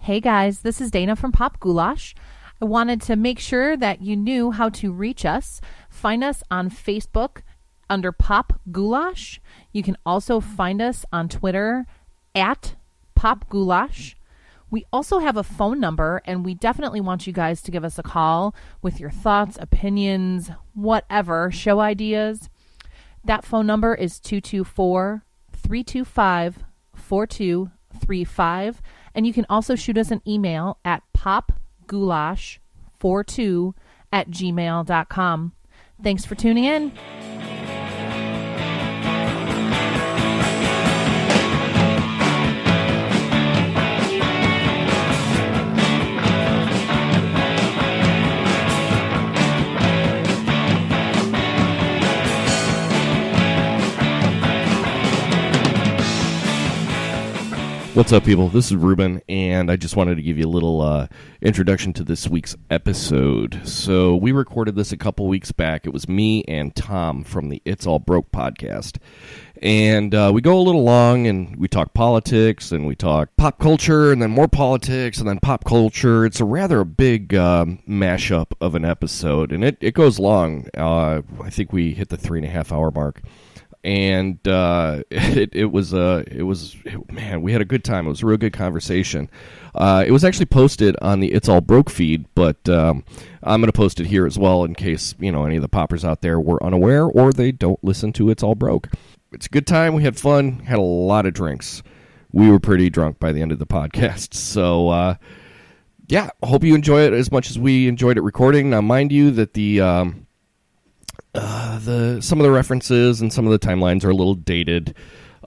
Hey guys, this is Dana from Pop Goulash. I wanted to make sure that you knew how to reach us. Find us on Facebook under Pop Goulash. You can also find us on Twitter at Pop Goulash. We also have a phone number, and we definitely want you guys to give us a call with your thoughts, opinions, whatever, show ideas. That phone number is 224-325-4235. And you can also shoot us an email at popgoulash42@gmail.com. Thanks for tuning in. What's up, people? This is Ruben, and I just wanted to give you a little introduction to this week's episode. So we recorded this a couple weeks back. It was me and Tom from the It's All Broke podcast. And we go a little long, and we talk politics, and we talk pop culture, and then more politics, and then pop culture. It's a rather big mashup of an episode, and it goes long. I think we hit the 3.5-hour mark. And it was man, we had a good time. It was a real good conversation. It was actually posted on the It's All Broke feed, but I'm going to post it here as well in case any of the poppers out there were unaware or they don't listen to It's All Broke. It's a good time. We had fun. Had a lot of drinks. We were pretty drunk by the end of the podcast. So yeah, hope you enjoy it as much as we enjoyed it recording. Now, mind you that some of the references and some of the timelines are a little dated,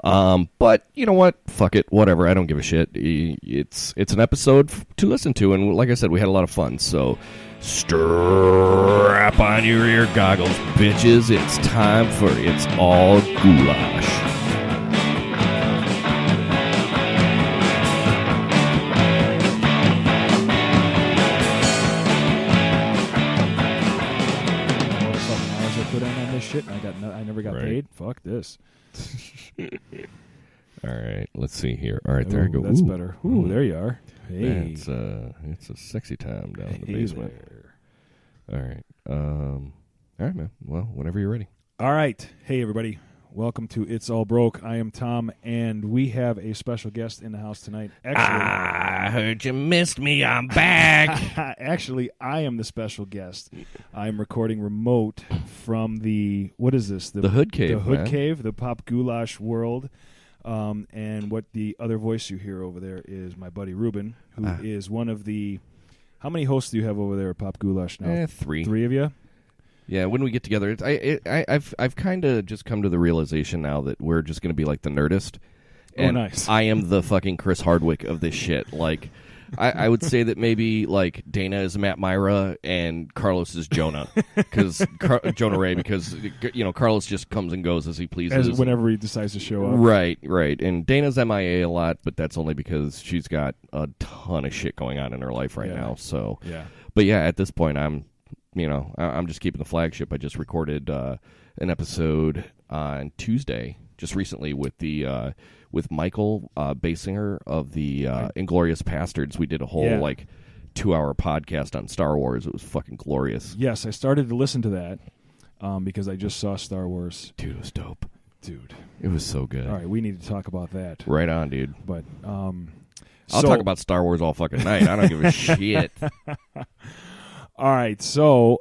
but you know what? Fuck it, whatever. I don't give a shit. It's an episode to listen to, and like I said, we had a lot of fun. So strap on your ear goggles, bitches. It's time for It's All Goulash. Shit, and I never got paid. Fuck this. All right, let's see here. All right, there you go. That's better. Ooh, there you are. Hey, it's a sexy time down in the basement. There. All right, man. Well, whenever you're ready. All right. Hey, everybody. Welcome to It's All Broke. I am Tom, and we have a special guest in the house tonight. Actually, I heard you missed me. I'm back. Actually, I am the special guest. I'm recording remote from what is this? The Hood Cave. The Hood Cave, the Pop Goulash world. And what the other voice you hear over there is my buddy Ruben, who is one of the... How many hosts do you have over there at Pop Goulash now? 3. 3 of you? Yeah, when we get together, I've kind of just come to the realization now that we're just going to be like the Nerdist. And nice. I am the fucking Chris Hardwick of this shit. Like, I would say that maybe like Dana is Matt Myra and Carlos is Jonah, Jonah Ray, because Carlos just comes and goes as he pleases, whenever he decides to show up. Right. And Dana's MIA a lot, but that's only because she's got a ton of shit going on in her life right now. So, yeah. But yeah, at this point, I'm just keeping the flagship. I just recorded an episode on Tuesday, just recently, with Michael Basinger of the Inglorious Bastards. We did a whole 2-hour podcast on Star Wars. It was fucking glorious. Yes, I started to listen to that because I just saw Star Wars. Dude, it was dope. Dude, it was so good. All right, we need to talk about that. Right on, dude. But I'll talk about Star Wars all fucking night. I don't give a shit. All right, so...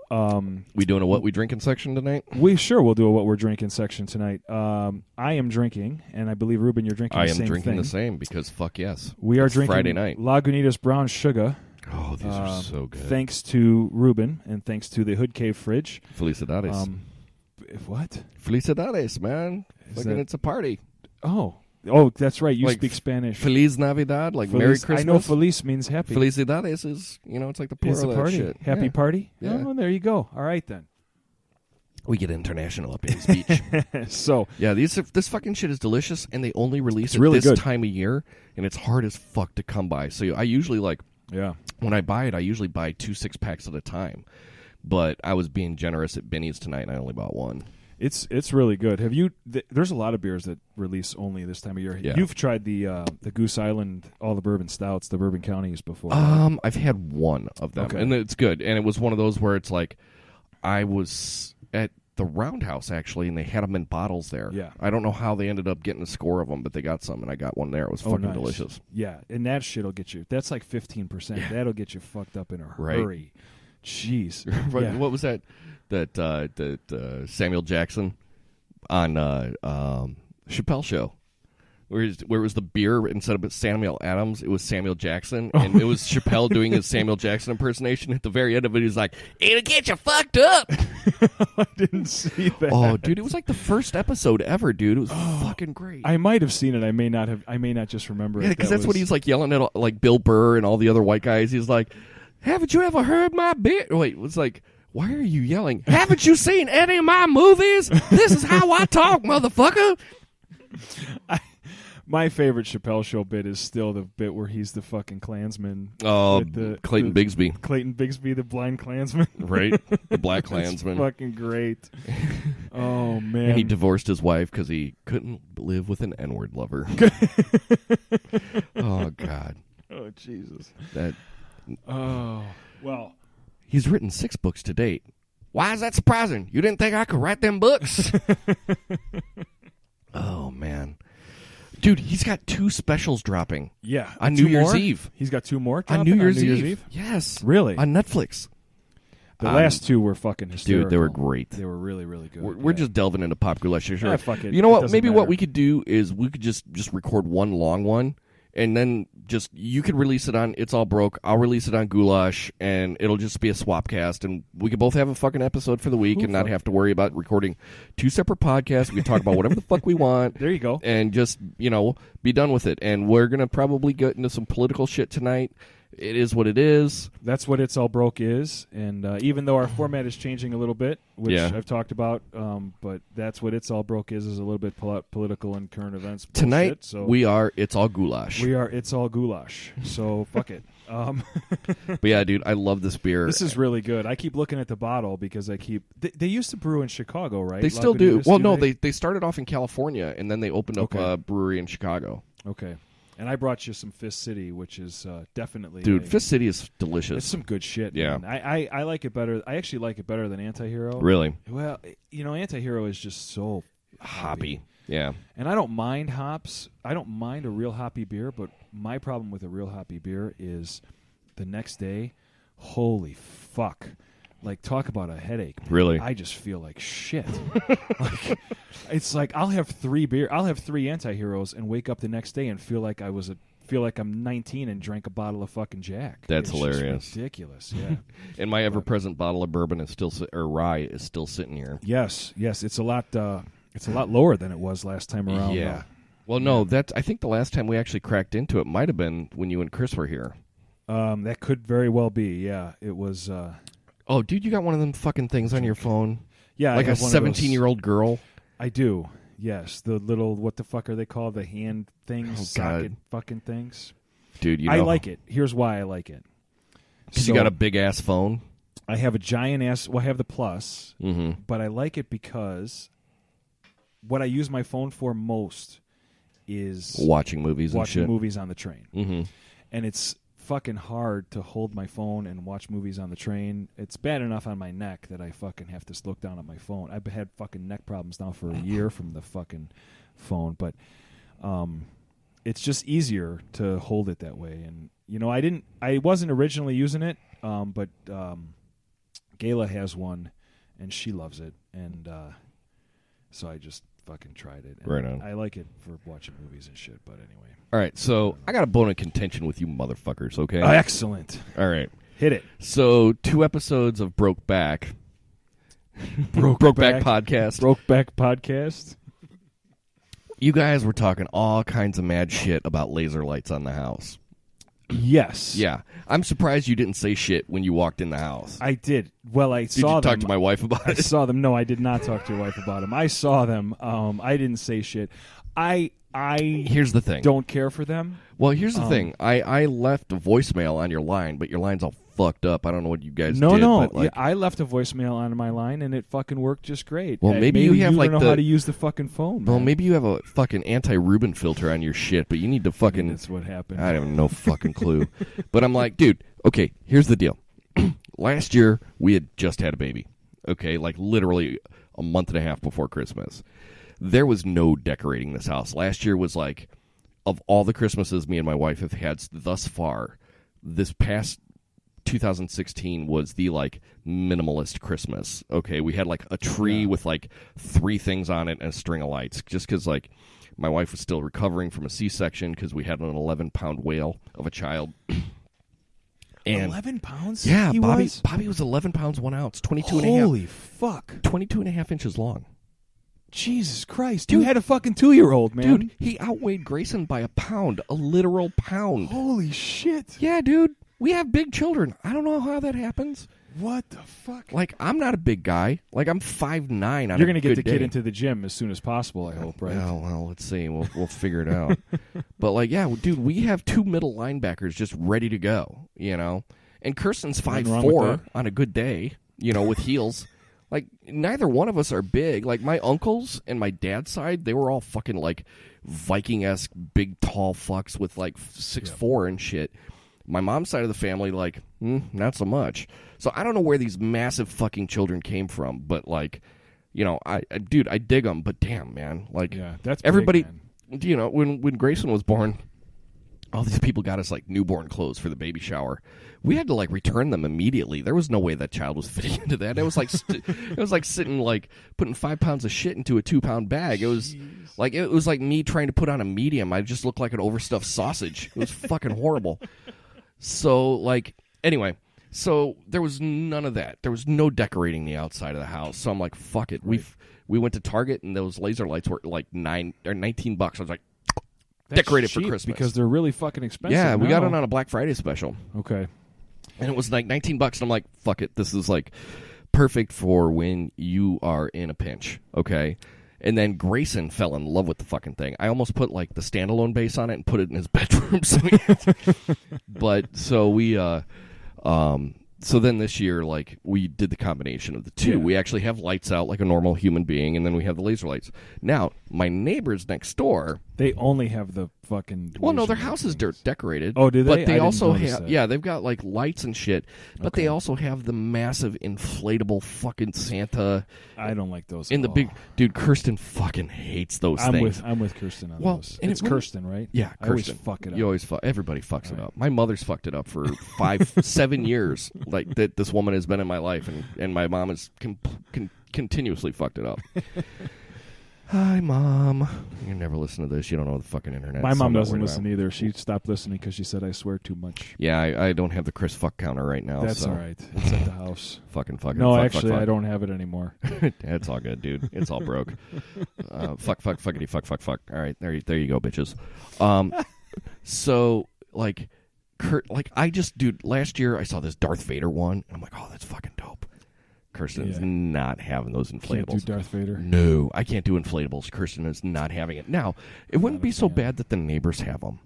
we doing a what we drinking section tonight? We'll do a what we're drinking section tonight. I am drinking, and I believe, Ruben, you're drinking the same thing. I am drinking the same, because fuck yes. We are drinking Friday night. Lagunitas Brown Sugar. Oh, these are so good. Thanks to Ruben, and thanks to the Hood Cave fridge. Felicidades. What? Felicidades, man. It's a party. Oh, that's right. You speak Spanish. Feliz Navidad, Merry Christmas. I know Feliz means happy. Felicidades is, it's like the plural of that shit. Happy party? Yeah. Oh, there you go. All right, then. We get international up in this beach. So yeah, this fucking shit is delicious, and they only release it really this good. time of year, and it's hard as fuck to come by. So I usually when I buy it, I usually buy 2 6-packs at a time. But I was being generous at Benny's tonight, and I only bought one. It's really good. Have you? There's a lot of beers that release only this time of year. Yeah. You've tried the Goose Island, all the bourbon stouts, the bourbon counties before. I've had one of them, and it's good. And it was one of those where it's like, I was at the Roundhouse actually, and they had them in bottles there. Yeah. I don't know how they ended up getting a score of them, but they got some, and I got one there. It was fucking nice. delicious. Yeah, and that shit'll get you. That's like 15%. Yeah. That'll get you fucked up in a Right. hurry. Jeez. Yeah. What was that? That Samuel Jackson on Chappelle Show, where it was the beer instead of Samuel Adams, it was Samuel Jackson, and it was Chappelle doing his Samuel Jackson impersonation. At the very end of it, he's like, "It'll get you fucked up." I didn't see that. Oh, dude, it was like the first episode ever, dude. It was fucking great. I might have seen it. I may not have. I may not just remember Yeah, it. because that's what he's like yelling at, like Bill Burr and all the other white guys. He's like, "Haven't you ever heard my beer?" Wait, it was like, why are you yelling? Haven't you seen any of my movies? This is how I talk, motherfucker. My favorite Chappelle Show bit is still the bit where he's the fucking Klansman. Oh, Clayton Bigsby. Clayton Bigsby, the blind Klansman. Right? The black Klansman. It's fucking great. Oh, man. And he divorced his wife because he couldn't live with an N-word lover. Oh, God. Oh, Jesus. Oh, well. He's written 6 books to date. Why is that surprising? You didn't think I could write them books? Oh, man. Dude, he's got 2 specials dropping. Yeah. On New Year's more? Eve. He's got 2 more On dropping New Year's Eve? Yes. Really? On Netflix. The last 2 were fucking hysterical. Dude, they were great. They were really, really good. We're just delving into pop goulash. Sure. Yeah, fuck it. You know It what? doesn't Maybe matter. what we could do is we could just record one long one, and then just you could release it on It's All Broke. I'll release it on Goulash, and it'll just be a swap cast, and we could both have a fucking episode for the week and not have to worry about recording 2 separate podcasts. We can talk about whatever the fuck we want. There you go. And just, be done with it. And we're going to probably get into some political shit tonight. It is what it is. That's what It's All Broke is. And even though our format is changing a little bit, which I've talked about, but that's what It's All Broke is a little bit political and current events bullshit. Tonight, so we are It's All Goulash. We are It's All Goulash. So fuck it. But yeah, dude, I love this beer. This is really good. I keep looking at the bottle because they used to brew in Chicago, right? They still do. Well, no, they started off in California, and then they opened up a brewery in Chicago. Okay. And I brought you some Fist City, which is definitely... Dude, Fist City is delicious. It's some good shit, yeah. Man. I like it better. I actually like it better than Antihero. Really? Well, Antihero is just so hoppy. Yeah. And I don't mind hops. I don't mind a real hoppy beer, but my problem with a real hoppy beer is the next day, holy fuck. Like, talk about a headache. Man. Really? I just feel like shit. It's like I'll have 3 Antiheroes and wake up the next day and feel like I'm 19 and drank a bottle of fucking Jack. That's it's hilarious. Just ridiculous, yeah. And my ever-present bottle of bourbon is rye is still sitting here. Yes, it's a lot lower than it was last time around. Yeah. Well, no, I think the last time we actually cracked into it might have been when you and Chris were here. That could very well be. Yeah, it was. Oh, dude, you got one of them fucking things on your phone? Yeah, like a 17-year-old girl. I do. Yes, the little, what the fuck are they called? The hand things, socket fucking things. Dude, I like it. Here's why I like it. Because you got a big-ass phone? I have a giant-ass... Well, I have the Plus, but I like it because what I use my phone for most is... Watching movies and shit. Watching movies on the train. Mm-hmm. And it's fucking hard to hold my phone and watch movies on the train. It's bad enough on my neck that I fucking have to look down at my phone. I've had fucking neck problems now for a year from the fucking phone, but it's just easier to hold it that way. And I wasn't originally using it, but Gayla has one and she loves it, and so I just fucking tried it. And right on. I like it for watching movies and shit, but anyway. All right, so I got a bone of contention with you motherfuckers, okay? Excellent. All right. Hit it. So 2 episodes of Broke Back. Brokeback Podcast. Brokeback Podcast. You guys were talking all kinds of mad shit about laser lights on the house. Yes. Yeah. I'm surprised you didn't say shit when you walked in the house. I did. Well, I saw them. Did you talk to my wife about it? I saw them. No, I did not talk to your wife about them. I saw them. I didn't say shit. I Here's the thing. Don't care for them. Well, here's the thing. I left a voicemail on your line, but your line's all fucked up. I don't know what you guys did. No. But I left a voicemail on my line, and it fucking worked just great. Well, maybe you have don't know how to use the fucking phone. Well, man. maybe you have a fucking anti-Reuben filter on your shit, but you need to fucking... That's what happened. I have no fucking clue. But I'm like, dude, okay, here's the deal. Last year, we had just had a baby. Okay, like literally a month and a half before Christmas. There was no decorating this house. Last year was like, of all the Christmases me and my wife have had thus far, this past 2016 was the like minimalist Christmas. Okay, we had like a tree with like 3 things on it and a string of lights, just because like my wife was still recovering from a C-section because we had an 11-pound whale of a child. And 11 pounds? Yeah, Bobby was 11 pounds 1 ounce, 22 and a half. Holy fuck. 22 and a half inches long. Jesus Christ. Dude, you had a fucking 2-year-old, man. Dude, he outweighed Grayson by a pound, a literal pound. Holy shit. Yeah, dude. We have big children. I don't know how that happens. What the fuck? Like, I'm not a big guy. Like, I'm 5'9". You're going to get the kid into the gym as soon as possible, I hope, right? Well, let's see. We'll figure it out. But, like, yeah, dude, we have 2 middle linebackers just ready to go, you know? And Kirsten's 5'4" on a good day, you know, with heels. Like, neither one of us are big. Like, my uncles and my dad's side, they were all fucking, like, Viking-esque, big, tall fucks with, like, 6'4" and shit. My mom's side of the family, like, not so much. So I don't know where these massive fucking children came from, but, like, you know, I dig them, but damn, man. Like, yeah, that's everybody, big, man. You know, when Grayson was born, all these people got us, like, newborn clothes for the baby shower. We had to, like, return them immediately. There was no way that child was fitting into that. It was like it was like sitting, like, putting 5 pounds of shit into a 2-pound bag. It was like me trying to put on a medium. I just looked like an overstuffed sausage. It was fucking horrible. So, like, anyway, so there was none of that. There was no decorating the outside of the house. So I'm like, fuck it. Right. We went to Target, and those laser lights were like $19. I was like, decorate it for Christmas. Because they're really fucking expensive. Yeah, we now. got it on a Black Friday special. Okay. And it was like $19, and I'm like, fuck it. This is like perfect for when you are in a pinch, okay? And then Grayson fell in love with the fucking thing. I almost put like the standalone base on it and put it in his bedroom. So then this year, like, we did the combination of the two. Yeah. We actually have lights out like a normal human being, and then we have the laser lights. Now, my neighbors next door, they only have the fucking... Well, no, their house is decorated. Oh, do they? But they also have... Yeah, they've got, like, lights and shit. But they also have the massive inflatable fucking Santa. I don't like those in the big... Dude, Kirsten fucking hates those things. I'm with Kirsten on those. And it's Kirsten, right? Yeah, Kirsten. I always fuck it up. You always fuck... Everybody fucks it up. My mother's fucked it up for 7 years. Like, that this woman has been in my life, and my mom has continuously fucked it up. Hi, Mom. You never listen to this. You don't know the fucking internet. My mom doesn't listen either. She stopped listening because she said I swear too much. Yeah, I don't have the Chris fuck counter right now. That's all right. It's at the house. Fucking. No, fuck, actually, fuck. I don't have it anymore. It's all good, dude. It's all broke. Fuck, fuckity, fuck. All right, there you go, bitches. So, like, dude, last year I saw this Darth Vader one, and I'm like, oh, that's fucking dope. Kirsten's not having those inflatables. Can't do Darth Vader? No, I can't do inflatables. Kirsten is not having it. Now, it wouldn't be so bad that the neighbors have them,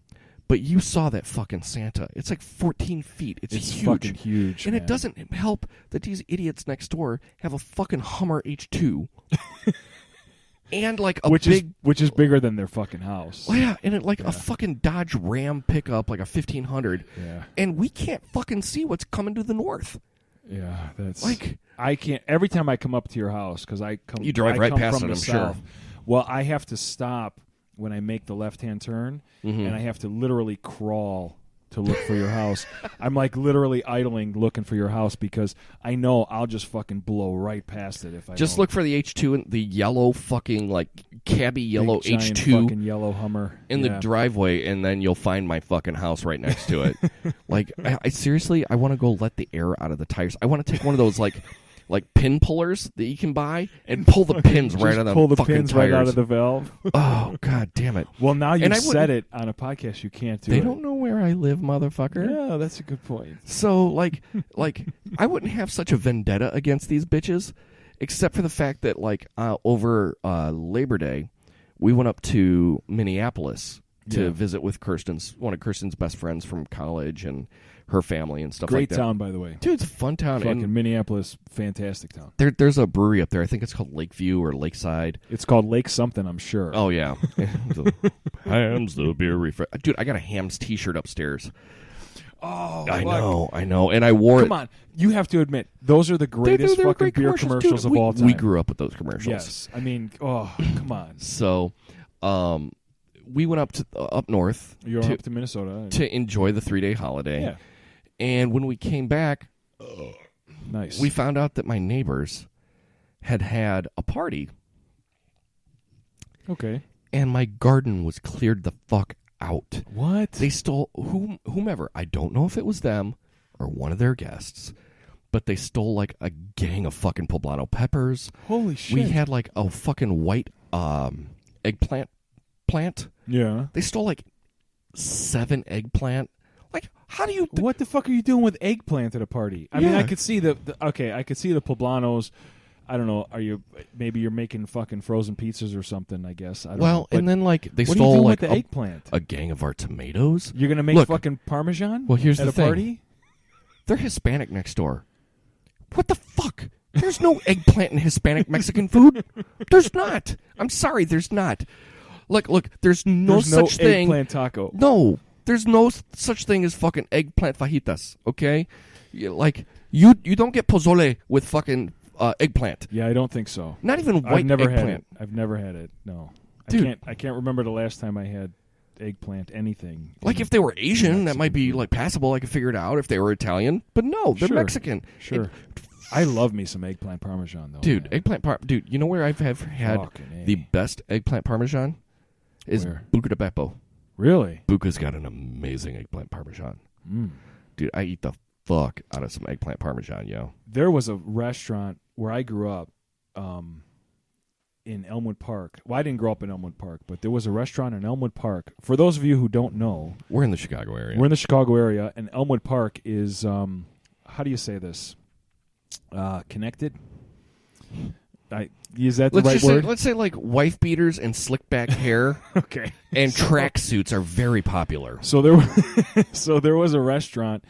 but you saw that fucking Santa. It's like 14 feet. It's huge. Fucking huge, and man. It doesn't help that these idiots next door have a fucking Hummer H2. And like which is bigger than their fucking house. Well, yeah, and a fucking Dodge Ram pickup, like a 1500. Yeah. And we can't fucking see what's coming to the north. Yeah, that's like I can't. Every time I come up to your house, because you drive right past from it. the I'm south, sure. Well, I have to stop when I make the left-hand turn, and I have to literally crawl to look for your house. I'm like literally idling looking for your house because I know I'll just fucking blow right past it if I just don't. Look for the H2 and the yellow fucking like cabby yellow big, giant H2 fucking yellow Hummer in the driveway, and then you'll find my fucking house right next to it. Like I seriously, I want to go let the air out of the tires. I want to take one of those like pin pullers that you can buy and pull the pins right out of the pull the fucking pins tires. right out of the valve. Oh, god damn it. Well, now you've said it on a podcast. You can't do it. They don't know where I live, motherfucker. Yeah, that's a good point. So, like I wouldn't have such a vendetta against these bitches, except for the fact that, like, over Labor Day, we went up to Minneapolis to visit with one of Kirsten's best friends from college and her family and stuff like that. Great town, by the way. Dude, it's a fun town. Fucking And Minneapolis, fantastic town. there's a brewery up there. I think it's called Lakeview or Lakeside. It's called Lake something, I'm sure. Oh, yeah. Hams, the beer refresh. Dude, I got a Hams t-shirt upstairs. Oh, I know. And I wore it. Come on. You have to admit, those are the greatest They're fucking great beer commercials Dude, of all time. We grew up with those commercials. Yes. I mean, oh, come on. So, we went up north. You're up to Minnesota. To enjoy the 3-day holiday. Yeah. And when we came back, Nice. we found out that my neighbors had a party. Okay. And my garden was cleared the fuck out. What? They stole whomever. I don't know if it was them or one of their guests, but they stole like a gang of fucking poblano peppers. Holy shit. We had like a fucking white eggplant plant. Yeah. They stole like 7 eggplant. Like, how do you... What the fuck are you doing with eggplant at a party? I mean, I could see the poblanos. I don't know. Maybe you're making fucking frozen pizzas or something? I guess. I don't know. And then like they what stole are you doing like with the eggplant. a gang of our tomatoes. You're gonna make fucking Parmesan? Well, here's at the a thing. party. They're Hispanic next door. What the fuck? There's no eggplant in Hispanic Mexican food. There's not. I'm sorry. There's not. Look. There's no such thing. Eggplant taco. No. There's no such thing as fucking eggplant fajitas. Okay. You don't get pozole with fucking eggplant. Yeah, I don't think so. Not even white eggplant. I've never had it. No. Dude. I can't remember the last time I had eggplant anything. Like if they were Asian, that might be like passable. I could figure it out if they were Italian. But no, they're Mexican. Sure. I love me some eggplant Parmesan though. Dude, dude, you know where I've had the best eggplant Parmesan? Is Buca de Beppo. Really? Buca's got an amazing eggplant Parmesan. Dude, I eat the fuck out of some eggplant Parmesan, yo. There was a restaurant where I grew up in Elmwood Park. Well, I didn't grow up in Elmwood Park, but there was a restaurant in Elmwood Park. For those of you who don't know, we're in the Chicago area. We're in the Chicago area, and Elmwood Park is, how do you say this? Connected? Is that the right word? Let's say like wife beaters and slick back hair. Okay. And tracksuits are very popular. So there was a restaurant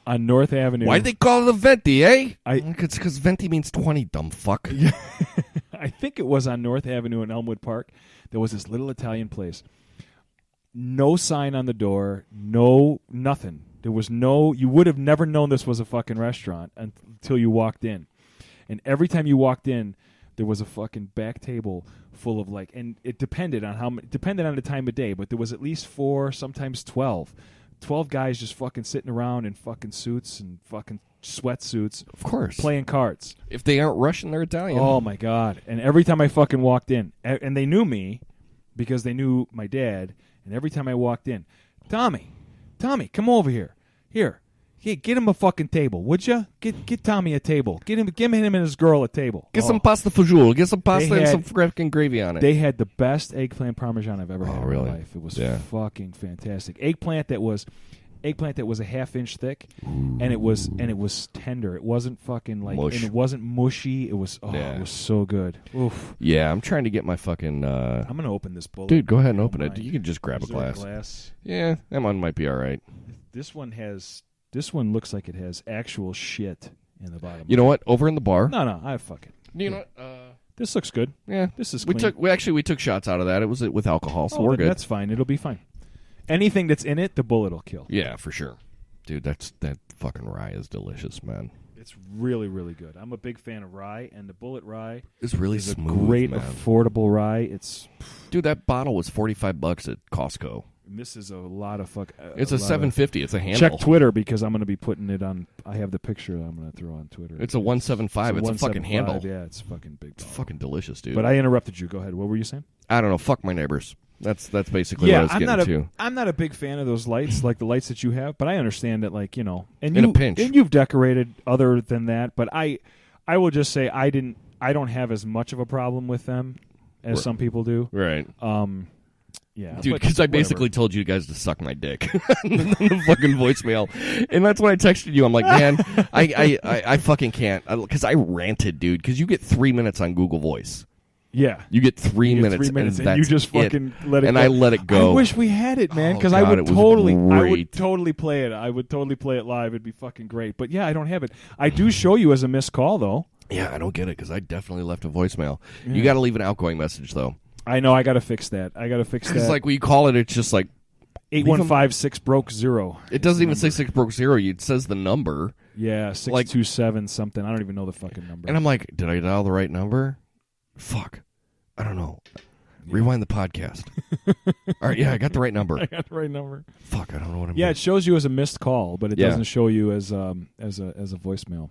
on North Avenue. Why did they call it a Venti, eh? It's because Venti means 20, dumb fuck. Yeah. I think it was on North Avenue in Elmwood Park. There was this little Italian place. No sign on the door. No, nothing. There was you would have never known this was a fucking restaurant until you walked in. And every time you walked in, there was a fucking back table full of and it depended on the time of day, but there was at least 4, sometimes 12 guys just fucking sitting around in fucking suits and fucking sweatsuits, of course, playing cards. If they aren't Russian, they're Italian. Oh my god! And every time I fucking walked in, and they knew me because they knew my dad, and every time I walked in, Tommy, come over here. Hey, get him a fucking table, would you? Get Tommy a table. Give him and his girl a table. Get some pasta fagioli. Get some pasta and some fucking gravy on it. They had the best eggplant Parmesan I've ever had in my life. It was fucking fantastic. Eggplant that was a 1/2 inch thick, and it was tender. It wasn't fucking and it wasn't mushy. It was it was so good. Oof. Yeah, I'm trying to get my fucking. I'm gonna open this bullet. Dude, go ahead and open it. You can just grab a glass. glass. Yeah, that one might be all right. This one looks like it has actual shit in the bottom. You know what? Over in the bar. No, I fuck it. You know what? This looks good. Yeah, this is clean. We took shots out of that. It was with alcohol, so we're good. That's fine. It'll be fine. Anything that's in it, the bullet will kill. Yeah, for sure. Dude, that fucking rye is delicious, man. It's really, really good. I'm a big fan of rye, and the Bullet rye is really smooth, a great, man. affordable rye. Dude, that bottle was $45 at Costco. And this is a lot of fuck. It's a $7.50. It's a handle. Check Twitter because I'm going to be putting it on. I have the picture that I'm going to throw on Twitter. It's a $1.75. It's a fucking handle. Yeah, it's fucking big. It's fucking delicious, dude. But I interrupted you. Go ahead. What were you saying? I don't know. Fuck my neighbors. That's basically what I was getting to. I'm not a big fan of those lights, like the lights that you have. But I understand that, and in a pinch. And you've decorated other than that. But I will just say I don't have as much of a problem with them as some people do. Right. Yeah, dude, because I basically told you guys to suck my dick in the fucking voicemail, and that's when I texted you. I'm like, man, I fucking can't, because I ranted, dude. Because you get 3 minutes on Google Voice. Yeah. You get 3 You get minutes, 3 minutes, and and you that's just fucking let it and go. I let it go. I wish we had it, man, because I God, would it was totally play it. I would totally play it live. It'd be fucking great. But yeah, I don't have it. I do show you as a missed call, though. Yeah, I don't get it because I definitely left a voicemail. Yeah. You got to leave an outgoing message, though. I know. I got to fix that. It's like when you call it, it's just like 815-6 broke 0. It doesn't even say 6 broke 0. It says the number. Yeah, 627 something. I don't even know the fucking number. And I'm like, did I dial the right number? Fuck. I don't know. Yeah. Rewind the podcast. All right, yeah, I got the right number. I got the right number. Fuck, I don't know what I'm Yeah, it shows you as a missed call, but it Yeah. doesn't show you as a voicemail.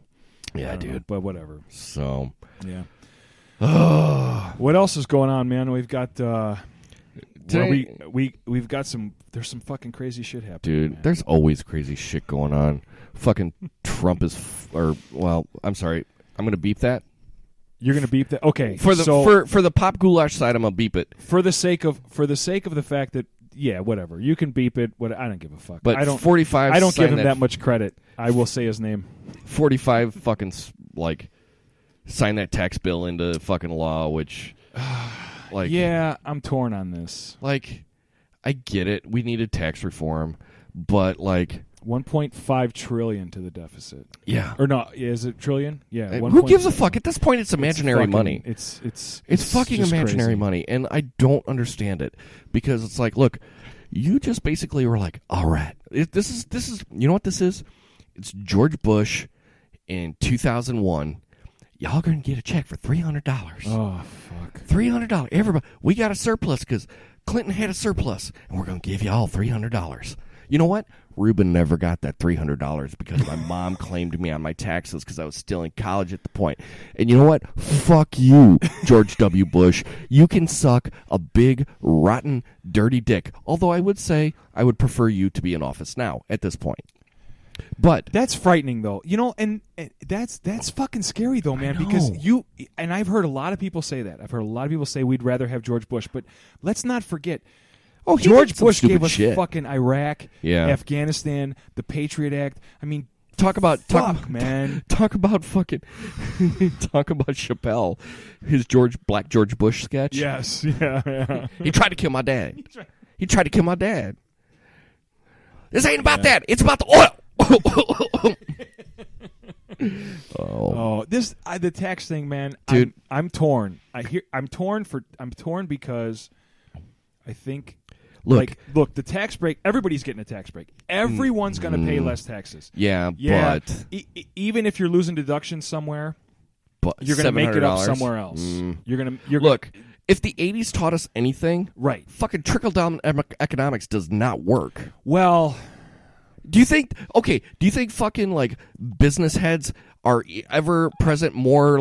Yeah, I don't dude. know, but whatever. So, yeah. What else is going on, man? We've got Today- we've got some. There's some fucking crazy shit happening, dude, man. there's always crazy shit going on. Fucking Trump is, I'm sorry, I'm gonna beep that. You're gonna beep that, okay? For the pop goulash side, I'm gonna beep it. For the sake of the fact that whatever, you can beep it. I don't give a fuck. But I don't. 45. I don't give him that much credit. I will say his name. 45 fucking sign that tax bill into fucking law, which yeah, I'm torn on this. I get it. We needed tax reform, but 1.5 trillion to the deficit. Yeah. Or no, is it trillion? Yeah. Who gives a fuck? At this point, it's imaginary money. It's fucking imaginary crazy. money, and I don't understand it because it's like, look, you just basically were like, all right, this is you know what this is? It's George Bush in 2001. Y'all gonna get a check for $300. Oh fuck! $300. Everybody, we got a surplus because Clinton had a surplus, and we're gonna give y'all $300. You know what? Ruben never got that $300 because my mom claimed me on my taxes because I was still in college at the point. And you know what? Fuck you, George W. Bush. You can suck a big, rotten, dirty dick. Although I would say I would prefer you to be in office now at this point. But that's frightening, though. You know, and that's fucking scary, though, man. Because and I've heard a lot of people say that. I've heard a lot of people say we'd rather have George Bush. But let's not forget. Oh, George Bush gave us shit. fucking Iraq, Afghanistan, the Patriot Act. I mean, talk about man. Talk about fucking talk about Chappelle, his Black George Bush sketch. Yes, yeah. He tried to kill my dad. He tried to kill my dad. This ain't about that. It's about the oil. The tax thing, man. Dude, I'm torn. I'm torn because I think. Look, the tax break. Everybody's getting a tax break. Everyone's going to pay less taxes. Yeah, but even if you're losing deductions somewhere, you're going to make it up somewhere else. Look. If the 80s taught us anything, right? Fucking trickle down economics does not work. Well, do you think fucking business heads are ever present more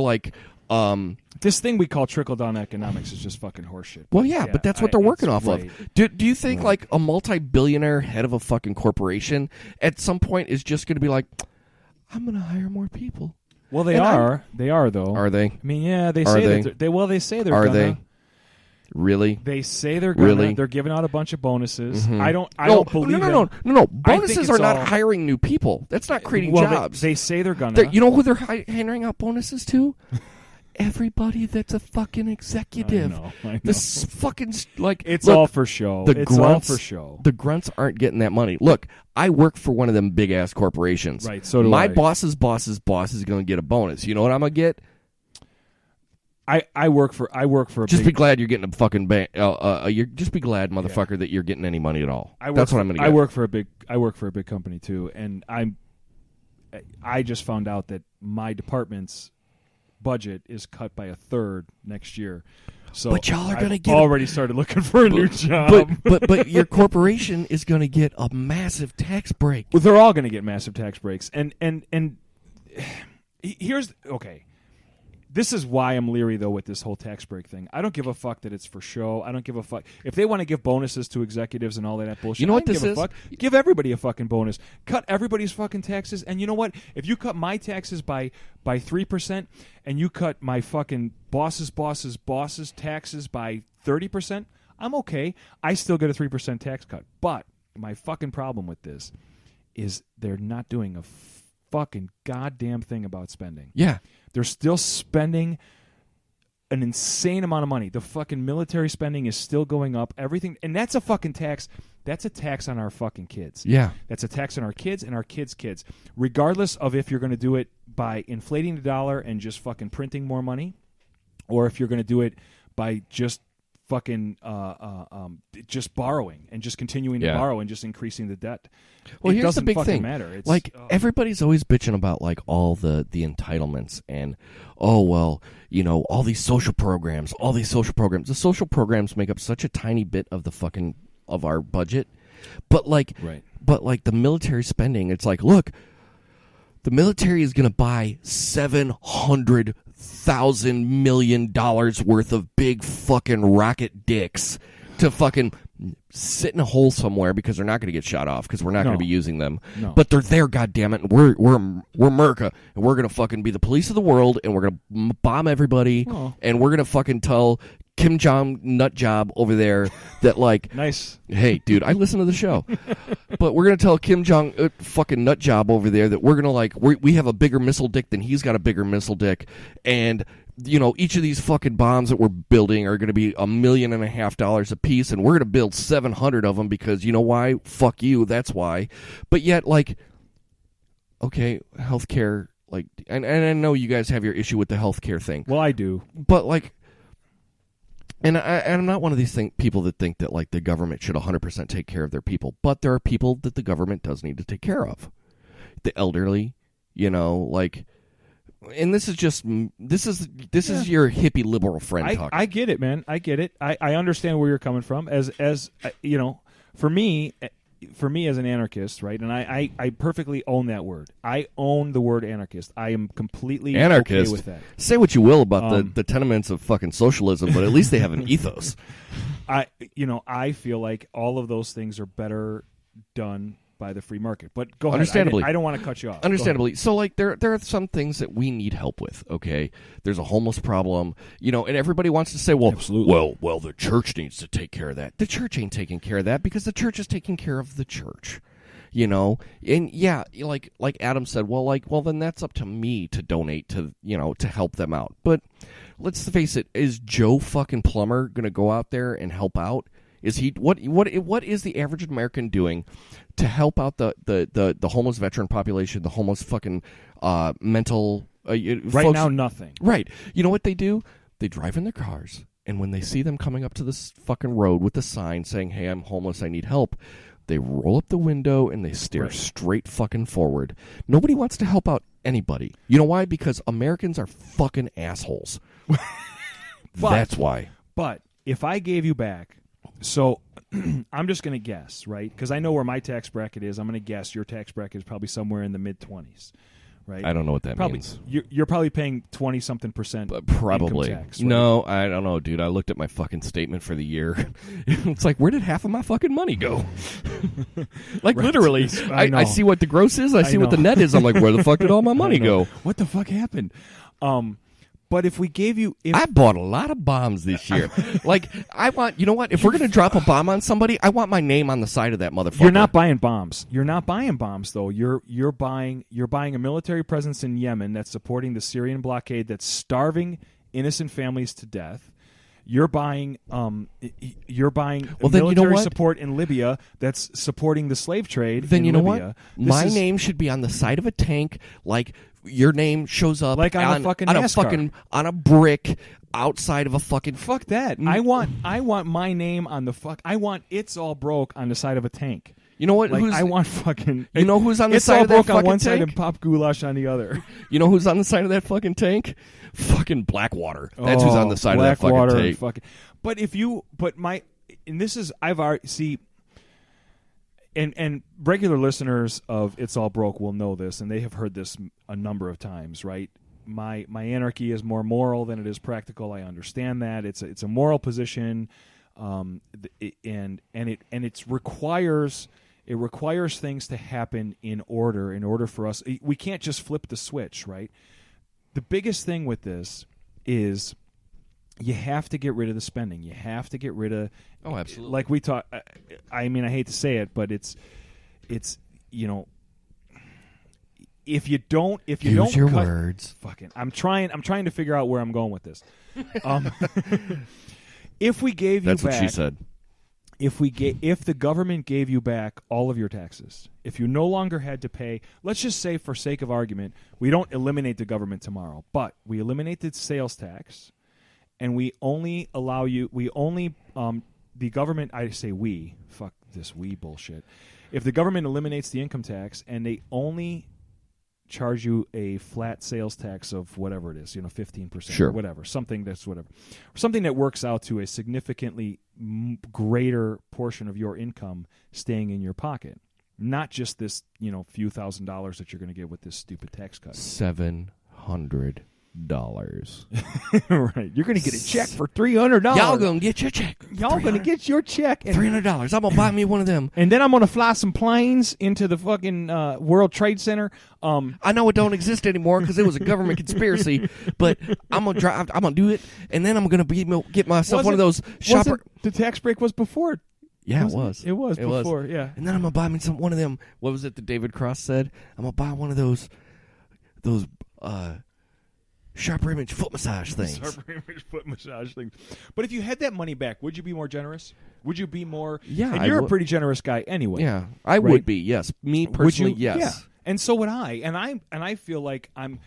this thing we call trickle-down economics is just fucking horseshit. Well, yeah, but that's what they're working off of. Do you think a multi-billionaire head of a fucking corporation at some point is just going to be like, I'm going to hire more people? Well, they are. They are, though. Are they? I mean, yeah, they say that. They say they're gonna. Are they? Really? They say they're gonna. Really? They're giving out a bunch of bonuses. Mm-hmm. I don't believe No. Bonuses are not hiring new people. That's not creating jobs. They say they're gonna. You know who they're handing out bonuses to? Everybody that's a fucking executive. I know. This fucking all for show. All for show. The grunts aren't getting that money. Look, I work for one of them big ass corporations. Right. So do my I. boss's boss's boss is going to get a bonus. You know what I'm going to get? I work for a just big, be glad you're getting a fucking just be glad, motherfucker, that you're getting any money at all. That's what I'm going to get. I work for a big company too, and I just found out that my department's budget is cut by a third next year. So but y'all are going to get already started looking for a new job. But your corporation is going to get a massive tax break. Well, they're all going to get massive tax breaks. And here's okay. This is why I'm leery, though, with this whole tax break thing. I don't give a fuck that it's for show. I don't give a fuck. If they want to give bonuses to executives and all that bullshit, you know what I don't this give is? a fuck. Give everybody a fucking bonus. Cut everybody's fucking taxes. And you know what? If you cut my taxes by 3% and you cut my fucking boss's taxes by 30%, I'm okay. I still get a 3% tax cut. But my fucking problem with this is they're not doing a fucking goddamn thing about spending. Yeah. They're still spending an insane amount of money. The fucking military spending is still going up. Everything, and that's a fucking tax. That's a tax on our fucking kids. Yeah. That's a tax on our kids and our kids' kids. Regardless of if you're going to do it by inflating the dollar and just fucking printing more money, or if you're going to do it by just fucking just borrowing and just continuing to borrow and just increasing the debt. Well, it here's the doesn't big fucking thing. matter. It's, like everybody's always bitching about like all the entitlements and all these social programs, The social programs make up such a tiny bit of the fucking of our budget, but like the military spending, it's like, look, the military is going to buy $700,000 million worth of big fucking rocket dicks to fucking sit in a hole somewhere because they're not going to get shot off because we're not going to be using them. No. But they're there, goddammit, and we're America, and we're going to fucking be the police of the world, and we're going to bomb everybody, and we're going to fucking tell Kim Jong nut job over there that like nice. Hey, dude, I listen to the show, but we're gonna tell Kim Jong fucking nut job over there that we're gonna like we have a bigger missile dick than he's got a bigger missile dick, and each of these fucking bombs that we're building are gonna be $1.5 million a piece, and we're gonna build 700 of them because you know why? Fuck you, that's why. But yet, like, okay, healthcare, like, and I know you guys have your issue with the healthcare thing. Well, I do, but like. And I'm not one of these people that think that like the government should 100% take care of their people, but there are people that the government does need to take care of, the elderly, like, and this is your hippie liberal friend talking. I get it, man. I get it. I understand where you're coming from. As for me as an anarchist, right? And I perfectly own that word. I own the word anarchist. I am completely anarchist. Okay with that. Say what you will about the tenements of fucking socialism, but at least they have an ethos. I feel like all of those things are better done by the free market. But go ahead. Understandably. I don't want to cut you off. Understandably. So, like, there are some things that we need help with, okay? There's a homeless problem, and everybody wants to say, well, the church needs to take care of that. The church ain't taking care of that because the church is taking care of the church, And, yeah, like Adam said, well, then that's up to me to donate to, to help them out. But let's face it, is Joe fucking Plumber going to go out there and help out? Is he what is the average American doing to help out the homeless veteran population, the homeless fucking mental folks? Now, nothing. Right. You know what they do? They drive in their cars, and when they see them coming up to this fucking road with the sign saying, "Hey, I'm homeless, I need help," they roll up the window and they stare straight fucking forward. Nobody wants to help out anybody. You know why? Because Americans are fucking assholes. That's why. But if I gave you back. So I'm just going to guess, right? Because I know where my tax bracket is. I'm going to guess your tax bracket is probably somewhere in the mid-20s, right? I don't know what that means. You're probably paying 20-something% probably. income tax, right? No, I don't know, dude. I looked at my fucking statement for the year. It's like, where did half of my fucking money go? Like, literally. I see what the gross is. I see what the net is. I'm like, where the fuck did all my money go? What the fuck happened? But if we gave you... I bought a lot of bombs this year. Like, I want... You know what? If we're going to drop a bomb on somebody, I want my name on the side of that motherfucker. You're not buying bombs. You're not buying bombs, though. You're buying a military presence in Yemen that's supporting the Syrian blockade that's starving innocent families to death. You're buying military support in Libya that's supporting the slave trade then in you Libya. Know what? My name should be on the side of a tank, like your name shows up like on a brick outside of a fucking... Fuck that. I want my name on the fuck... I want It's All Broke on the side of a tank. You know what? Like, I want fucking... You know who's on the side of that fucking tank? It's All Broke on one side and Pop Goulash on the other. You know who's on the side of that fucking tank? Fucking Blackwater. That's who's on the side of that fucking tank. But if you... And this is... I've already... See... And regular listeners of It's All Broke will know this, and they have heard this a number of times, right? My anarchy is more moral than it is practical. I understand that. It's a moral position, and it requires things to happen in order for us. We can't just flip the switch, right? The biggest thing with this is you have to get rid of the spending. You have to get rid of... Oh, absolutely. Like we talk... I mean, I hate to say it, but it's if you don't use your cut, words. Fucking, I'm trying to figure out where I'm going with this. If we gave you That's back, what she said. if the government gave you back all of your taxes, if you no longer had to pay, let's just say for sake of argument, we don't eliminate the government tomorrow, but we eliminate the sales tax, and we only allow you, the government, I say we, fuck this we bullshit. If the government eliminates the income tax and they only charge you a flat sales tax of whatever it is, 15%, sure, or whatever, something that works out to a significantly greater portion of your income staying in your pocket, not just this, few $1,000s that you're going to get with this stupid tax cut. $700. Right, you're going to get a check for $300. Y'all going to get your check. Y'all going to get your check. $300. I'm going to buy me one of them. And then I'm going to fly some planes into the fucking World Trade Center. I know it don't exist anymore because it was a government conspiracy, but I'm going to drive. I'm going to do it, and then I'm going to get myself one of those shopper. The tax break was before. Yeah, it was. It was before, yeah. And then I'm going to buy me one of them. What was it that David Cross said? I'm going to buy one of those sharper image foot massage things. Sharper image foot massage things. But if you had that money back, would you be more generous? Would you be more? Yeah, and you're a pretty generous guy anyway. Yeah, I would be. Yes, me personally, yes. Yeah, and so would I. And I feel like I'm.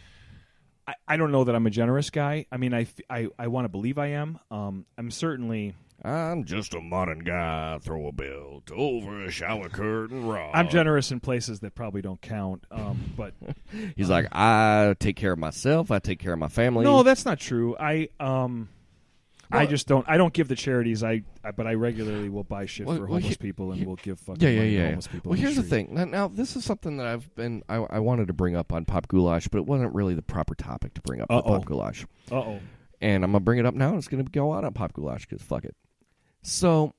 I don't know that I'm a generous guy. I mean, I want to believe I am. I'm certainly. I'm just a modern guy. Throw a belt over a shower curtain rod. I'm generous in places that probably don't count. But he's like, I take care of myself. I take care of my family. No, that's not true. I just don't. I don't give the charities. But I regularly will buy shit for homeless people and will give fucking money to homeless people. Well, here's the thing. Now, this is something that I wanted to bring up on Pop Goulash, but it wasn't really the proper topic to bring up on Pop Goulash. And I'm gonna bring it up now, and it's gonna go out on Pop Goulash because fuck it. So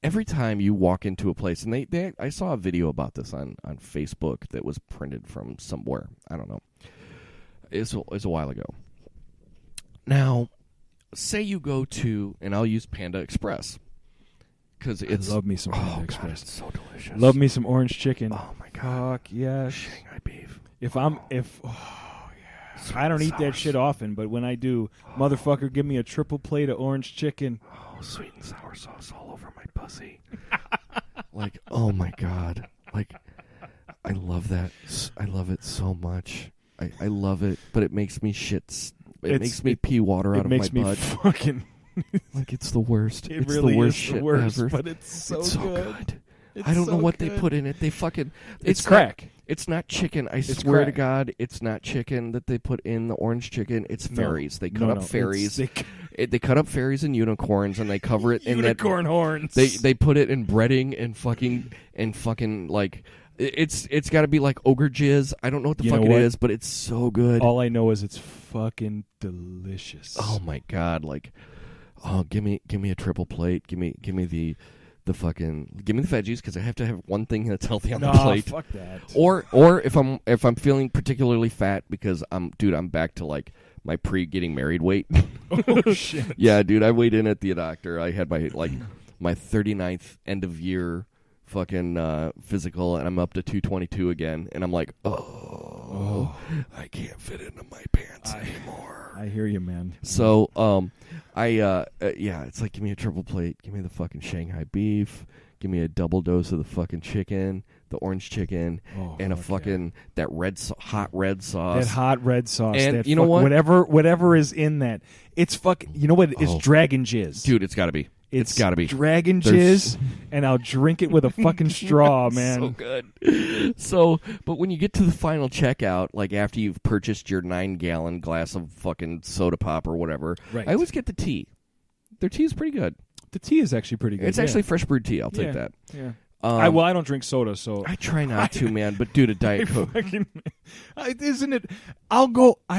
every time you walk into a place, and I saw a video about this on Facebook that was printed from somewhere. I don't know. It's a while ago. Now, say you go to, and I'll use Panda Express because I love me some Panda Express. God, it's so delicious. Love me some orange chicken. Oh my god, fuck yes. Shanghai beef. I don't eat that shit often, but when I do, motherfucker, give me a triple plate of orange chicken. Oh, sweet and sour sauce all over my pussy. Like, oh my god. Like, I love that. I love it so much. I love it, but it makes me shit. It makes me pee water out of my butt. It makes me fucking... like, it's the worst. It it's really the worst is shit the worst, ever. but it's so good. I don't know what they put in it. They fucking... It's crack. It's not chicken. I swear to God, it's not chicken that they put in the orange chicken. It's fairies. They cut up fairies. They cut up fairies and unicorns, and they cover it in unicorn horns. They put it in breading and fucking like it's got to be like ogre jizz. I don't know what the fuck it is, but it's so good. All I know is it's fucking delicious. Oh my god! Like, oh, give me a triple plate. Give me the fucking give me the veggies because I have to have one thing that's healthy on the plate. Fuck that. Or if I'm feeling particularly fat because I'm back to like my pre-getting married weight. Oh shit. Yeah, dude, I weighed in at the doctor. I had my 39th end of year fucking physical, and I'm up to 222 again, and I'm like, oh, I can't fit into my pants anymore. I hear you, man. So, it's like, give me a triple plate, give me the fucking Shanghai beef, give me a double dose of the fucking chicken, the orange chicken, and a fucking that hot red sauce. That hot red sauce. And you know what? Whatever is in that, it's fucking. You know what? It's dragon jizz, dude. It's got to be. It's got to be dragon jizz, and I'll drink it with a fucking straw, man. So good. So, but when you get to the final checkout, like after you've purchased your 9-gallon glass of fucking soda pop or whatever, right. I always get the tea. Their tea is pretty good. The tea is actually pretty good. It's actually fresh brewed tea. I'll take that. Yeah. I don't drink soda, so I try not to, man. But dude, a Diet Coke, isn't it? I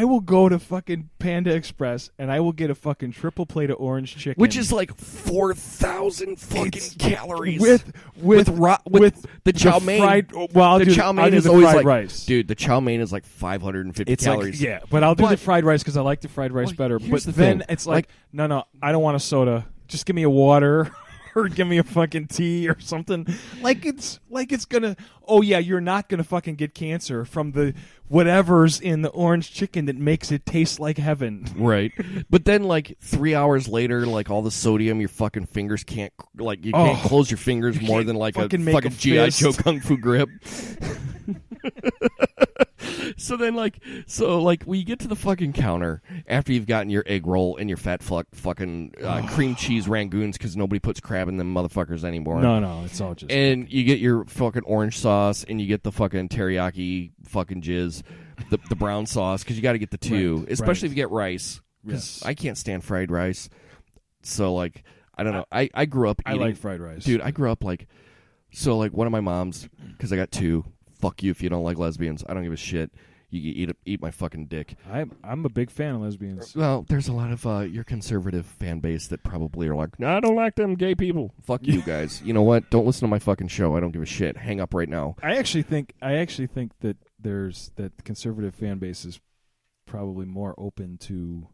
will go to fucking Panda Express and I will get a fucking triple plate of orange chicken, which is like 4,000 fucking calories with the chow mein. The chow mein is always like rice. Dude, the chow mein is like 550 calories. But I'll do the fried rice because I like the fried rice better. But then it's like, no, I don't want a soda. Just give me a water. or give me a fucking tea or something. Like it's gonna. Oh yeah, you're not gonna fucking get cancer from the whatever's in the orange chicken that makes it taste like heaven. Right. But then, like, 3 hours later, like, all the sodium, your fucking fingers can't, like, you can't close your fingers more than, like, a fucking G.I. Joe Kung Fu grip. So then, like, we get to the fucking counter after you've gotten your egg roll and your fat fucking cream cheese rangoons because nobody puts crab in them motherfuckers anymore. No, it's all just. And you get your fucking orange sauce and you get the fucking teriyaki fucking jizz, the brown sauce because you got to get the two, especially if you get rice. Because I can't stand fried rice. So, like, I don't know. I grew up eating. I like fried rice. Dude, I grew up like. So, like, one of my moms, because I got two. Fuck you if you don't like lesbians. I don't give a shit. You eat my fucking dick. I'm a big fan of lesbians. Well, there's a lot of your conservative fan base that probably are like, no, I don't like them gay people. Fuck you guys. You know what? Don't listen to my fucking show. I don't give a shit. Hang up right now. I actually think that that the conservative fan base is probably more open to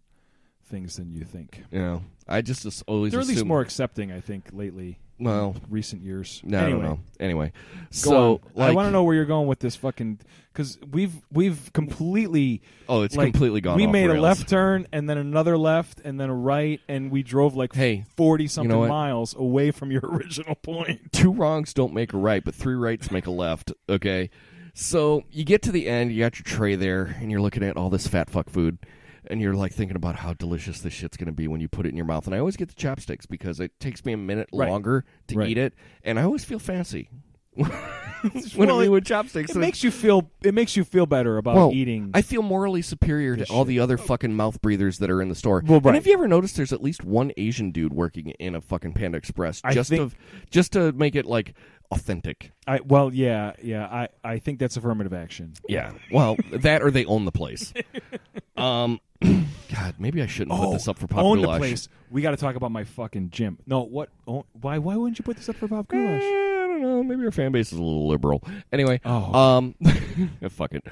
things than you think. You know, I just always they're at least assume, more accepting. I think lately. Well, recent years. No, anyway. I don't know. Anyway, so like, I want to know where you're going with this fucking because we've completely. Oh, it's completely gone. We off made rails. a left turn and then another left and then a right and we drove like 40 something miles away from your original point. 2 wrongs don't make a right, but 3 rights make a left. Okay, so you get to the end, you got your tray there, and you're looking at all this fat fuck food. And you're, like, thinking about how delicious this shit's going to be when you put it in your mouth. And I always get the chopsticks because it takes me a minute longer to eat it. And I always feel fancy when I eat with chopsticks. It makes you feel better about eating. I feel morally superior to all the other fucking mouth breathers that are in the store. Well, And have you ever noticed there's at least one Asian dude working in a fucking Panda Express just to make it, like, authentic? I think that's affirmative action. Yeah. Well, that or they own the place. God, maybe I shouldn't put this up for Pop Own Goulash. the place. We got to talk about my fucking gym. No, what? Why wouldn't you put this up for Pop Goulash? I don't know. Maybe our fan base is a little liberal. Anyway, fuck it.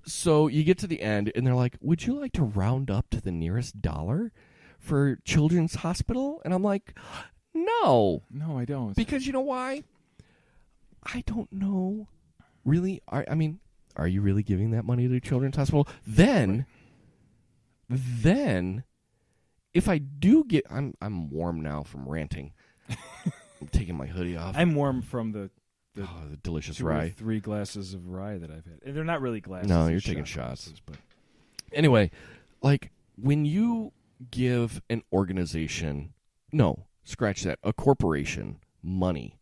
So you get to the end, and they're like, "Would you like to round up to the nearest dollar for Children's Hospital?" And I'm like, "No, I don't." Because you know why? I don't know. Really? Are you really giving that money to Children's Hospital? Then, if I do get, I'm warm now from ranting. I'm taking my hoodie off. I'm warm from the delicious 2 rye. or 3 glasses of rye that I've had. And they're not really glasses. No, you're taking shots. Glasses, but anyway, like when you give an organization, a corporation money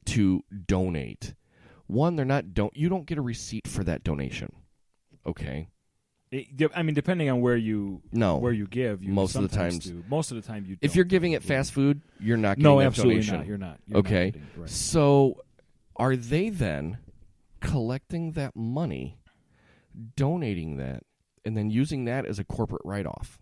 to donate. One, you don't get a receipt for that donation. Okay. Depending on where you give, you most of the sometimes times do. Most of the time you don't. If you're giving it fast food, you're not getting that absolutely donation. not. You're not. Okay. Not getting, right. So are they then collecting that money, donating that, and then using that as a corporate write-off?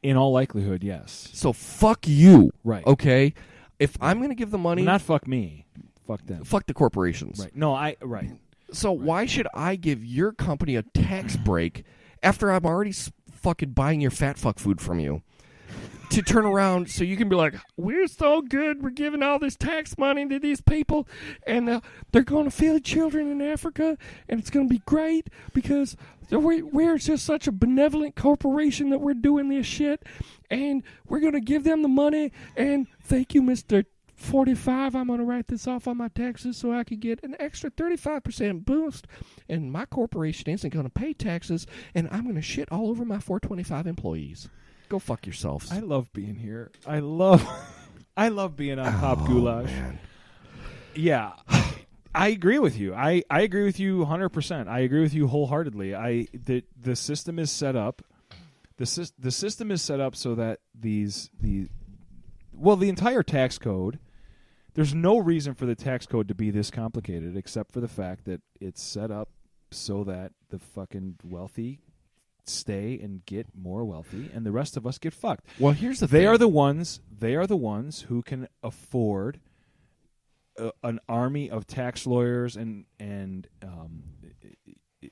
In all likelihood, yes. So fuck you. Right. Okay? If I'm going to give the money... Not fuck me. Fuck them. Fuck the corporations. Right. No, right. So why should I give your company a tax break after I'm already fucking buying your fat fuck food from you? To turn around so you can be like, we're so good, we're giving all this tax money to these people, and they're going to feed children in Africa, and it's going to be great because we're just such a benevolent corporation that we're doing this shit, and we're going to give them the money, and thank you, Mr. 45, I'm going to write this off on my taxes so I can get an extra 35% boost, and my corporation isn't going to pay taxes, and I'm going to shit all over my 425 employees. Go fuck yourselves. I love being here. I love being on Pop Goulash. Man. Yeah. I agree with you. I agree with you 100%. I agree with you wholeheartedly. The system is set up. The system is set up so that the entire tax code. There's no reason for the tax code to be this complicated except for the fact that it's set up so that the fucking wealthy stay and get more wealthy, and the rest of us get fucked. Well, here's the thing. They are the ones who can afford an army of tax lawyers and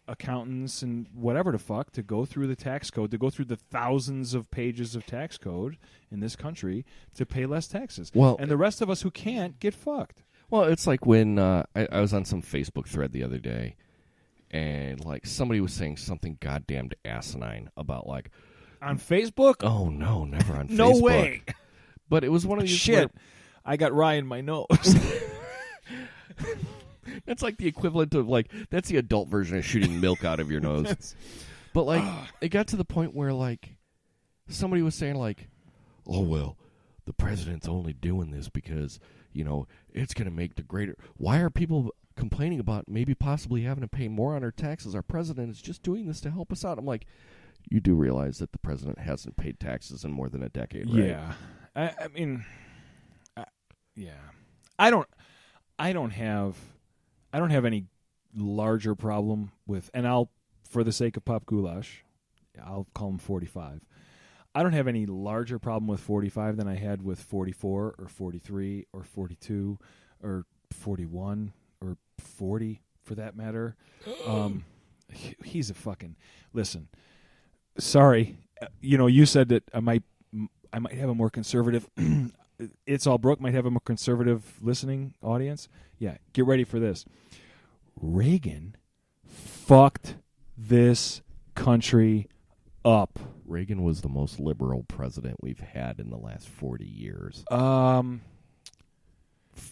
a accountants and whatever the fuck to go through the tax code, to go through the thousands of pages of tax code in this country to pay less taxes. Well, and the rest of us who can't get fucked. Well, it's like when I was on some Facebook thread the other day, and like somebody was saying something goddamn asinine about like on Facebook. Oh no, never on No Facebook. way. But it was one of these shit. I got rye in my nose. That's like the equivalent of like that's the adult version of shooting milk out of your nose. But like it got to the point where like somebody was saying like, oh well, the president's only doing this because, you know, it's going to make the greater. Why are people complaining about maybe possibly having to pay more on our taxes? Our president is just doing this to help us out. I'm like, you do realize that the president hasn't paid taxes in more than a decade, right? Yeah. I mean, yeah. I don't have any larger problem with, and I'll, for the sake of Pop Goulash, I'll call him 45. I don't have any larger problem with 45 than I had with 44 or 43 or 42 or 41 or 40 for that matter. He's a fucking, listen, sorry, you know, you said that I might have a more conservative It's All Broke might have a more conservative listening audience. Yeah, get ready for this. Reagan fucked this country up. Reagan was the most liberal president we've had in the last 40 years.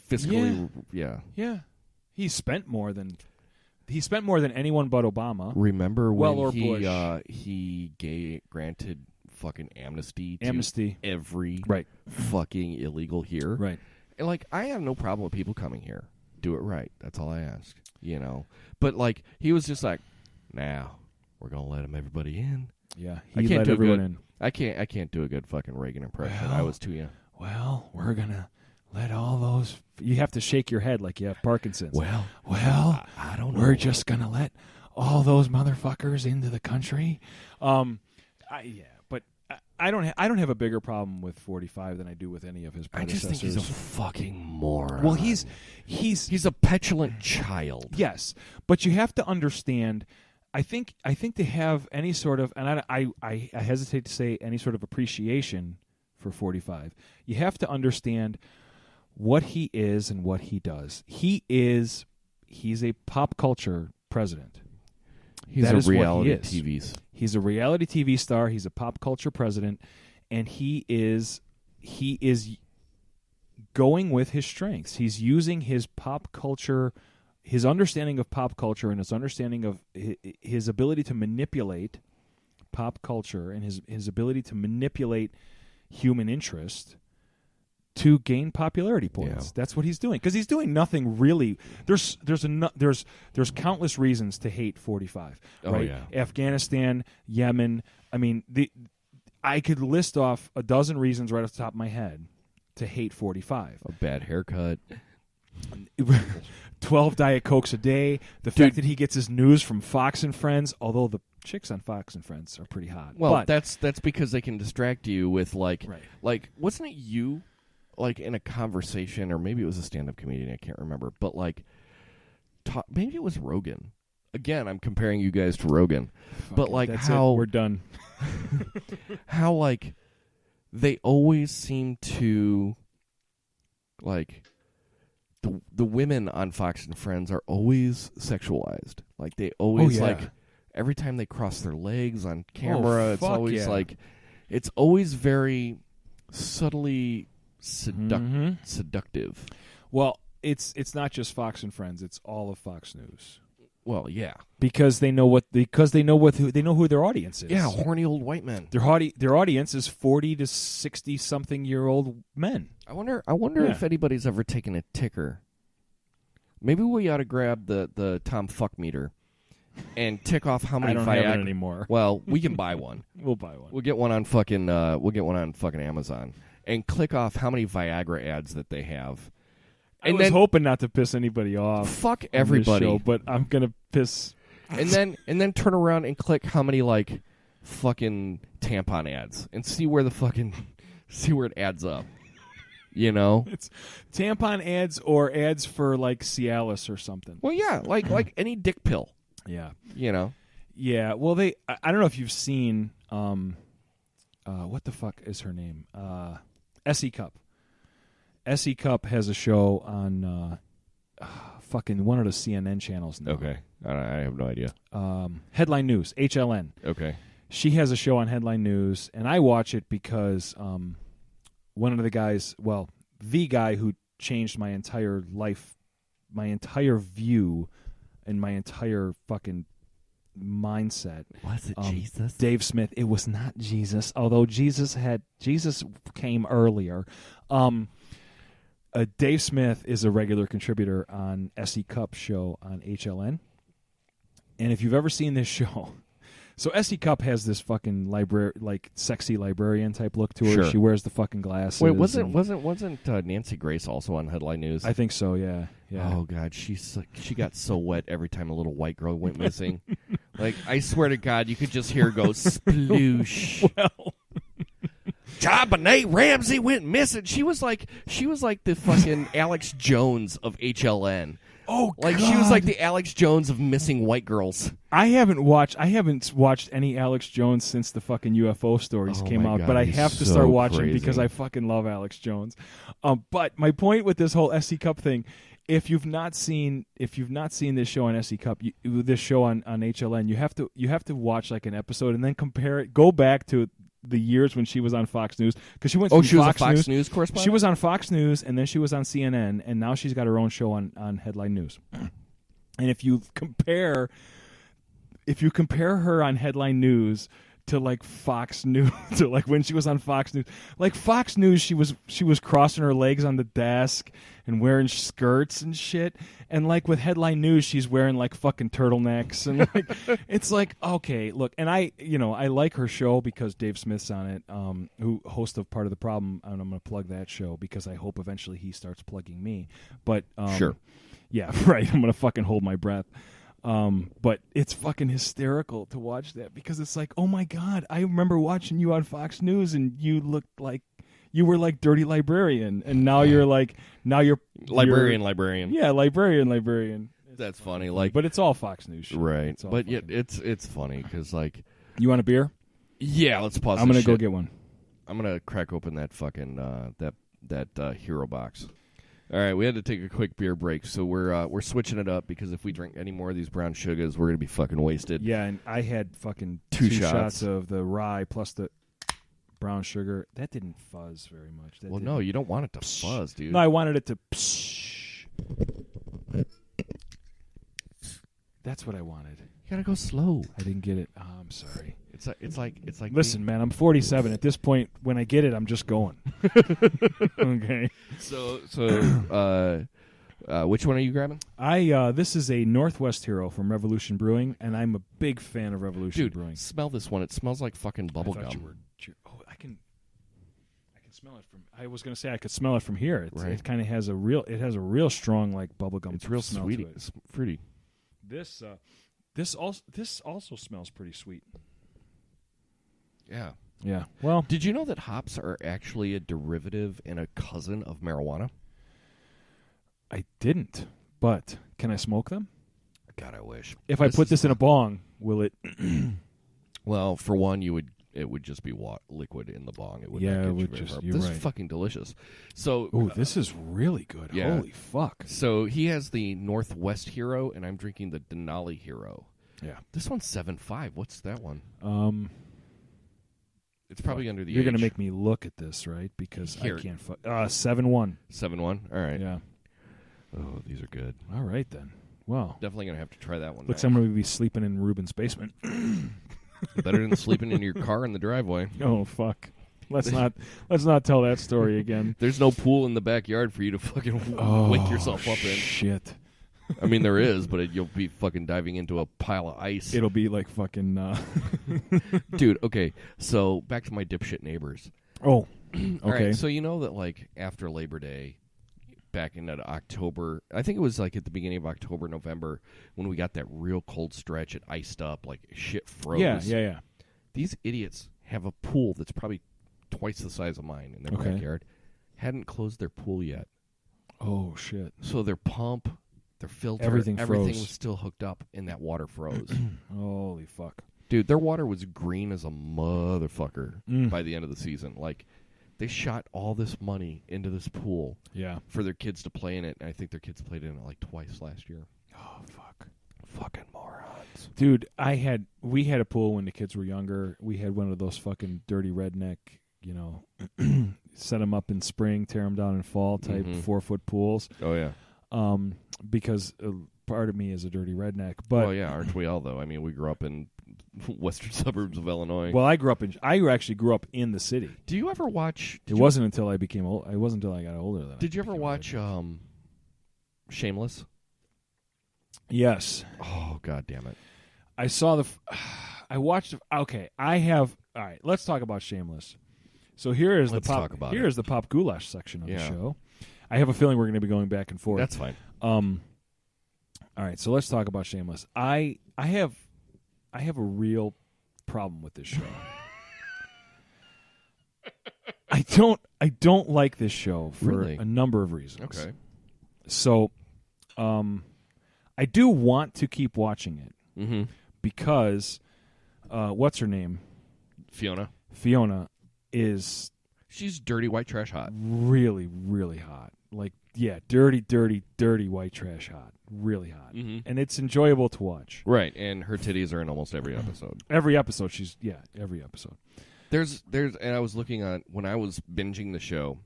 Fiscally, yeah. He spent more than anyone but Obama. Remember when Bush. He granted fucking amnesty to every right. fucking illegal here. Right. And like I have no problem with people coming here. Do it right. That's all I ask. You know. But like he was just like, now we're gonna let everybody in. Yeah. I can't do everyone good, in. I can't do a good fucking Reagan impression. I was too young. Well, we're gonna let all those. You have to shake your head like you have Parkinson's. Well, I don't know. We're just gonna let all those motherfuckers into the country. But I don't have a bigger problem with 45 than I do with any of his predecessors. I just think he's a fucking moron. Well, he's a petulant child. Yes, but you have to understand. I think to have any sort of, and I hesitate to say any sort of appreciation for 45. You have to understand what he is and what he does. He's a pop culture president. He's a reality TV. He's a reality TV star. He's a pop culture president, and he is going with his strengths. He's using his pop culture, his understanding of pop culture, and his understanding of his ability to manipulate pop culture, and his ability to manipulate human interest to gain popularity points. Yeah. That's what he's doing, because he's doing nothing really. There's countless reasons to hate 45. Right? Oh yeah, Afghanistan, Yemen. I mean, I could list off a dozen reasons right off the top of my head to hate 45. A bad haircut. 12 Diet Cokes a day. The fact that he gets his news from Fox and Friends, although the chicks on Fox and Friends are pretty hot. Well, but, that's because they can distract you with like wasn't it you? Like in a conversation, or maybe it was a stand-up comedian, I can't remember, but like, maybe it was Rogan. Again, I'm comparing you guys to Rogan, but like how we're done. How like they always seem to like the women on Fox and Friends are always sexualized. Like they always like every time they cross their legs on camera, it's always like it's always very subtly seductive. Well, it's not just Fox and Friends; it's all of Fox News. Well, yeah, because they know who their audience is. Yeah, horny old white men. Their audience is 40 to 60-something-year-old men. I wonder if anybody's ever taken a ticker. Maybe we ought to grab the Tom Fuck meter and tick off how many. I don't have it anymore. Well, we can buy one. We'll buy one. We'll get one on fucking. We'll get one on fucking Amazon. And click off how many Viagra ads that they have. And I was hoping not to piss anybody off. Fuck everybody. Show, but I'm gonna piss. And then turn around and click how many like fucking tampon ads and see where it adds up. You know, it's tampon ads or ads for like Cialis or something. Well, yeah, like any dick pill. Yeah. You know. Yeah. Well, I don't know if you've seen what the fuck is her name? S.E. Cupp. S.E. Cupp has a show on fucking one of the CNN channels now. Okay. I have no idea. Headline News, HLN. Okay. She has a show on Headline News, and I watch it because one of the guys, well, the guy who changed my entire life, my entire view, and my entire fucking mindset. Was it Jesus? Dave Smith. It was not Jesus, although Jesus came earlier. Dave Smith is a regular contributor on S.E. Cupp's show on HLN. And if you've ever seen this show, so S.E. Cupp has this fucking sexy librarian type look to her. Sure. She wears the fucking glasses. Wait, wasn't Nancy Grace also on Headline News? I think so. Yeah. Oh God, she got so wet every time a little white girl went missing. Like, I swear to God, you could just hear her go sploosh. Well. JonBenet Ramsey went missing. She was like the fucking Alex Jones of HLN. Oh, like God. She was like the Alex Jones of missing white girls. I haven't watched any Alex Jones since the fucking UFO stories came out, God, but I have to so start watching crazy. because I fucking love Alex Jones. But my point with this whole S.E. Cupp thing, if you've not seen this show on S.E. Cupp, this show on HLN, you have to watch like an episode and then compare it. Go back to the years when she was on Fox News, because she went. She was a Fox News correspondent. She was on Fox News, and then she was on CNN, and now she's got her own show on Headline News. And if you compare her on Headline News to like Fox News, to like when she was on Fox News, like Fox News, she was crossing her legs on the desk and wearing skirts and shit, and like with Headline News, she's wearing like fucking turtlenecks, and like it's like, okay, look, and I like her show because Dave Smith's on it, who host of Part of the Problem, and I'm going to plug that show because I hope eventually he starts plugging me, but sure, yeah, right, I'm going to fucking hold my breath. But it's fucking hysterical to watch that because it's like, oh my God, I remember watching you on Fox News and you looked like you were like Dirty Librarian, and now you're librarian. Yeah, librarian. That's funny. Like, but it's all Fox News shit. Right? But yet it's funny because like, you want a beer? Yeah, let's pause. I'm gonna go get one. I'm gonna crack open that fucking that hero box. All right, we had to take a quick beer break, so we're switching it up because if we drink any more of these brown sugars, we're gonna be fucking wasted. Yeah, and I had fucking two shots of the rye plus the brown sugar. That didn't fuzz very much. No, you don't want it to fuzz, dude. No, I wanted it to. That's what I wanted. You gotta go slow. I didn't get it. Oh, I'm sorry. It's like. Listen, man, I'm 47. At this point, when I get it, I'm just going. Okay. So, which one are you grabbing? This is a Northwest Hero from Revolution Brewing, and I'm a big fan of Revolution Brewing. Smell this one. It smells like fucking bubble gum. I can smell it from. I was gonna say I could smell it from here. It kind of has a real strong like bubble gum. It's real sweet. It's fruity. This also smells pretty sweet. Yeah. Yeah. Well, did you know that hops are actually a derivative and a cousin of marijuana? I didn't, but can I smoke them? God, I wish. If I put this in a bong, will it? Well, for one, it would just be liquid in the bong. It would not get you very far. This is fucking delicious. So, this is really good. Yeah. Holy fuck! So he has the Northwest Hero, and I'm drinking the Denali Hero. Yeah, this one's 7.5. What's that one? It's probably under the. You're age. gonna make me look at this, right? Because I can't. 7.1. 7.1. All right. Yeah. Oh, these are good. All right then. Well, definitely gonna have to try that one. Looks like I'm gonna be sleeping in Ruben's basement. Better than sleeping in your car in the driveway. Oh fuck! Let's not tell that story again. There's no pool in the backyard for you to fucking wake yourself up in. Shit. I mean, there is, but you'll be fucking diving into a pile of ice. It'll be like fucking... Dude, okay, so back to my dipshit neighbors. Oh, okay. All right, so you know that, like, after Labor Day, back in October, I think it was, like, at the beginning of October, November, when we got that real cold stretch, it iced up, like, shit froze. Yeah. These idiots have a pool that's probably twice the size of mine in their backyard. Hadn't closed their pool yet. Oh, shit. So their pump... their filter, Everything everything froze. was still hooked up, and that water froze. Holy fuck. Dude, their water was green as a motherfucker by the end of the season. Like, they shot all this money into this pool for their kids to play in it, and I think their kids played in it like twice last year. Oh, fuck. Fucking morons. Dude, we had a pool when the kids were younger. We had one of those fucking dirty redneck, set them up in spring, tear them down in fall type 4-foot pools. Oh, yeah. Because part of me is a dirty redneck. But, oh, yeah, aren't we all, though? I mean, we grew up in western suburbs of Illinois. Well, I actually grew up in the city. Do you ever watch... It wasn't until I became old. It wasn't until I got older that Did you ever watch Shameless? Yes. Oh, God damn it. I saw I watched... Okay, I have... All right, let's talk about Shameless. So here's the Pop Goulash section of the show. I have a feeling we're going to be going back and forth. That's fine. All right, so let's talk about Shameless. I have a real problem with this show. I don't like this show for a number of reasons. Okay. So, I do want to keep watching it because what's her name? Fiona. Fiona she's dirty white trash hot. Really, really hot. Like, yeah, dirty, dirty, dirty white trash hot. Really hot. And it's enjoyable to watch. Right, and her titties are in almost every episode. Every episode, every episode. There's, and I was looking on, when I was binging the show,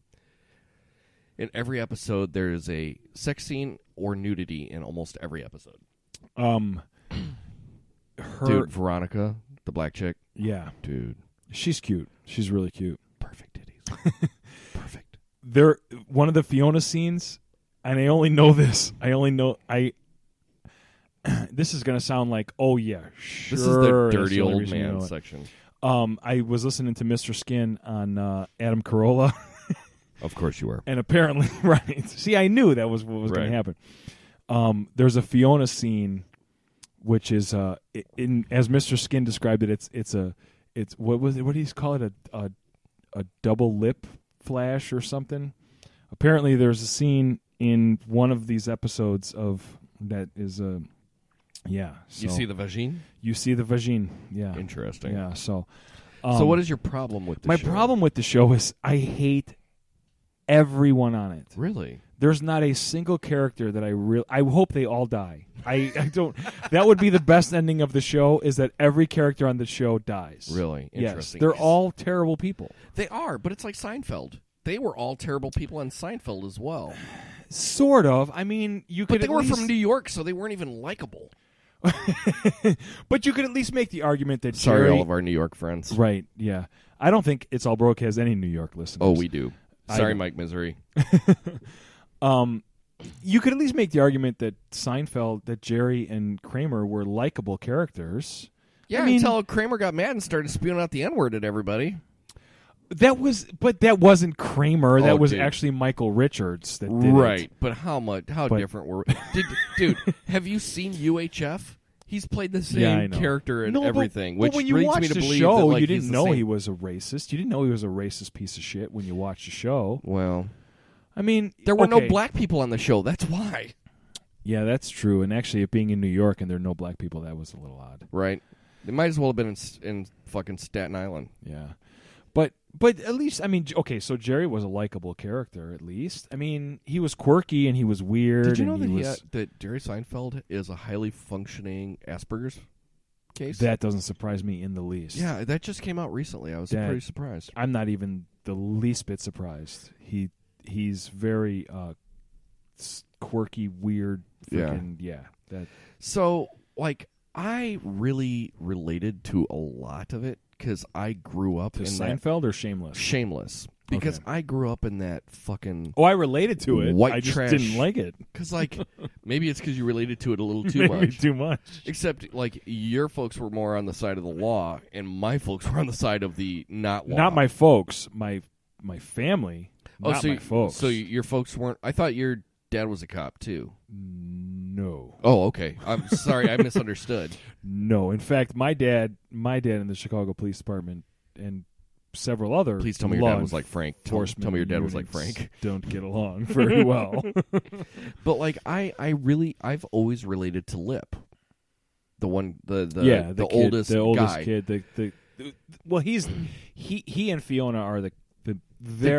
in every episode there is a sex scene or nudity in almost every episode. Dude, Veronica, the black chick. Yeah. Dude. She's cute. She's really cute. Perfect titties. Perfect. One of the Fiona scenes, and I only know this. This is going to sound like, oh yeah, sure. This is the dirty old man section. I was listening to Mr. Skin on Adam Carolla. Of course you were. And apparently, right. See, I knew that was what was going to happen. There's a Fiona scene, which is, as Mr. Skin described it, it's what do you call it? A double lip flash or something. Apparently, there's a scene in one of these episodes of that is yeah. So, you see the vagine? You see the vagine. Yeah. Interesting. Yeah. So what is your problem with the show? My problem with the show is I hate everyone on it. Really? There's not a single character that I hope they all die. I don't. That would be the best ending of the show, is that every character on the show dies. Really? Yes. Interesting. They're all terrible people. They are, but it's like Seinfeld. They were all terrible people on Seinfeld as well. Sort of. I mean, you could. But they were from New York, so they weren't even likable. But you could at least make the argument that Sorry, Jerry, all of our New York friends. Right, yeah. I don't think It's All Broke has any New York listeners. Oh, we do. Sorry, Mike Misery. You could at least make the argument that Seinfeld, that Jerry and Kramer were likable characters. Yeah, until Kramer got mad and started spewing out the N-word at everybody. That wasn't Kramer. That was dude. Actually Michael Richards that did right. it. But how different were dude, have you seen UHF? He's played the same character in everything, which when you leads watched me to the believe show, that, like, you didn't know he was a racist. You didn't know he was a racist piece of shit when you watched the show. Well, I mean, there were no black people on the show. That's why. Yeah, that's true. And actually, it being in New York and there are no black people, that was a little odd. Right. They might as well have been in fucking Staten Island. Yeah. But at least, I mean, okay, so Jerry was a likable character, at least. I mean, he was quirky and he was weird. Did you know that Jerry Seinfeld is a highly functioning Asperger's case? That doesn't surprise me in the least. Yeah, that just came out recently. I was pretty surprised. I'm not even the least bit surprised. He's very quirky, weird. So, like, I really related to a lot of it. Because I grew up in Seinfeld or Shameless? Shameless. Because I grew up in that fucking... Oh, I related to it. White I just trash. didn't like it. Because, like, maybe it's because you related to it a little too maybe much. too much. Except, like, your folks were more on the side of the law, and my folks were on the side of the not law. Not my folks. My family. Not my folks. So your folks weren't... I thought your dad was a cop, too. No. Oh, okay. I'm sorry. I misunderstood. No. In fact, my dad in the Chicago Police Department, and several other. Please tell me your dad was like Frank. Tell me your dad was like Frank. Don't get along very well. But like I've always related to Lip, the oldest guy. kid. Well, he and Fiona are the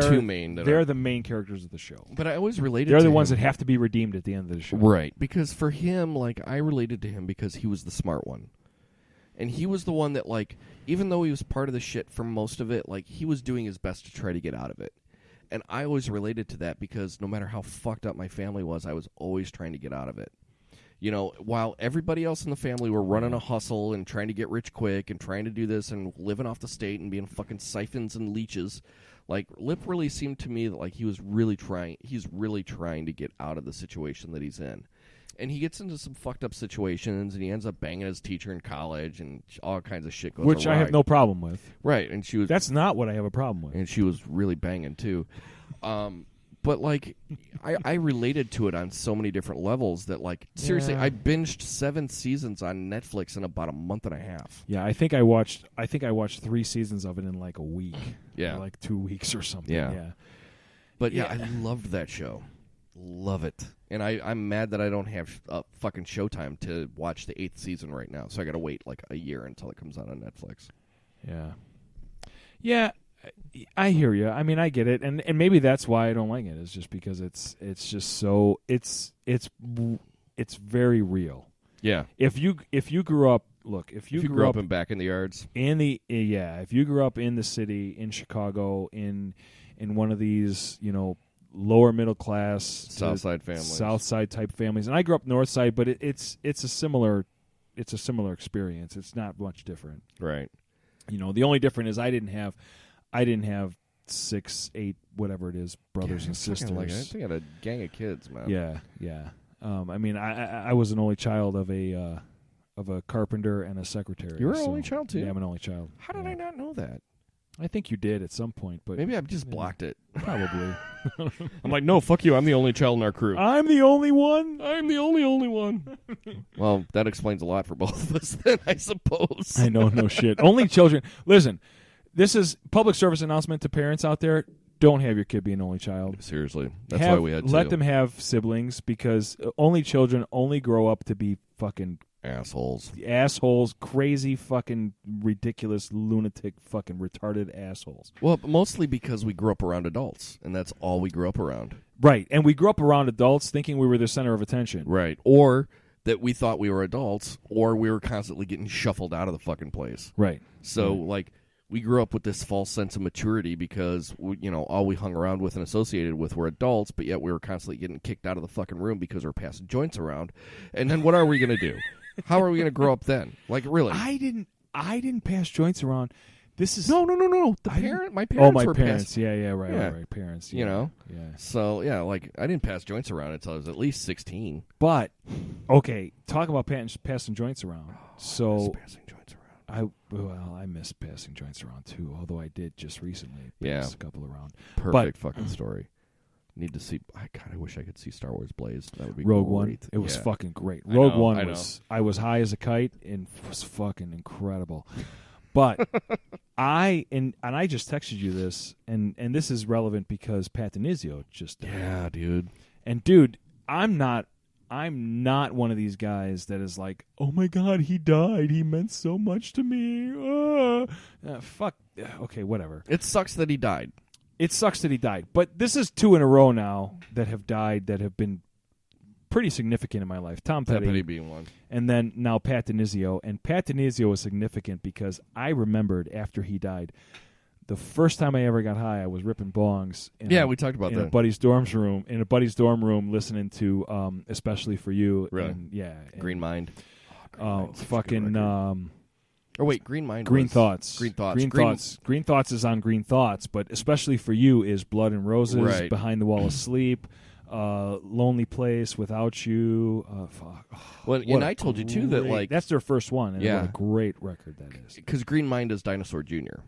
two main. They're the main characters of the show. But I always related. They're to the him. ones that have to be redeemed at the end of the show, right? Because for him, like I related to him because he was the smart one, and he was the one that like even though he was part of the shit for most of it, like he was doing his best to try to get out of it. And I always related to that because no matter how fucked up my family was, I was always trying to get out of it. You know, while everybody else in the family were running a hustle and trying to get rich quick and trying to do this and living off the state and being fucking siphons and leeches, like Lip really seemed to me that like he's really trying to get out of the situation that he's in. And he gets into some fucked up situations and he ends up banging his teacher in college and all kinds of shit goes which awry. I have no problem with. Right, and she was That's not what I have a problem with. and she was really banging too. But like I related to it on so many different levels that like seriously I binged 7 seasons on Netflix in about a month and a half. Yeah, I think I watched 3 seasons of it in like a week. Yeah. Or like 2 weeks or something. Yeah. But yeah, I loved that show. Love it. And I'm mad that I don't have fucking Showtime to watch the 8th season right now. So I got to wait like a year until it comes out on Netflix. Yeah. Yeah, I hear you. I mean, I get it. And maybe that's why I don't like it. Is just because it's just so it's very real. Yeah. If you grew up, if you grew up in back in the yards. If you grew up in the city in Chicago in one of these, lower middle class South Side type families, and I grew up North Side, but it's a similar experience. It's not much different, right? The only difference is I didn't have 6, 8, whatever it is, brothers and sisters. I think I had a gang of kids, man. Yeah. I mean, I was an only child of a carpenter and a secretary. You were an only child too. Yeah, I'm an only child. How did I not know that? I think you did at some point, but maybe I've just blocked it. Probably. I'm like, no, fuck you. I'm the only child in our crew. I'm the only one. I'm the only one. Well, that explains a lot for both of us, then, I suppose. I know, no shit. Only children. Listen, this is public service announcement to parents out there. Don't have your kid be an only child. Seriously, that's why we had to. Let them have siblings because only children only grow up to be fucking assholes, crazy fucking ridiculous lunatic fucking retarded assholes. Well, mostly because we grew up around adults, and that's all we grew up around. Right, and we grew up around adults thinking we were the center of attention. Right, or that we thought we were adults, or we were constantly getting shuffled out of the fucking place. Right. So, like, we grew up with this false sense of maturity because, all we hung around with and associated with were adults, but yet we were constantly getting kicked out of the fucking room because we were passing joints around. And then what are we going to do? How are we going to grow up then? Like, really? I didn't pass joints around. This is no. My parents. Oh, my were parents. passing. Right. Parents. Yeah. Yeah. So like I didn't pass joints around until I was at least 16. But okay, talk about passing joints around. So I miss passing joints around. I miss passing joints around too. Although I did just recently pass a couple around. Perfect fucking story. Need to see. I wish I could see Star Wars Blaze. That would be Rogue great. One. It was fucking great. Rogue One was. I was high as a kite and was fucking incredible. But I just texted you this, and this is relevant because Pat Denizio just died. Yeah, dude. And dude, I'm not one of these guys that is like, oh my God, he died. He meant so much to me. Fuck. Okay, whatever. It sucks that he died. It sucks that he died. But this is 2 in a row now that have died that have been pretty significant in my life. Tom Petty being one. And then now Pat Denizio. And Pat Denizio was significant because I remembered after he died, the first time I ever got high, I was ripping bongs. We talked about that. In a buddy's dorm room, listening to Especially for You. Really? And, Green Mind. Fucking... Oh wait, Green Mind. Green Thoughts. Green Thoughts. Green Thoughts is on Green Thoughts, but Especially for You is Blood and Roses, right. Behind the Wall of Sleep, Lonely Place, Without You. Fuck. Well, and I told you too that like that's their first one. And what a great record that is. Because Green Mind is Dinosaur Jr.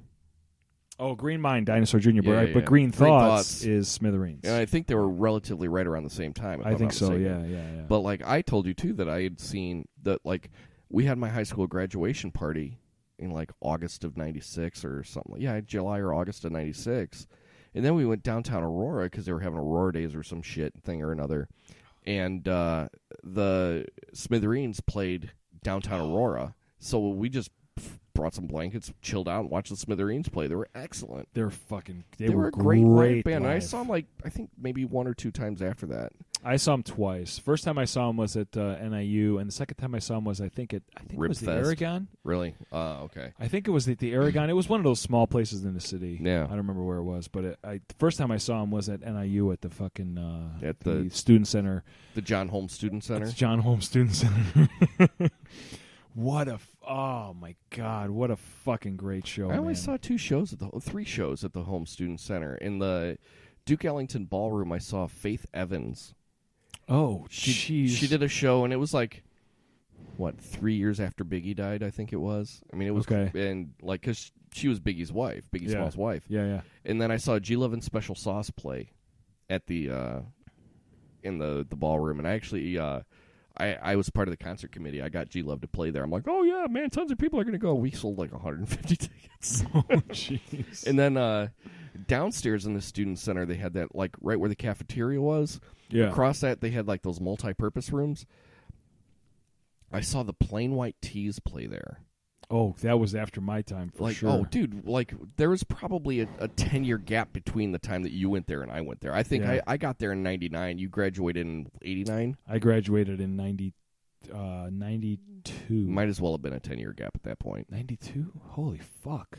Oh, Green Mind, Dinosaur Jr. Yeah. But Green Thoughts is Smithereens. And I think they were relatively right around the same time. I think so. Yeah. But like I told you too that I had seen that like. We had my high school graduation party in like August of '96 or something. Yeah, July or August of '96. And then we went downtown Aurora because they were having Aurora Days or some shit thing or another. And the Smithereens played downtown Aurora. So we just brought some blankets, chilled out, and watched the Smithereens play. They were excellent. They were a great live band. live. And I saw them I think maybe 1 or 2 times after that. I saw them twice. First time I saw them was at NIU, and the second time I saw them was I think it was the Aragon. Really? Okay. I think it was the Aragon. It was one of those small places in the city. Yeah. I don't remember where it was, but the first time I saw them was at NIU at the fucking at the student center, the John Holmes Student Center. It's John Holmes Student Center. Oh my God! What a fucking great show! I only saw 3 shows at the Holmes Student Center. In the Duke Ellington Ballroom, I saw Faith Evans. Oh, she did a show, and it was like, what, 3 years after Biggie died, I think it was. I mean, it was, okay. And like, because she was Biggie's wife, Biggie Small's wife. Yeah. And then I saw G Love and Special Sauce play at the in the ballroom, and I actually I was part of the concert committee. I got G Love to play there. I'm like, oh yeah, man, tons of people are gonna go. We sold like 150 tickets. Oh jeez. And then downstairs in the student center, they had that like right where the cafeteria was. Yeah. Across that, they had like those multi-purpose rooms. I saw the Plain White Tees play there. Oh, that was after my time for like, sure. Oh, dude, like there was probably a 10-year gap between the time that you went there and I went there. I think I got there in '99. You graduated in '89. I graduated in 92. Might as well have been a 10-year gap at that point. 92? Holy fuck!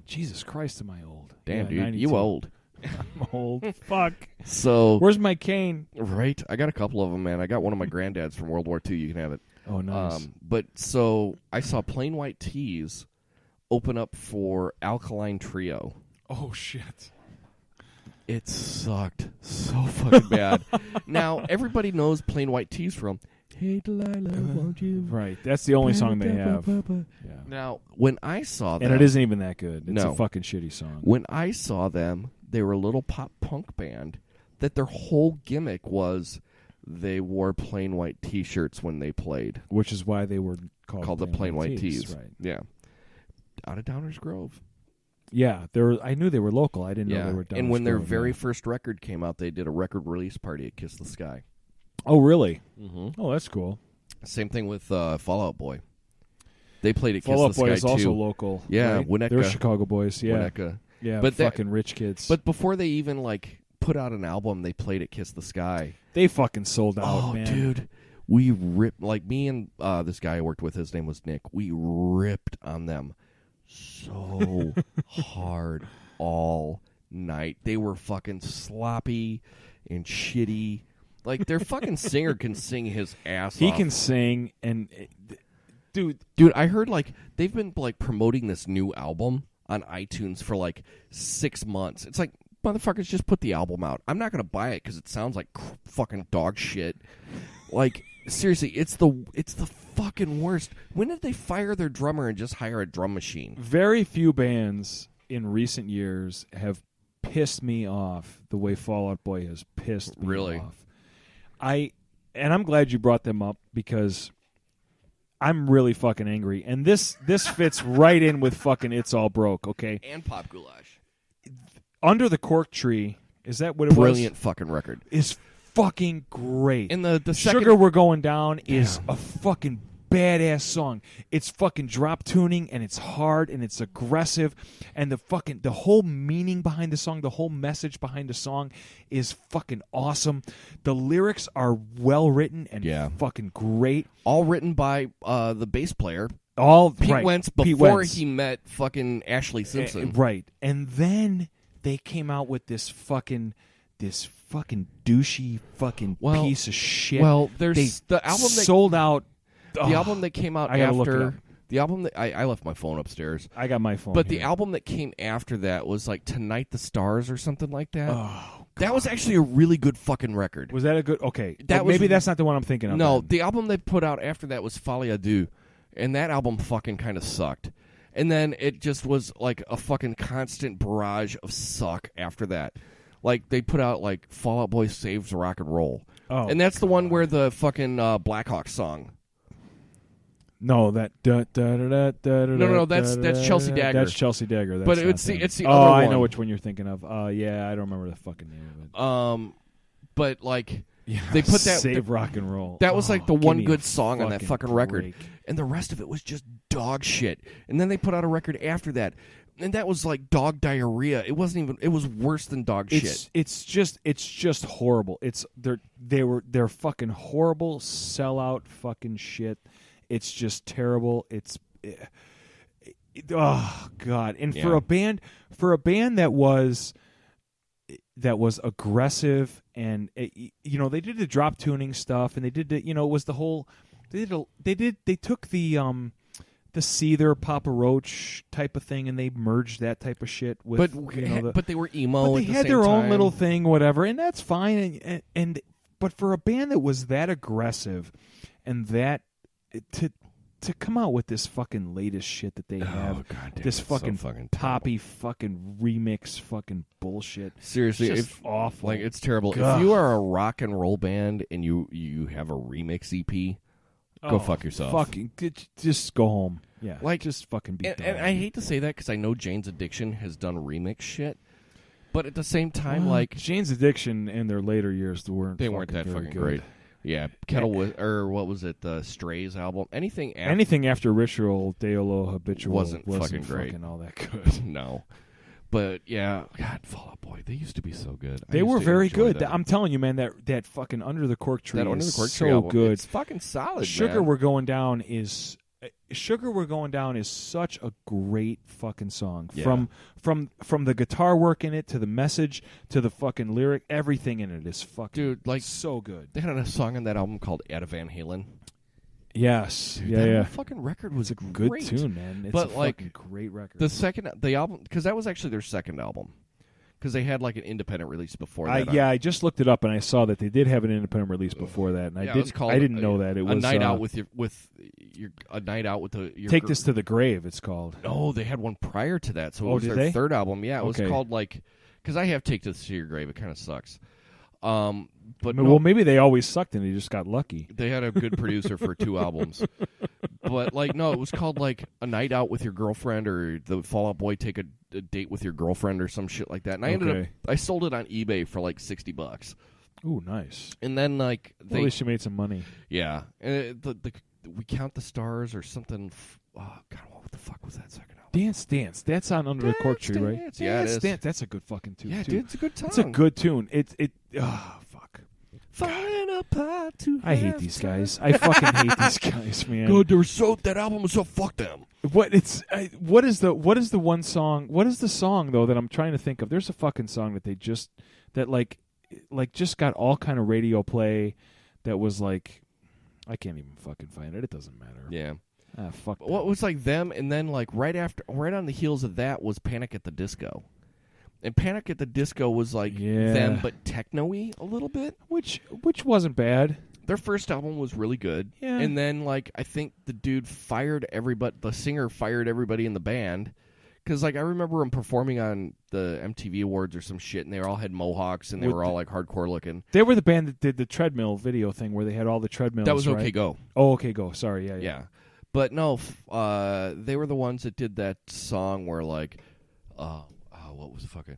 Jesus Christ, am I old? Damn, dude, 92. you old. I'm old. Fuck. So where's my cane? Right, I got a couple of them, man. I got one of my granddad's from World War II. You can have it. Oh, nice. But so I saw Plain White Tees open up for Alkaline Trio. Oh shit! It sucked so fucking bad. Now everybody knows Plain White Tees from "Hey Delilah, won't you?" Right, that's the only song they have. Yeah. Now when I saw them, and it isn't even that good. It's No. a fucking shitty song. When I saw them, they were a little pop punk band that their whole gimmick was they wore plain white T-shirts when they played, which is why they were called the Plain White Tees. Right? Yeah, out of Downers Grove. Yeah, I knew they were local. I didn't know they were Downers And when their Grove, very first record came out, they did a record release party at Kiss the Sky. Oh, really? Mm-hmm. Oh, that's cool. Same thing with Fall Out Boy. They played at Fall Out Kiss the Boy Sky is also too. local. Yeah, right? Winnetka. They're Chicago boys. Yeah, Winnetka. Yeah, but fucking rich kids. But before they even like put out an album, they played at Kiss the Sky. They fucking sold out, man. Dude. We ripped, like me and this guy I worked with, his name was Nick, we ripped on them so hard all night. They were fucking sloppy and shitty. Like, their fucking singer can sing his ass off. He can sing, and dude, I heard, like, they've been, like, promoting this new album on iTunes for, like, 6 months. It's like, motherfuckers, just put the album out. I'm not going to buy it because it sounds like fucking dog shit. Like, seriously, it's the fucking worst. When did they fire their drummer and just hire a drum machine? Very few bands in recent years have pissed me off the way Fall Out Boy has pissed me off. And I'm glad you brought them up because I'm really fucking angry. And this fits right in with fucking It's All Broke, okay? And Pop Goulash. Under the Cork Tree, is that what it was? Brilliant fucking record. Is fucking great. And the Sugar second... We're Going Down is a fucking badass song. It's fucking drop tuning, and it's hard, and it's aggressive, and the whole meaning behind the song, the whole message behind the song is fucking awesome. The lyrics are well written and fucking great. All written by the bass player. Pete Wentz before he met fucking Ashley Simpson. Right. And then they came out with this fucking douchey fucking piece of shit. Well, there's the album that sold out. The album that came out after the album that I left my phone upstairs. I got my phone. But here. the album that came after that was like Tonight the Stars or something like that. Oh, that was actually a really good fucking record. Was that a good? Okay, maybe that's not the one I'm thinking of. No, then. the album they put out after that was Folie à Deux, and that album fucking kind of sucked. And then it just was like a fucking constant barrage of suck after that. Like, they put out, like, Fall Out Boy Saves Rock and Roll. Oh, and that's the one where the fucking Blackhawks song. No, that No, that's Chelsea Dagger. That's Chelsea Dagger. That's but not it's them. the oh, other I one. know which one you're thinking of. Yeah, I don't remember the fucking name of it. But like Yeah, they put that Save Rock and Roll. That was like the give one me good a song on that fucking record, break. and the rest of it was just dog shit. And then they put out a record after that, and that was like dog diarrhea. It wasn't even. It was worse than dog shit. It's just horrible. They're fucking horrible sellout fucking shit. It's just terrible. Oh God! And for a band that was aggressive and they did the drop tuning stuff and they did it was the whole they took the Seether Papa Roach type of thing and they merged that type of shit with but they were emo. But they at the had same their own time. little thing, whatever, and that's fine. But for a band that was that aggressive and that to come out with this fucking latest shit that they have, this fucking poppy fucking remix fucking bullshit. Seriously, it's just awful. Like it's terrible. God. If you are a rock and roll band and you have a remix EP, go fuck yourself. Fucking just go home. Yeah, like just fucking be done. And I hate to say that because I know Jane's Addiction has done remix shit, but at the same time, like Jane's Addiction in their later years weren't that fucking great. Yeah, what was it? The Strays album. Anything after Ritual, Deolo, Habitual wasn't fucking great. All that good. No, but yeah, God, Fall Out Boy. They used to be so good. They were very good. I'm telling you, man, that fucking Under the Cork Tree is so good. It's fucking solid. Sugar man. We're Going Down is such a great fucking song. Yeah. From the guitar work in it to the message to the fucking lyric, everything in it is fucking so good. They had a song on that album called Etta Van Halen. Yes, Dude, that whole fucking record was a good tune, man. It's but a fucking great record. The album, because that was actually their second album. Because they had like an independent release before that. I just looked it up and I saw that they did have an independent release before that, and I didn't know that it was a night out with your Take This to the Grave. It's called. No, they had one prior to that, so it was their third album. Yeah, it was called like because I have Take This to Your Grave. It kind of sucks. But maybe they always sucked and they just got lucky. They had a good producer for 2 albums. But like no, it was called like A Night Out with Your Girlfriend or The Fall Out Boy Take a Date with Your Girlfriend or some shit like that. And I sold it on eBay for like $60. Ooh, nice. And then like at least you made some money. Yeah. And We Count the Stars or something. Oh God, what the fuck was that second album? Dance. That's on Under the Cork Tree, right? Yeah, it is. Dance. That's a good fucking tune. Yeah, too. dude, it's a good song. It's a good tune. Fuck. Falling apart to I hate these guys. I fucking hate these guys, man. God, that album was so fuck them. What is the one song? What is the song though that I'm trying to think of? There's a fucking song that they just just got all kind of radio play. That was like, I can't even fucking find it. It doesn't matter. Yeah. Fuck. Well, it was like them, and then like right on the heels of that was Panic at the Disco. And Panic at the Disco was like them, but techno-y a little bit. Which wasn't bad. Their first album was really good. Yeah. And then, like, I think the singer fired everybody in the band. Because, like, I remember them performing on the MTV Awards or some shit, and they all had mohawks, and they were all, like, hardcore looking. They were the band that did the treadmill video thing where they had all the treadmills, that was right? OK Go. Oh, OK Go. Sorry, yeah. Yeah. But, no, they were the ones that did that song where, like, what was the fucking...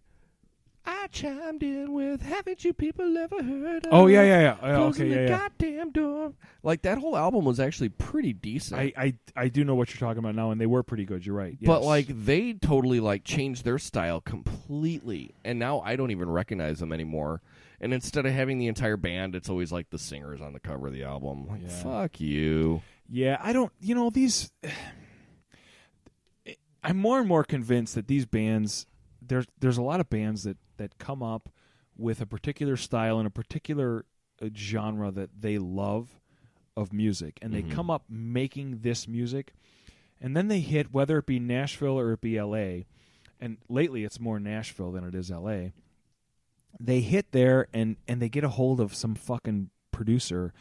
I chimed in with, haven't you people ever heard of? Oh, yeah. Closing the goddamn door. Like, that whole album was actually pretty decent. I do know what you're talking about now, and they were pretty good. You're right. Yes. But, like, they totally, like, changed their style completely. And now I don't even recognize them anymore. And instead of having the entire band, it's always, like, the singers on the cover of the album. Like, fuck you. Yeah, I don't... these... I'm more and more convinced that these bands... There's a lot of bands that come up with a particular style and a particular genre that they love of music, and they come up making this music, and then they hit, whether it be Nashville or it be L.A., and lately it's more Nashville than it is L.A., they hit there and they get a hold of some fucking producer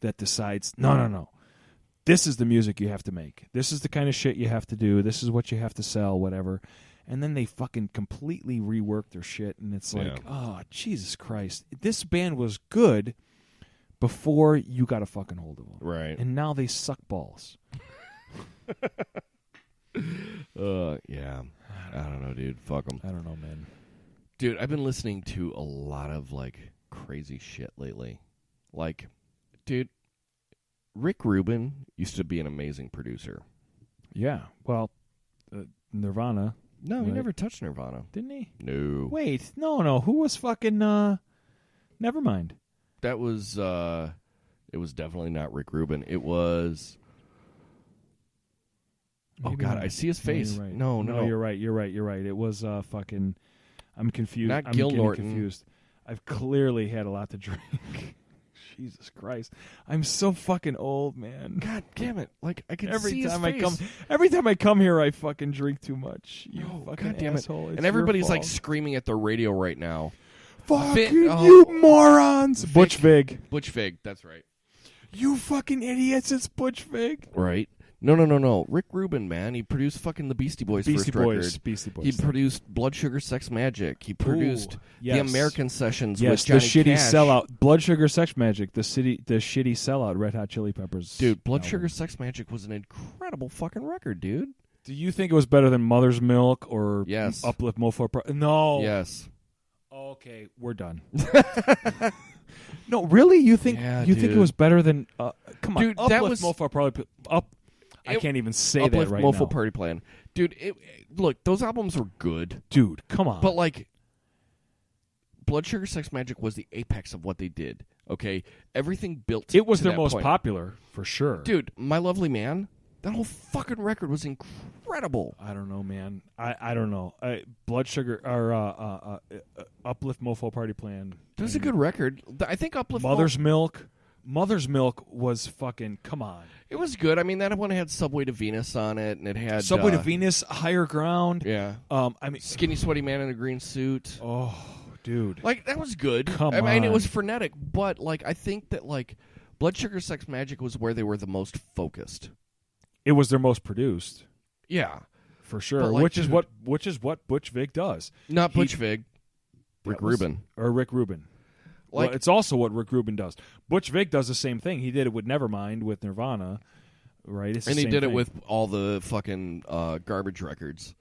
that decides, no, this is the music you have to make. This is the kind of shit you have to do. This is what you have to sell, whatever. And then they fucking completely rework their shit, and it's like, oh, Jesus Christ. This band was good before you got a fucking hold of them. Right. And now they suck balls. Yeah. I don't know, dude. Fuck them. I don't know, man. Dude, I've been listening to a lot of, like, crazy shit lately. Like, dude, Rick Rubin used to be an amazing producer. Yeah. Well, Nirvana. No, right? he never touched Nirvana. Didn't he? No. Wait, no. Who was fucking, never mind. That was, it was definitely not Rick Rubin. It was... Maybe oh, God, not. I see his face. Right. No. You're right. It was, fucking... I'm confused. Not I'm Gil getting Norton. confused. I've clearly had a lot to drink. Jesus Christ. I'm so fucking old, man. God damn it. Like, I can Every see his time face. every time I come here, I fucking drink too much. You fucking God damn asshole. it. It's And everybody's, your like, fault. screaming at the radio right now. Fucking oh. you morons. Butch Vig. Butch Vig, that's right. You fucking idiots. It's Butch Vig. Right. No. Rick Rubin, man. He produced fucking the Beastie Boys first record. Beastie Boys. He produced Blood Sugar Sex Magic. He produced yes. the American Sessions Yes, with Johnny the shitty Cash. sellout. Blood Sugar Sex Magic. The shitty sellout. Red Hot Chili Peppers. Dude, Blood album. Sugar Sex Magic was an incredible fucking record, dude. Do you think it was better than Mother's Milk or Yes. Uplift Mofo? No. Yes. Okay, we're done. No, really? You think Yeah, you think it dude. was better than? Come on, Dude, Uplift that was- Mofo probably I can't even say Uplift that right Mofo now. Party Plan. Dude, look, those albums were good. Dude, come on. But, like, Blood Sugar Sex Magic was the apex of what they did, okay? Everything built it was to their that most point. popular, for sure. Dude, My Lovely Man, that whole fucking record was incredible. I don't know, man. I don't know. Blood Sugar or Uplift Mofo Party Plan. It was a good record. I think Uplift... Mother's Milk. Mother's Milk was fucking, come on. It was good. I mean, that one had Subway to Venus on it, and it had... Subway to Venus, Higher Ground. Yeah. I mean... Skinny Sweaty Man in a Green Suit. Oh, dude. Like, that was good. Come I mean, it on. was frenetic, but, like, I think that, like, Blood Sugar Sex Magic was where they were the most focused. It was their most produced. Yeah. For sure. But, like, which is dude- what Butch Vig does. Not Butch Vig. Rick That was- Rubin. Or Rick Rubin. Like, Well, it's also what Rick Rubin does. Butch Vig does the same thing. He did it with Nevermind with Nirvana, right? It's the and he same did it thing. with all the fucking garbage records.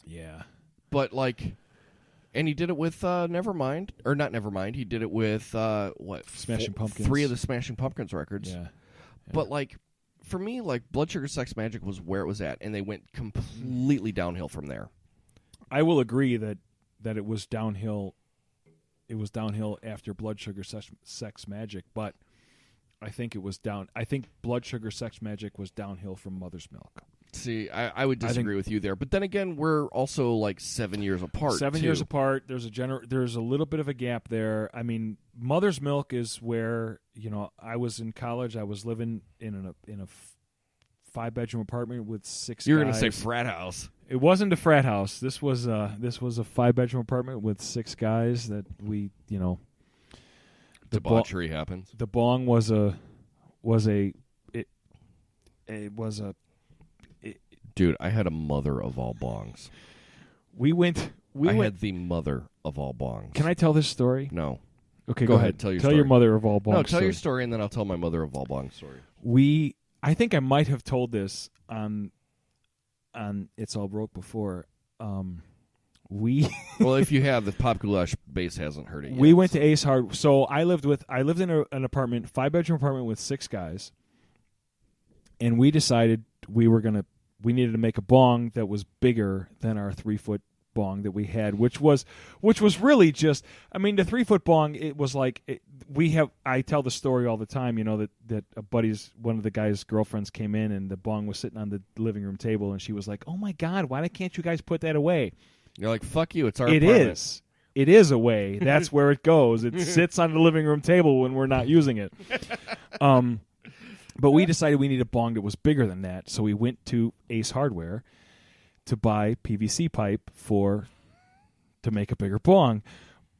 Yeah. But, like... And he did it with Nevermind. Or not Nevermind. He did it with, what? Smashing Pumpkins. 3 of the Smashing Pumpkins records. Yeah. But, like, for me, like, Blood Sugar Sex Magic was where it was at, and they went completely downhill from there. I will agree that it was downhill. It was downhill after Blood Sugar Sex Magic, but I think it was down. I think Blood Sugar Sex Magic was downhill from Mother's Milk. See, I would disagree with you there. But then again, we're also, like, 7 years apart, 7 too. years apart. There's a little bit of a gap there. I mean, Mother's Milk is where, you know, I was in college. I was living in a 5-bedroom apartment with 6 You're guys. going to say frat house. It wasn't a frat house. This was a 5-bedroom apartment with 6 guys that we, you know, Debauchery happens. the bong was a Dude, I had a mother of all bongs. we went I had the mother of all bongs. Can I tell this story? No. Okay, Go go ahead, tell your your story. mother of all bongs. No, tell your story. story, and then I'll tell my mother of all bongs story. I think I might have told this on It's All Broke before. We Well, if you have, the Pop Goulash base hasn't heard it yet. we went to Ace Hard. So I lived in an apartment, 5-bedroom apartment with 6 guys, and we decided we needed to make a bong that was bigger than our 3-foot bong that we had, which was really just. I mean, the 3-foot bong. It was like I tell the story all the time. You know that one of the guy's girlfriends came in and the bong was sitting on the living room table, and she was like, "Oh my God, why can't you guys put that away?" You're like, fuck you, it's our It apartment. is. It is a way. That's where it goes. It sits on the living room table when we're not using it. But we decided we needed a bong that was bigger than that, so we went to Ace Hardware to buy PVC pipe to make a bigger bong.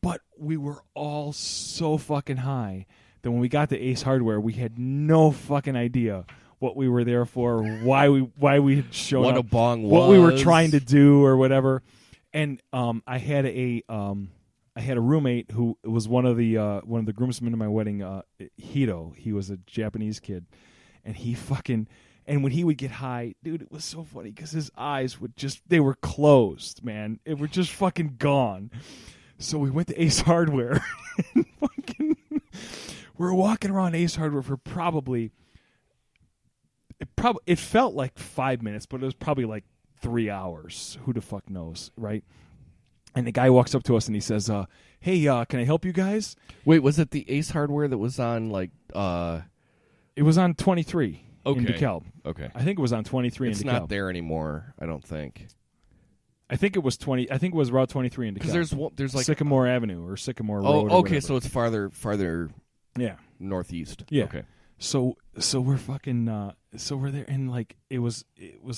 But we were all so fucking high that when we got to Ace Hardware, we had no fucking idea what we were there for, why we had shown What up, a bong what we were was. trying to do or whatever. And I had a roommate who was one of the groomsmen of my wedding, Hito. He was a Japanese kid, and he fucking And when he would get high, dude, it was so funny because his eyes they were closed, man. It were just fucking gone. So we went to Ace Hardware. And fucking, we were walking around Ace Hardware for it felt like 5 minutes, but it was probably like 3 hours. Who the fuck knows, right? And the guy walks up to us and he says, hey, can I help you guys? Wait, was it the Ace Hardware that was on, like... It was on 23 in Okay. DeKalb. Okay. I think it was on 23 It's in DeKalb. not there anymore, I don't think. I think it was Route 23 in DeKalb. Because there's like... Sycamore Avenue or Sycamore Road. Oh, or okay, whatever. so it's farther Yeah. northeast. Yeah. Okay. So we're fucking so we're there, and like it was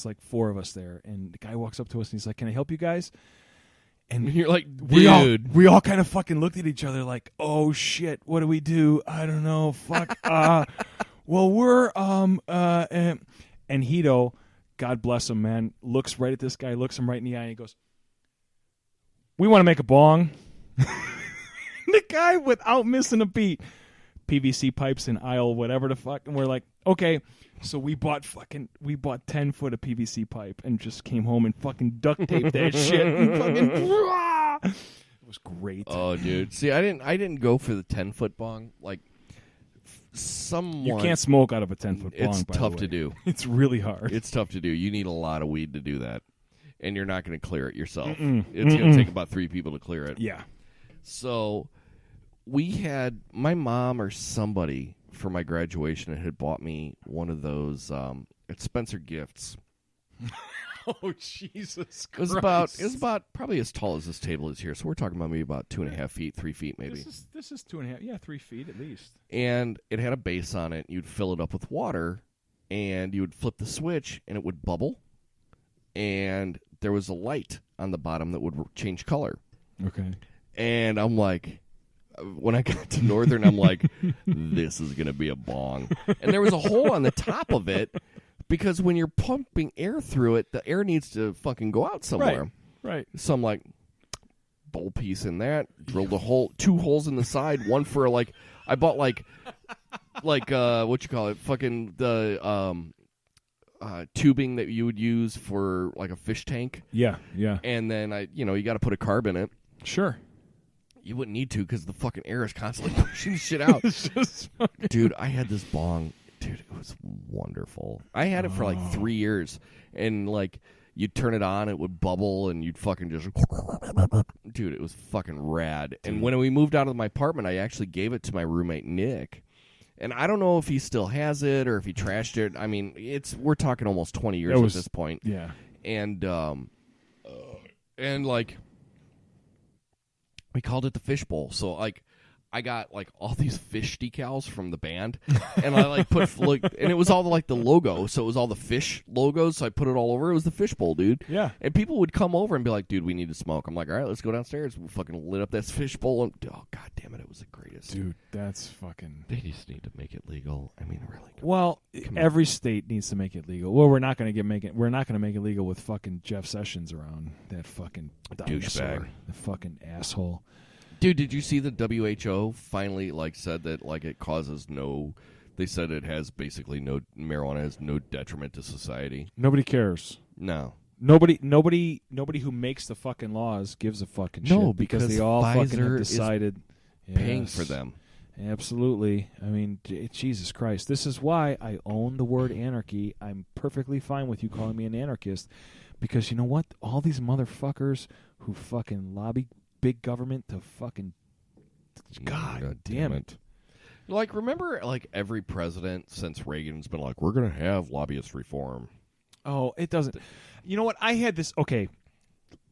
like 4 of us there, and the guy walks up to us and he's like, "Can I help you guys?" And You're like, dude. we all kind of fucking looked at each other like, "Oh shit, what do we do? I don't know. Fuck. Well, we're and Hito, God bless him, man, looks right at this guy, looks him right in the eye, and he goes, "We want to make a bong." The guy, without missing a beat, PVC pipes in aisle whatever the fuck, and we're like, okay. So we bought 10 foot of PVC pipe and just came home and fucking duct taped that shit. And fucking, it was great. Oh, dude. See, I didn't go for the 10-foot bong. Like, someone... You can't smoke out of a 10-foot bong, It's by tough the way. to do. It's really hard. It's tough to do. You need a lot of weed to do that. And you're not going to clear it yourself. Mm-mm. It's going to take about 3 people to clear it. Yeah. So we had my mom or somebody for my graduation had bought me one of those at Spencer Gifts. Oh, Jesus Christ. It was about probably as tall as this table is here. So we're talking about maybe about 2.5 feet, 3 feet maybe. This is 2.5, yeah, 3 feet at least. And it had a base on it. You'd fill it up with water, and you would flip the switch, and it would bubble. And there was a light on the bottom that would change color. Okay. And I'm like, when I got to Northern, I'm like, this is going to be a bong. And there was a hole on the top of it because when you're pumping air through it, the air needs to fucking go out somewhere. Right. So I'm like, bowl piece in that, drilled a hole, 2 holes in the side, one for like, I bought like what you call it, fucking the tubing that you would use for like a fish tank. Yeah. And then you got to put a carb in it. Sure. You wouldn't need to because the fucking air is constantly pushing shit out. Dude, I had this bong. Dude, it was wonderful. I had it for like 3 years. And like, you'd turn it on, it would bubble, and you'd fucking just... Dude, it was fucking rad. Dude. And when we moved out of my apartment, I actually gave it to my roommate, Nick. And I don't know if he still has it or if he trashed it. I mean, we're talking almost 20 years at this point. Yeah. And like... We called it the fishbowl. So, like, I got, like, all these fish decals from the band. And I, like, and it was all, like, the logo. So it was all the fish logos. So I put it all over. It was the fishbowl, dude. Yeah. And people would come over and be like, dude, we need to smoke. I'm like, all right, let's go downstairs. We fucking lit up that fishbowl. And, oh, God damn it. It was the greatest. Dude, that's fucking... They just need to make it legal. I mean, really. Well, every state needs to make it legal. Well, we're not going to make it legal with fucking Jeff Sessions around. That fucking dinosaur. Douchebag. The fucking asshole. Dude, did you see the WHO finally said that it causes no? They said it has basically no, marijuana has no detriment to society. Nobody cares. No. Nobody who makes the fucking laws gives a fucking shit. No, because they all Pfizer fucking have decided paying for them. Absolutely. I mean, Jesus Christ. This is why I own the word anarchy. I'm perfectly fine with you calling me an anarchist, because you know what? All these motherfuckers who fucking lobby big government to fucking... God damn it. Like, remember, every president since Reagan's been like, we're going to have lobbyist reform. Oh, it doesn't... You know what? I had this... Okay,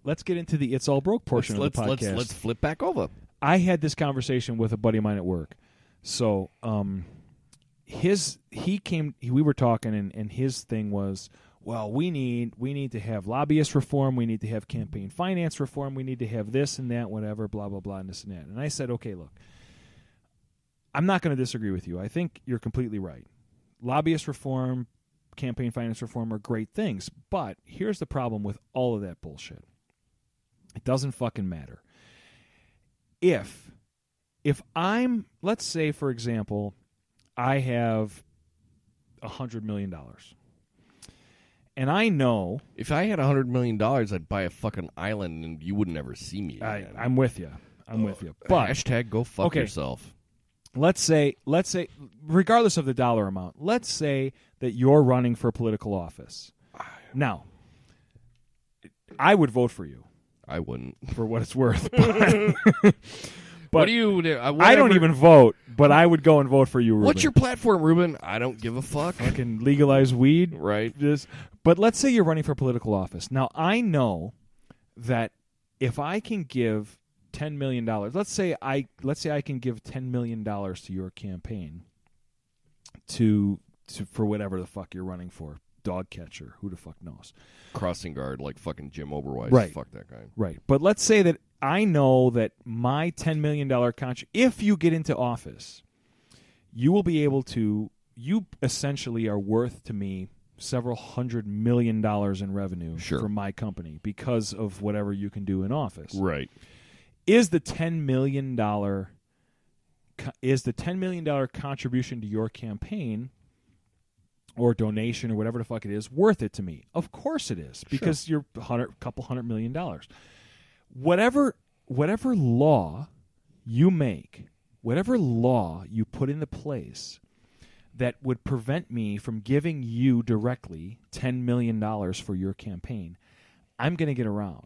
let's get into the It's All Broke portion of the podcast. Let's flip back over. I had this conversation with a buddy of mine at work. So, we were talking, and his thing was... Well, we need to have lobbyist reform. We need to have campaign finance reform. We need to have this and that, whatever, blah, blah, blah, and this and that. And I said, okay, look, I'm not going to disagree with you. I think you're completely right. Lobbyist reform, campaign finance reform are great things. But here's the problem with all of that bullshit. It doesn't fucking matter. If let's say, for example, I have $100 million. And I know... If I had $100 million, I'd buy a fucking island and you would never see me again. I'm with you. But hashtag go fuck yourself. Let's say, regardless of the dollar amount, let's say that you're running for political office. Now, I would vote for you. I wouldn't. For what it's worth. But what do you do? I don't even vote, but I would go and vote for you, Ruben. What's your platform, Ruben? I don't give a fuck. Fucking legalize weed? Right. But let's say you're running for political office. Now, I know that if I can give $10 million, let's say I can give $10 million to your campaign to for whatever the fuck you're running for. Dog catcher, who the fuck knows? Crossing guard, like fucking Jim Oberweis. Right. Fuck that guy. Right. But let's say that I know that my $10 million if you get into office, you will be able to, you essentially are worth to me several $100 million in revenue for my company because of whatever you can do in office. Right. Is the $10 million contribution to your campaign or donation or whatever the fuck it is worth it to me? Of course it is, because you're couple $100 million. Whatever law you make, whatever law you put into place that would prevent me from giving you directly $10 million for your campaign, I'm going to get around.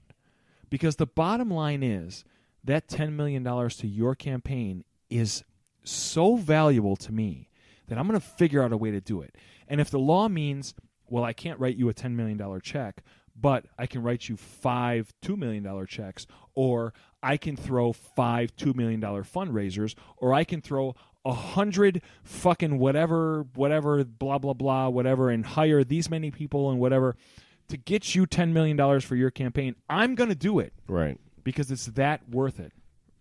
Because the bottom line is that $10 million to your campaign is so valuable to me that I'm going to figure out a way to do it. And if the law means, well, I can't write you a $10 million check, but I can write you 5 $2 million checks, or I can throw 5 $2 million fundraisers, or I can throw 100 fucking whatever, blah, blah, blah, whatever, and hire these many people and whatever to get you $10 million for your campaign, I'm going to do it. Right. Because it's that worth it.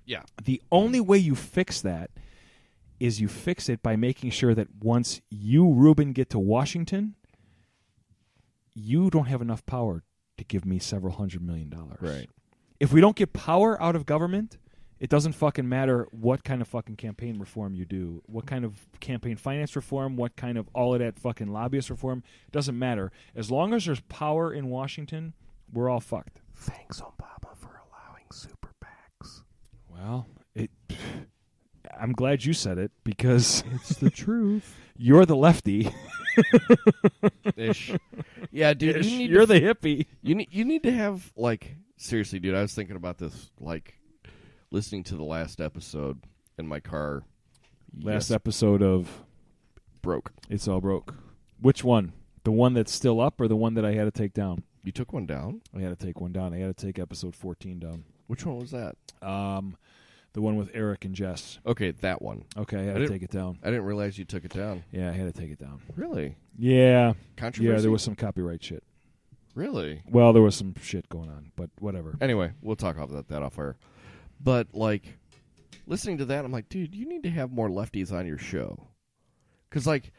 Yeah. The only way you fix that is you fix it by making sure that once you, Ruben, get to Washington, you don't have enough power to give me several $100 million. Right. If we don't get power out of government, it doesn't fucking matter what kind of fucking campaign reform you do, what kind of campaign finance reform, what kind of all of that fucking lobbyist reform. It doesn't matter. As long as there's power in Washington, we're all fucked. Thanks, Obama, for allowing super PACs. Well, I'm glad you said it, because it's the truth. You're the lefty. Ish. Yeah, dude. You're the hippie. You need to have, like, seriously, dude, I was thinking about this, like, listening to the last episode in my car. Last episode of Broke. It's All Broke. Which one? The one that's still up or the one that I had to take down? You took one down? I had to take one down. I had to take episode 14 down. Which one was that? The one with Eric and Jess. Okay, that one. Okay, I had to take it down. I didn't realize you took it down. Yeah, I had to take it down. Really? Yeah. Controversy? Yeah, there was some copyright shit. Really? Well, there was some shit going on, but whatever. Anyway, we'll talk about that off air. But, like, listening to that, I'm like, dude, you need to have more lefties on your show. Because, like,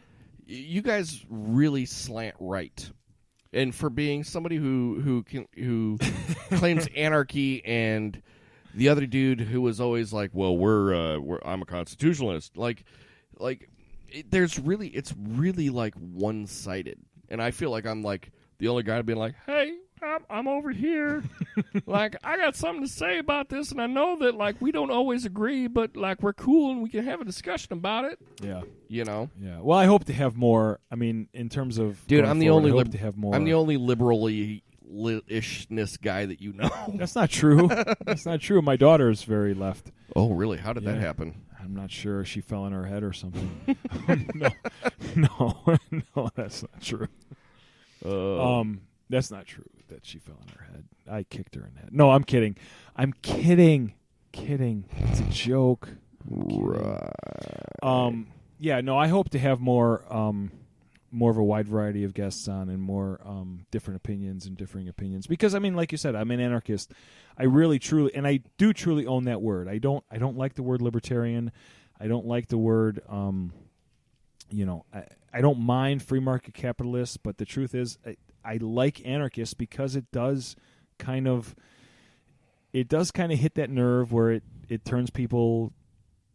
you guys really slant right. And for being somebody who claims anarchy, and the other dude who was always like, well, I'm a constitutionalist. It's really like one-sided. And I feel like I'm like the only guy being like, hey, I'm over here. Like, I got something to say about this, and I know that, like, we don't always agree, but, like, we're cool and we can have a discussion about it. Yeah. You know? Yeah. Well, I hope to have more. I mean, in terms of dude, I'm the only to have more. I'm the only liberal-ishness guy that you know. That's not true. That's not true. My daughter is very left. Oh, really? How did that happen? I'm not sure. She fell on her head or something. No, that's not true. That's not true that she fell on her head. I kicked her in the head. No, I'm kidding. Kidding. It's a joke. Right. Yeah, no, I hope to have more of a wide variety of guests on, and more different opinions and differing opinions. Because, I mean, like you said, I'm an anarchist. I really, truly, and I do truly own that word. I don't like the word libertarian. I don't like the word, I don't mind free market capitalists, but the truth is, I like anarchists because it does kind of hit that nerve where it turns people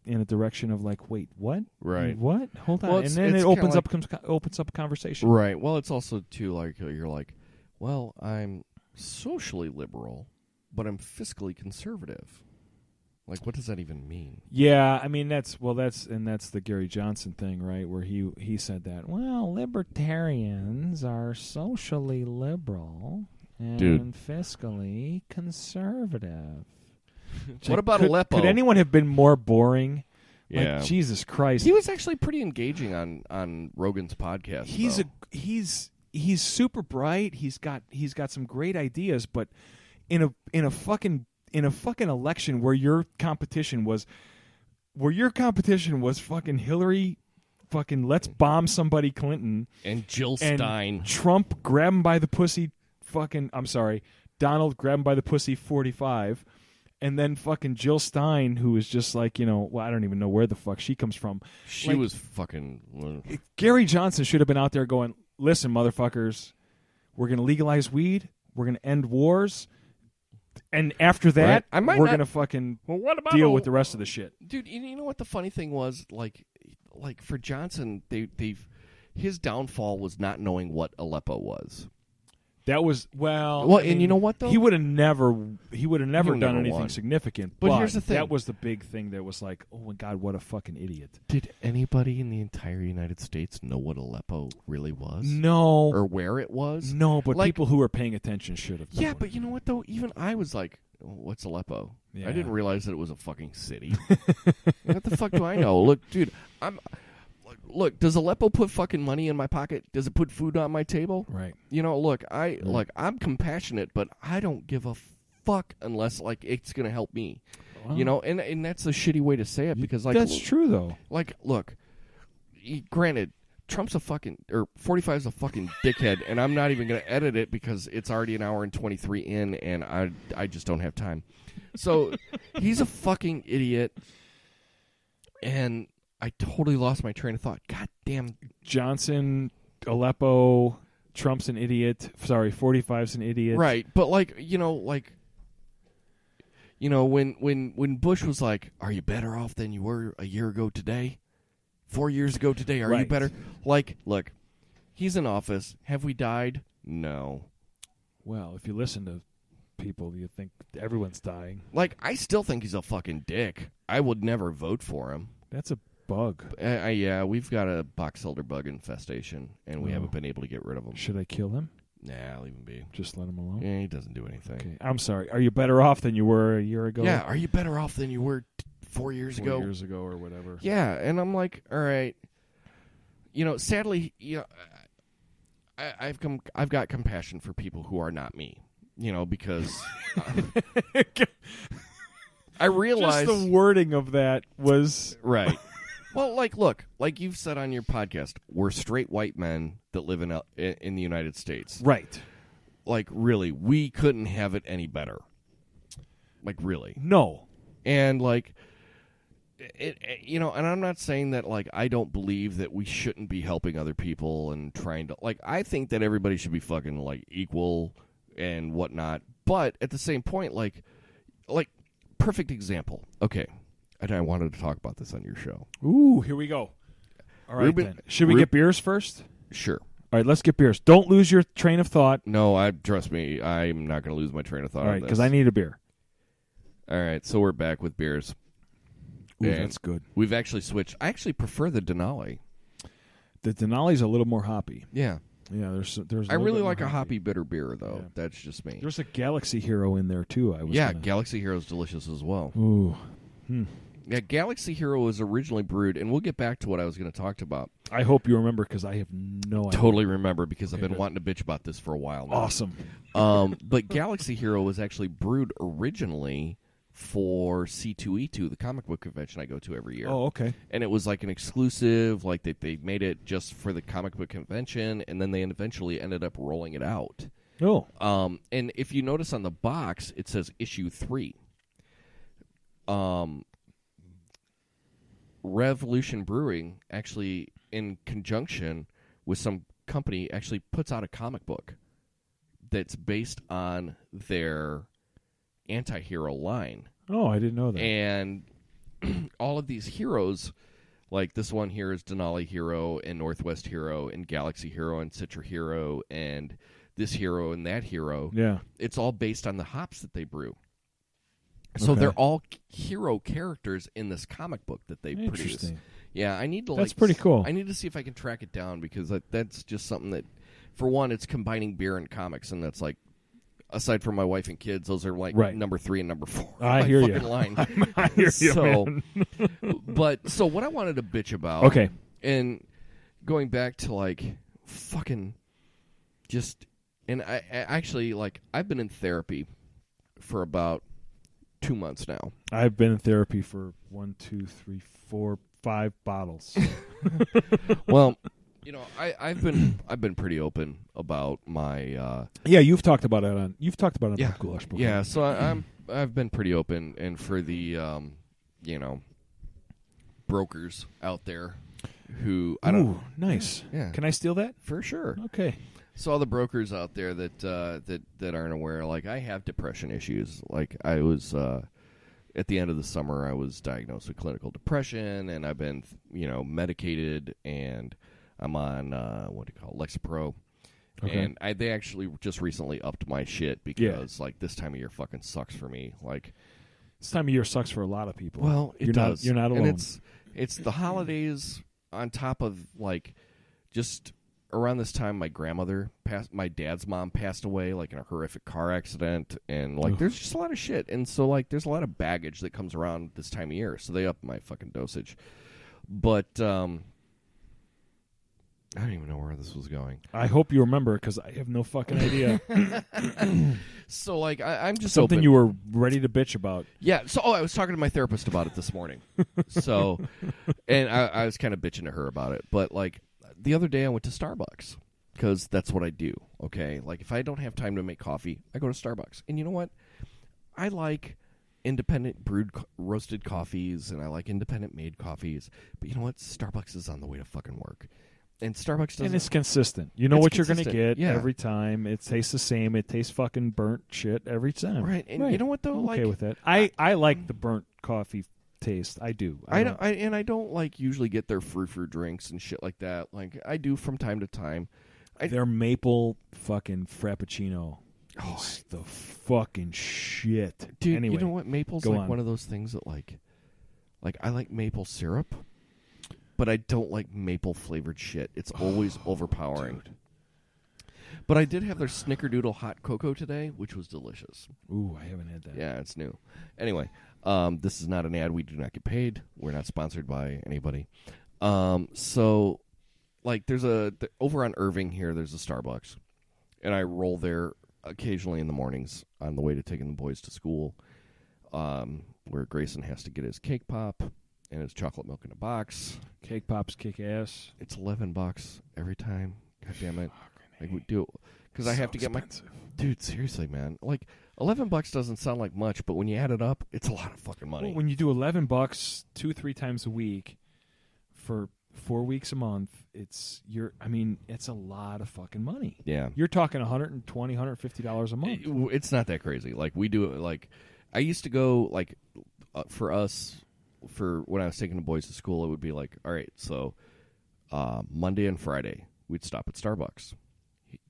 in a direction of like, wait, what? Right. What? Hold on. Well, And then it opens up a conversation. Right. Well, it's also too like you're like, well, I'm socially liberal, but I'm fiscally conservative. Like, what does that even mean? Yeah, I mean that's the Gary Johnson thing, right? Where he said that. Well, libertarians are socially liberal and fiscally conservative. What about Aleppo? Could anyone have been more boring? Yeah. Like, Jesus Christ. He was actually pretty engaging on Rogan's podcast. He's super bright. He's got some great ideas, but in a fucking election where your competition was fucking Hillary, fucking let's bomb somebody Clinton and Jill and Stein, Trump grab him by the pussy, Donald grab him by the pussy 45. And then fucking Jill Stein, who is just like, I don't even know where the fuck she comes from. She was fucking... Gary Johnson should have been out there going, listen, motherfuckers, we're going to legalize weed. We're going to end wars. And after that, we're going to fucking deal with the rest of the shit. Dude, you know what the funny thing was? Like for Johnson, his downfall was not knowing what Aleppo was. That was and you know what though? He would have never done anything won. Significant. But here's the thing: that was the big thing. That was like, oh my God, what a fucking idiot! Did anybody in the entire United States know what Aleppo really was? No, or where it was? No, but people who were paying attention should have. Yeah, but you know what though? Even I was like, what's Aleppo? Yeah. I didn't realize that it was a fucking city. What the fuck do I know? Look, dude, Look, does Aleppo put fucking money in my pocket? Does it put food on my table? Right. Look, I'm compassionate, but I don't give a fuck unless it's going to help me. Wow. And that's a shitty way to say it because that's true though. Look, granted, Trump's a fucking 45 is a fucking dickhead, and I'm not even going to edit it because it's already an hour and 23 in, and I just don't have time. So he's a fucking idiot, and I totally lost my train of thought. God damn. Johnson, Aleppo, Trump's an idiot. Sorry, 45's an idiot. Right, but when Bush was like, "Are you better off than you were a year ago today? 4 years ago today? Are you better?" Look, he's in office. Have we died? No. Well, if you listen to people, you think everyone's dying. I still think he's a fucking dick. I would never vote for him. That's a bug. Yeah, we've got a box elder bug infestation, and we haven't been able to get rid of him. Should I kill him? Nah, leave him be. Just let him alone? Yeah, he doesn't do anything. Okay. I'm sorry. Are you better off than you were a year ago? Yeah, are you better off than you were 4 years ago? 4 years ago or whatever. Yeah, and I'm like, all right. Sadly, I've got compassion for people who are not me. Because I realize just the wording of that was right. Well, look, like you've said on your podcast, we're straight white men that live in the United States. Right. Really, we couldn't have it any better. Really. No. And and I'm not saying that I don't believe that we shouldn't be helping other people and trying to I think that everybody should be fucking equal and whatnot. But at the same point, perfect example. Okay. And I wanted to talk about this on your show. Ooh, here we go. All right, then. Should we get beers first? Sure. All right, let's get beers. Don't lose your train of thought. No, trust me, I'm not going to lose my train of thought. All right, because I need a beer. All right, so we're back with beers. Ooh, that's good. We've actually switched. I actually prefer the Denali. The Denali's a little more hoppy. Yeah. Yeah, there's. I really like a hoppy bitter beer, though. Yeah. That's just me. There's a Galaxy Hero in there, too. Galaxy Hero's delicious as well. Ooh. Yeah, Galaxy Hero was originally brewed, and we'll get back to what I was going to talk about. I hope you remember, because I have no idea. Totally remember, because I've been wanting to bitch about this for a while now. Awesome. But Galaxy Hero was actually brewed originally for C2E2, the comic book convention I go to every year. Oh, okay. And it was an exclusive, they made it just for the comic book convention, and then they eventually ended up rolling it out. Oh. And if you notice on the box, it says issue 3. Revolution Brewing actually, in conjunction with some company, actually puts out a comic book that's based on their anti-hero line. Oh, I didn't know that. And all of these heroes, like this one here is Denali Hero and Northwest Hero and Galaxy Hero and Citra Hero and this hero and that hero. Yeah. It's all based on the hops that they brew. So they're all hero characters in this comic book that they produce. Yeah, I need to. That's pretty cool. I need to see if I can track it down because that's just something that, for one, it's combining beer and comics, and that's like, aside from my wife and kids, those are like number 3 and number 4. I hear you. Line. I hear you, man. But so what I wanted to bitch about. Okay. And going back to like fucking just, and I actually like I've been in therapy for about 2 months now. I've been in therapy for 1, 2, 3, 4, 5 bottles. Well, you know, I've been pretty open about my. Yeah, you've talked about it on Goulash before. Yeah, so I've been pretty open, and for the you know, brokers out there who I don't. Ooh, nice. Yeah, can I steal that? For sure. Okay. So all the brokers out there that aren't aware, like I have depression issues. Like I was at the end of the summer, I was diagnosed with clinical depression, and I've been medicated, and I'm on what do you call it, Lexapro. Okay. And they actually just recently upped my shit because like this time of year fucking sucks for me. Like this time of year sucks for a lot of people. Well, it does. You're not alone. And it's the holidays on top of like just. Around this time, my dad's mom passed away, like in a horrific car accident, and like there's just a lot of shit, and so like there's a lot of baggage that comes around this time of year, so they up my fucking dosage. But I don't even know where this was going. I hope you remember because I have no fucking idea. So like I'm just something open. You were ready to bitch about. Yeah. So I was talking to my therapist about it this morning. So, and I was kind of bitching to her about it, but like. The other day I went to Starbucks because that's what I do, okay? Like if I don't have time to make coffee, I go to Starbucks. And you know what? I like independent brewed roasted coffees and I like independent made coffees. But you know what? Starbucks is on the way to fucking work. And Starbucks doesn't... And it's consistent. You know what you're going to get yeah. every time. It tastes the same. It tastes fucking burnt shit every time. Right. And you know what, though? I'm okay with that. I like the burnt coffee taste. I do. I don't like usually get their frou-frou drinks and shit like that. Like I do from time to time. Their maple fucking frappuccino is the fucking shit. Dude, anyway, you know what? Maple's like one of those things that like I like maple syrup, but I don't like maple flavored shit. It's always overpowering. Dude. But I did have their Snickerdoodle hot cocoa today, which was delicious. Ooh, I haven't had that. Yeah, it's new. Anyway, this is not an ad. We do not get paid. We're not sponsored by anybody. So, like, there's over on Irving here, there's a Starbucks. And I roll there occasionally in the mornings on the way to taking the boys to school, where Grayson has to get his cake pop and his chocolate milk in a box. Cake pops kick ass. It's $11 every time. God damn it. Like we do, because I have to get expensive. Dude, seriously, man. Like $11 doesn't sound like much, but when you add it up, it's a lot of fucking money. Well, when you do $11 2-3 times a week for 4 weeks a month, it's a lot of fucking money. Yeah, you're talking $120, $150 a month. It's not that crazy. Like we do it. Like I used to go like for us for when I was taking the boys to school, it would be like, all right, so Monday and Friday we'd stop at Starbucks.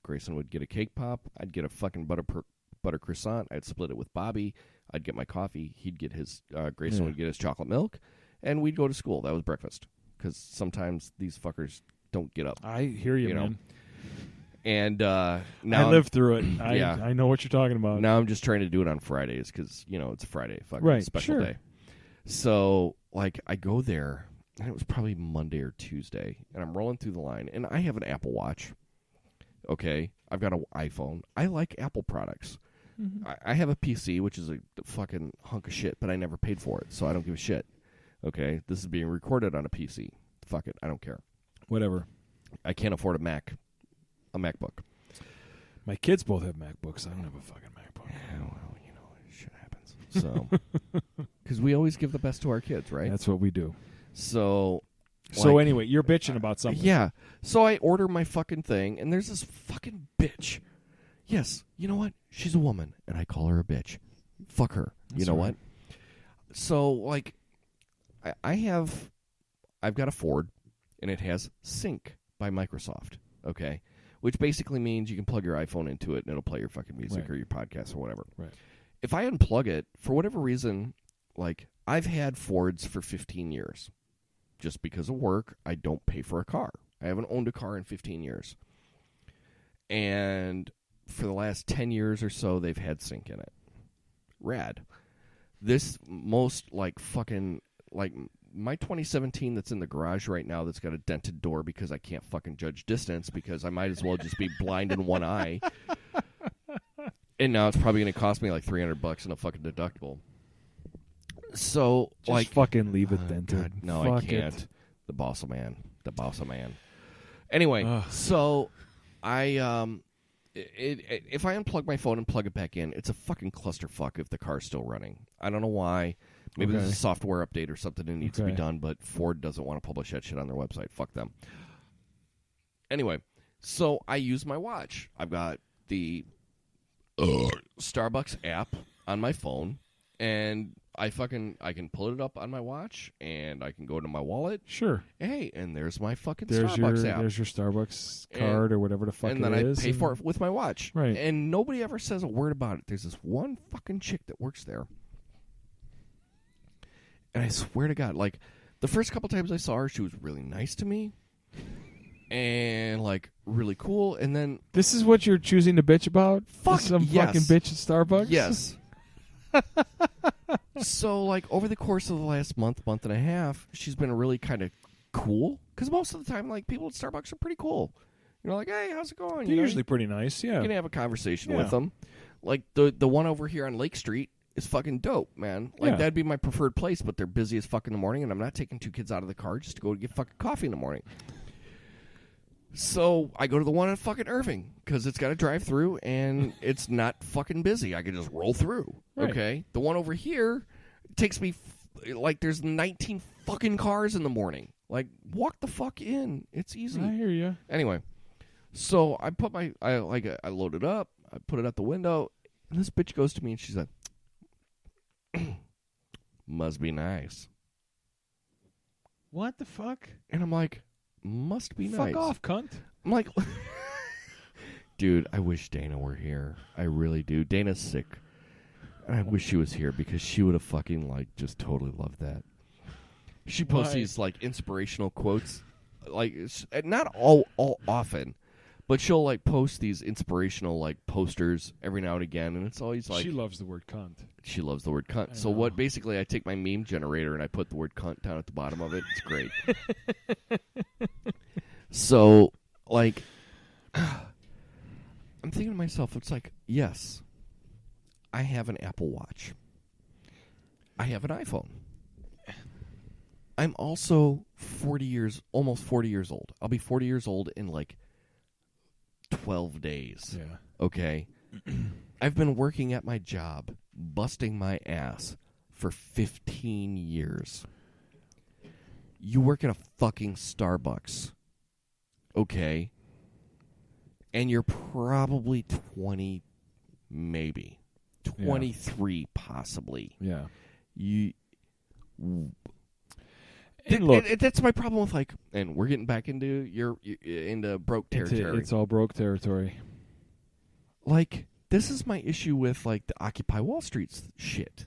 Grayson would get a cake pop. I'd get a fucking butter croissant. I'd split it with Bobby. I'd get my coffee. He'd get his Grayson would get his chocolate milk, and we'd go to school. That was breakfast because sometimes these fuckers don't get up. I hear you, man. And now I lived through it. I know what you're talking about. Now I'm just trying to do it on Fridays because it's a Friday, fucking special day. So like I go there, and it was probably Monday or Tuesday, and I'm rolling through the line, and I have an Apple Watch. Okay, I've got an iPhone. I like Apple products. Mm-hmm. I have a PC, which is a fucking hunk of shit, but I never paid for it, so I don't give a shit. Okay, this is being recorded on a PC. Fuck it, I don't care. Whatever. I can't afford a MacBook. My kids both have MacBooks. I don't have a fucking MacBook. Yeah, well, shit happens. So, because we always give the best to our kids, right? That's what we do. So anyway, you're bitching about something. Yeah. So I order my fucking thing, and there's this fucking bitch. Yes, you know what? She's a woman, and I call her a bitch. Fuck her. You know what? So, like, I've got a Ford, and it has Sync by Microsoft, okay? Which basically means you can plug your iPhone into it, and it'll play your fucking music or your podcast or whatever. Right. If I unplug it, for whatever reason, like, I've had Fords for 15 years. Just because of work, I don't pay for a car. I haven't owned a car in 15 years. And for the last 10 years or so, they've had Sync in it. Rad. This most, like, fucking, like, my 2017 that's in the garage right now that's got a dented door because I can't fucking judge distance because I might as well just be blind in one eye. And now it's probably going to cost me like $300 in a fucking deductible. So, Just like, fucking leave it then, God, dude. no, Fuck I can't. It. The boss of man. Anyway, so I if I unplug my phone and plug it back in, it's a fucking clusterfuck if the car's still running. I don't know why. Maybe there's a software update or something that needs to be done, but Ford doesn't want to publish that shit on their website. Fuck them. Anyway, so I use my watch. I've got the Starbucks app on my phone, and I can pull it up on my watch, and I can go to my wallet. Sure. Hey, and there's my fucking Starbucks app. There's your Starbucks card or whatever the fuck it is. And then I pay for it with my watch. Right. And nobody ever says a word about it. There's this one fucking chick that works there. And I swear to God, like, the first couple times I saw her, she was really nice to me. And, like, really cool. And then... This is what you're choosing to bitch about? Fuck Some yes. fucking bitch at Starbucks? Yes. So, like, over the course of the last month and a half, she's been really kind of cool. Because most of the time, like, people at Starbucks are pretty cool. You know, like, hey, how's it going? They're usually pretty nice, yeah. You can have a conversation with them. Like, the one over here on Lake Street is fucking dope, man. Like, that'd be my preferred place, but they're busy as fuck in the morning, and I'm not taking two kids out of the car just to go get fucking coffee in the morning. So I go to the one at fucking Irving because it's got a drive-through and it's not fucking busy. I can just roll through. Right. Okay, the one over here takes me like there's 19 fucking cars in the morning. Like, walk the fuck in. It's easy. I hear you. Anyway, so I put I load it up. I put it out the window, and this bitch goes to me and she's like, "Must be nice." What the fuck? And I'm like, must be nice. Fuck off, cunt. I'm like, dude, I wish Dana were here. I really do. Dana's sick. And I wish she was here because she would have fucking, like, just totally loved that. She posts these, like, inspirational quotes. Like, not all often, but she'll, like, post these inspirational, like, posters every now and again. And it's always like... She loves the word cunt. She loves the word cunt. So what, basically, I take my meme generator and I put the word cunt down at the bottom of it. It's great. So, like, I'm thinking to myself, it's like, yes, I have an Apple Watch. I have an iPhone. I'm also almost 40 years old. I'll be 40 years old in, like, 12 days. Yeah. Okay? I've been working at my job, busting my ass for 15 years. You work at a fucking Starbucks. Okay? And you're probably 20, maybe. 23, possibly. Yeah. That's my problem with, like, and we're getting back into into broke territory. It's all broke territory. Like, this is my issue with, like, the Occupy Wall Street shit.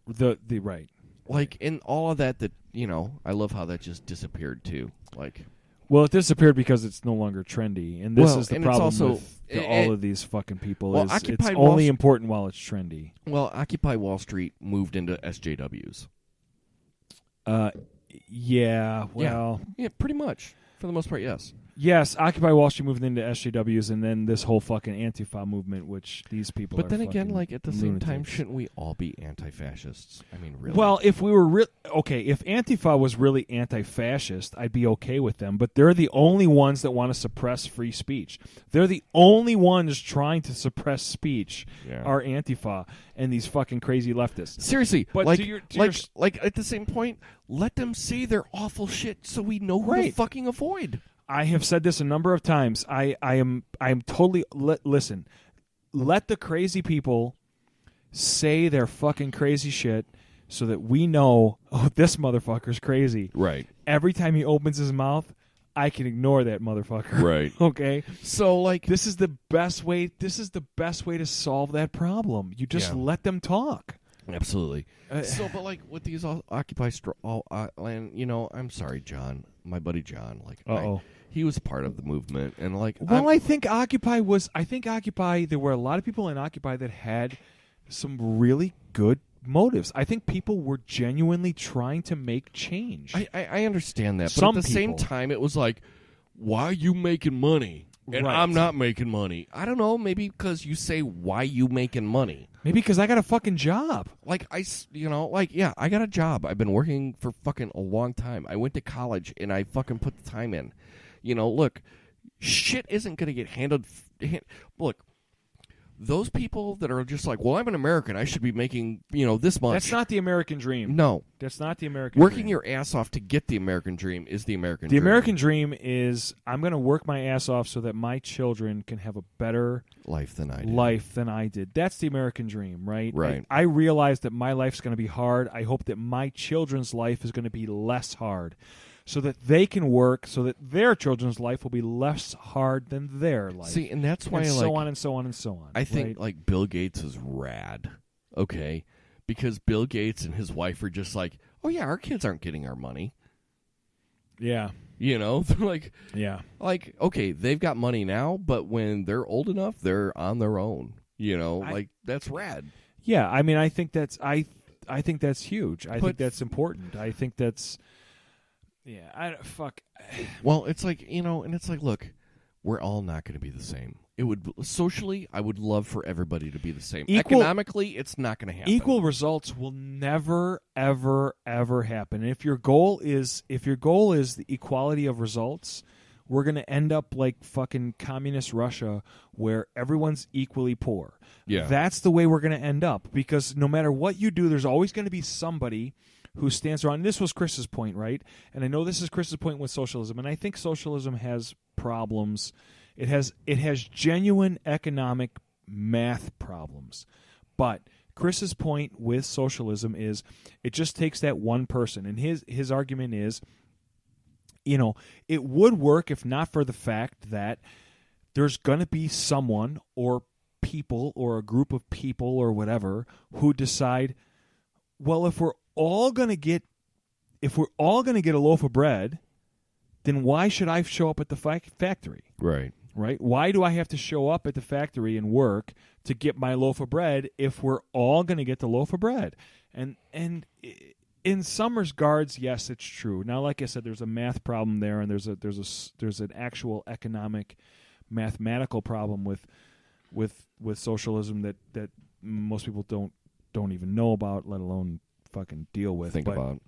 The right. Like, in all of that, you know, I love how that just disappeared too. Like, well, it disappeared because it's no longer trendy, and this is the problem also, with all of these fucking people. Well, is it's only important while it's trendy. Well, Occupy Wall Street moved into SJWs. Yeah. Well, yeah, pretty much for the most part, yes. Yes, Occupy Wall Street moved into SJWs, and then this whole fucking Antifa movement, which these people But are then again, fucking like, at the same time, lunatics. shouldn't we all be anti-fascists? I mean, really? Well, if we were if Antifa was really anti-fascist, I'd be okay with them. But they're the only ones that want to suppress free speech. They're the only ones trying to suppress speech. Are Antifa and these fucking crazy leftists. Seriously, but like at the same point, let them say their awful shit so we know who to fucking avoid. I have said this a number of times. I am totally listen. Let the crazy people say their fucking crazy shit so that we know, oh, this motherfucker's crazy. Right. Every time he opens his mouth, I can ignore that motherfucker. Right. Okay? So, like... This is the best way to solve that problem. You just let them talk. Absolutely. But like with these Occupy land, I'm sorry, John, my buddy John. Like, he was part of the movement, and like, I think Occupy. There were a lot of people in Occupy that had some really good motives. I think people were genuinely trying to make change. I understand that, but at the same time, it was like, why are you making money? And I'm not making money. I don't know, maybe because you say, why you making money? Maybe because I got a fucking job. Like, I got a job. I've been working for fucking a long time. I went to college, and I fucking put the time in. Look, shit isn't going to get handled. Look, those people that are just like, well, I'm an American. I should be making, this much. That's not the American dream. No. That's not the American dream. Working your ass off to get the American dream is the American dream. The American dream is I'm going to work my ass off so that my children can have a better life than I did. That's the American dream, right? Right. I realize that my life's going to be hard. I hope that my children's life is going to be less hard so that they can work, so that their children's life will be less hard than their life. See, and that's why so on and so on and so on. I think like Bill Gates is rad, okay? Because Bill Gates and his wife are just like, oh yeah, our kids aren't getting our money. Yeah. They're like, yeah, like, okay, they've got money now, but when they're old enough, they're on their own. That's rad. Yeah, I mean, I think that's huge. I think that's important. I think that's. Yeah, fuck. Well, it's like, and it's like, look, we're all not going to be the same. It would socially, I would love for everybody to be the same. Economically, it's not going to happen. Equal results will never, ever, ever happen. And if your goal is the equality of results, we're going to end up like fucking communist Russia, where everyone's equally poor. Yeah, that's the way we're going to end up. Because no matter what you do, there's always going to be somebody who stands around. And this was Chris's point, right? And I know this is Chris's point with socialism, and I think socialism has problems. It has genuine economic math problems. But Chris's point with socialism is it just takes that one person. And his argument is, it would work if not for the fact that there's going to be someone or people or a group of people or whatever who decide, well, if we're all going to get a loaf of bread, then why should I show up at the factory? Right. Why do I have to show up at the factory and work to get my loaf of bread if we're all going to get the loaf of bread? And in some regards, yes, it's true. Now, like I said, there's a math problem there, and there's an actual economic, mathematical problem with socialism that most people don't even know about, let alone fucking deal with. Think about.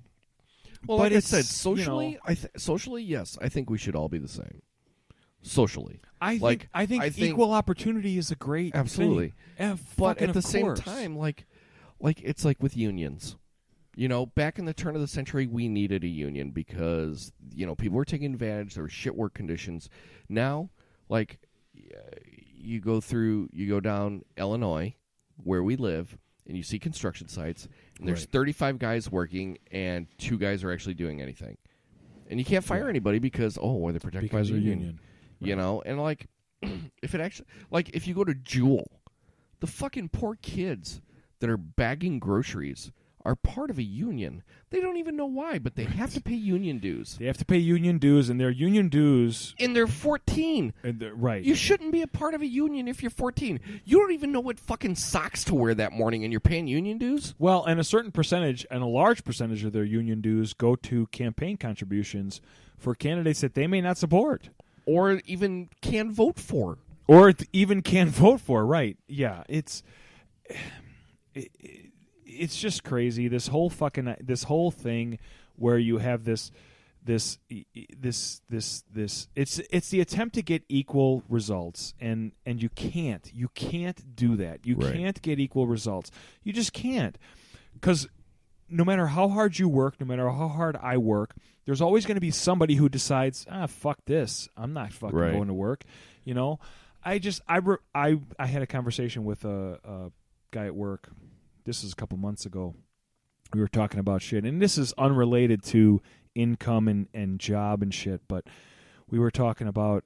Well, but like I said, socially, socially, yes, I think we should all be the same. Socially, I think equal opportunity is a great absolutely. thing. But at the same time, like it's like with unions. Back in the turn of the century, we needed a union because people were taking advantage. There were shit work conditions. Now, like you go down Illinois, where we live, and you see construction sites, and there's 35 guys working, and 2 guys are actually doing anything. And you can't fire anybody because, they're protected by the union. Right. And like, if you go to Jewel, the fucking poor kids that are bagging groceries are part of a union. They don't even know why, but they have to pay union dues. They have to pay union dues, and their union dues... And they're 14. Right. You shouldn't be a part of a union if you're 14. You don't even know what fucking socks to wear that morning, and you're paying union dues? Well, and a large percentage of their union dues go to campaign contributions for candidates that they may not support. Or even can vote for. Right. Yeah, it's just crazy. This whole thing where you have this it's the attempt to get equal results, and you can't do that. You can't get equal results. You just can't, because no matter how hard you work, no matter how hard I work, there's always going to be somebody who decides, fuck this, I'm not fucking going to work. I had a conversation with a guy at work. This is a couple months ago, we were talking about shit, and this is unrelated to income and job and shit, but we were talking about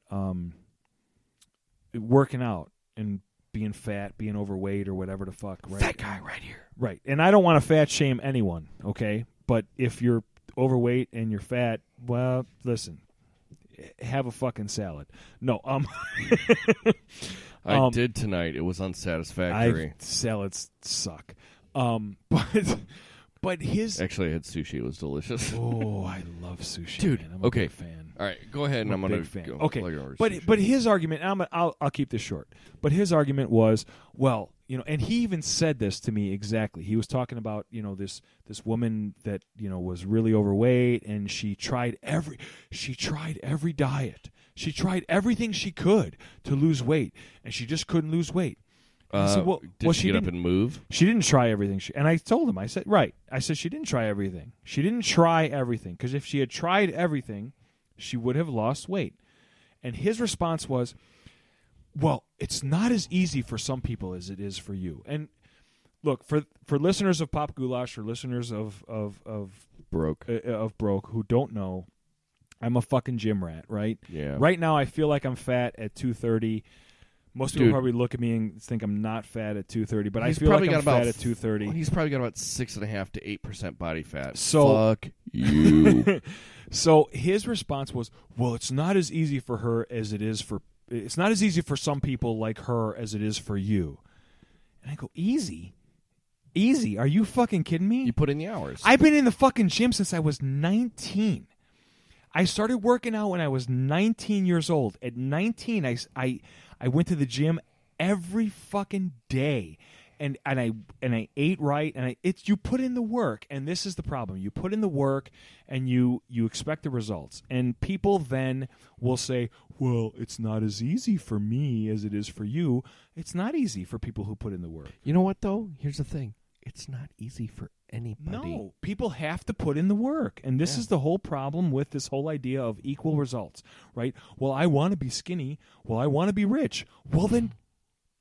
working out and being fat, being overweight, or whatever the fuck. Right? Fat guy right here. Right. And I don't want to fat shame anyone, okay? But if you're overweight and you're fat, well, listen, have a fucking salad. No, I did tonight. It was unsatisfactory. Salads suck. But his... Actually, I had sushi. It was delicious. Oh, I love sushi, dude. man. I'm a big fan. All right, go ahead, and I'm going to go. Okay, but his argument, and I'll keep this short. But his argument was, well, and he even said this to me exactly. He was talking about, this woman that was really overweight, and she tried every diet. She tried everything she could to lose weight, and she just couldn't lose weight. Said, did she get up and move? She didn't try everything. And I told him, I said, right. I said she didn't try everything. She didn't try everything, because if she had tried everything, she would have lost weight. And his response was, well, it's not as easy for some people as it is for you. And look, for listeners of Pop Goulash or listeners of Broke who don't know, I'm a fucking gym rat, right? Yeah. Right now I feel like I'm fat at 230. Most people probably look at me and think I'm not fat at 230, but I feel like I'm fat at 230. He's probably got about 6.5 to 8% body fat. So, fuck you. So his response was, well, it's not as easy for her as it is for... It's not as easy for some people like her as it is for you. And I go, easy? Easy? Are you fucking kidding me? You put in the hours. I've been in the fucking gym since I was 19. I started working out when I was 19 years old. At 19, I went to the gym every fucking day, and I ate right, and you put in the work, and this is the problem. You put in the work, and you expect the results, and people then will say, well, it's not as easy for me as it is for you. It's not easy for people who put in the work. You know what, though? Here's the thing. It's not easy for anybody. No, people have to put in the work, and this is the whole problem with this whole idea of equal results, right? Well, I want to be skinny. Well, I want to be rich. Well, then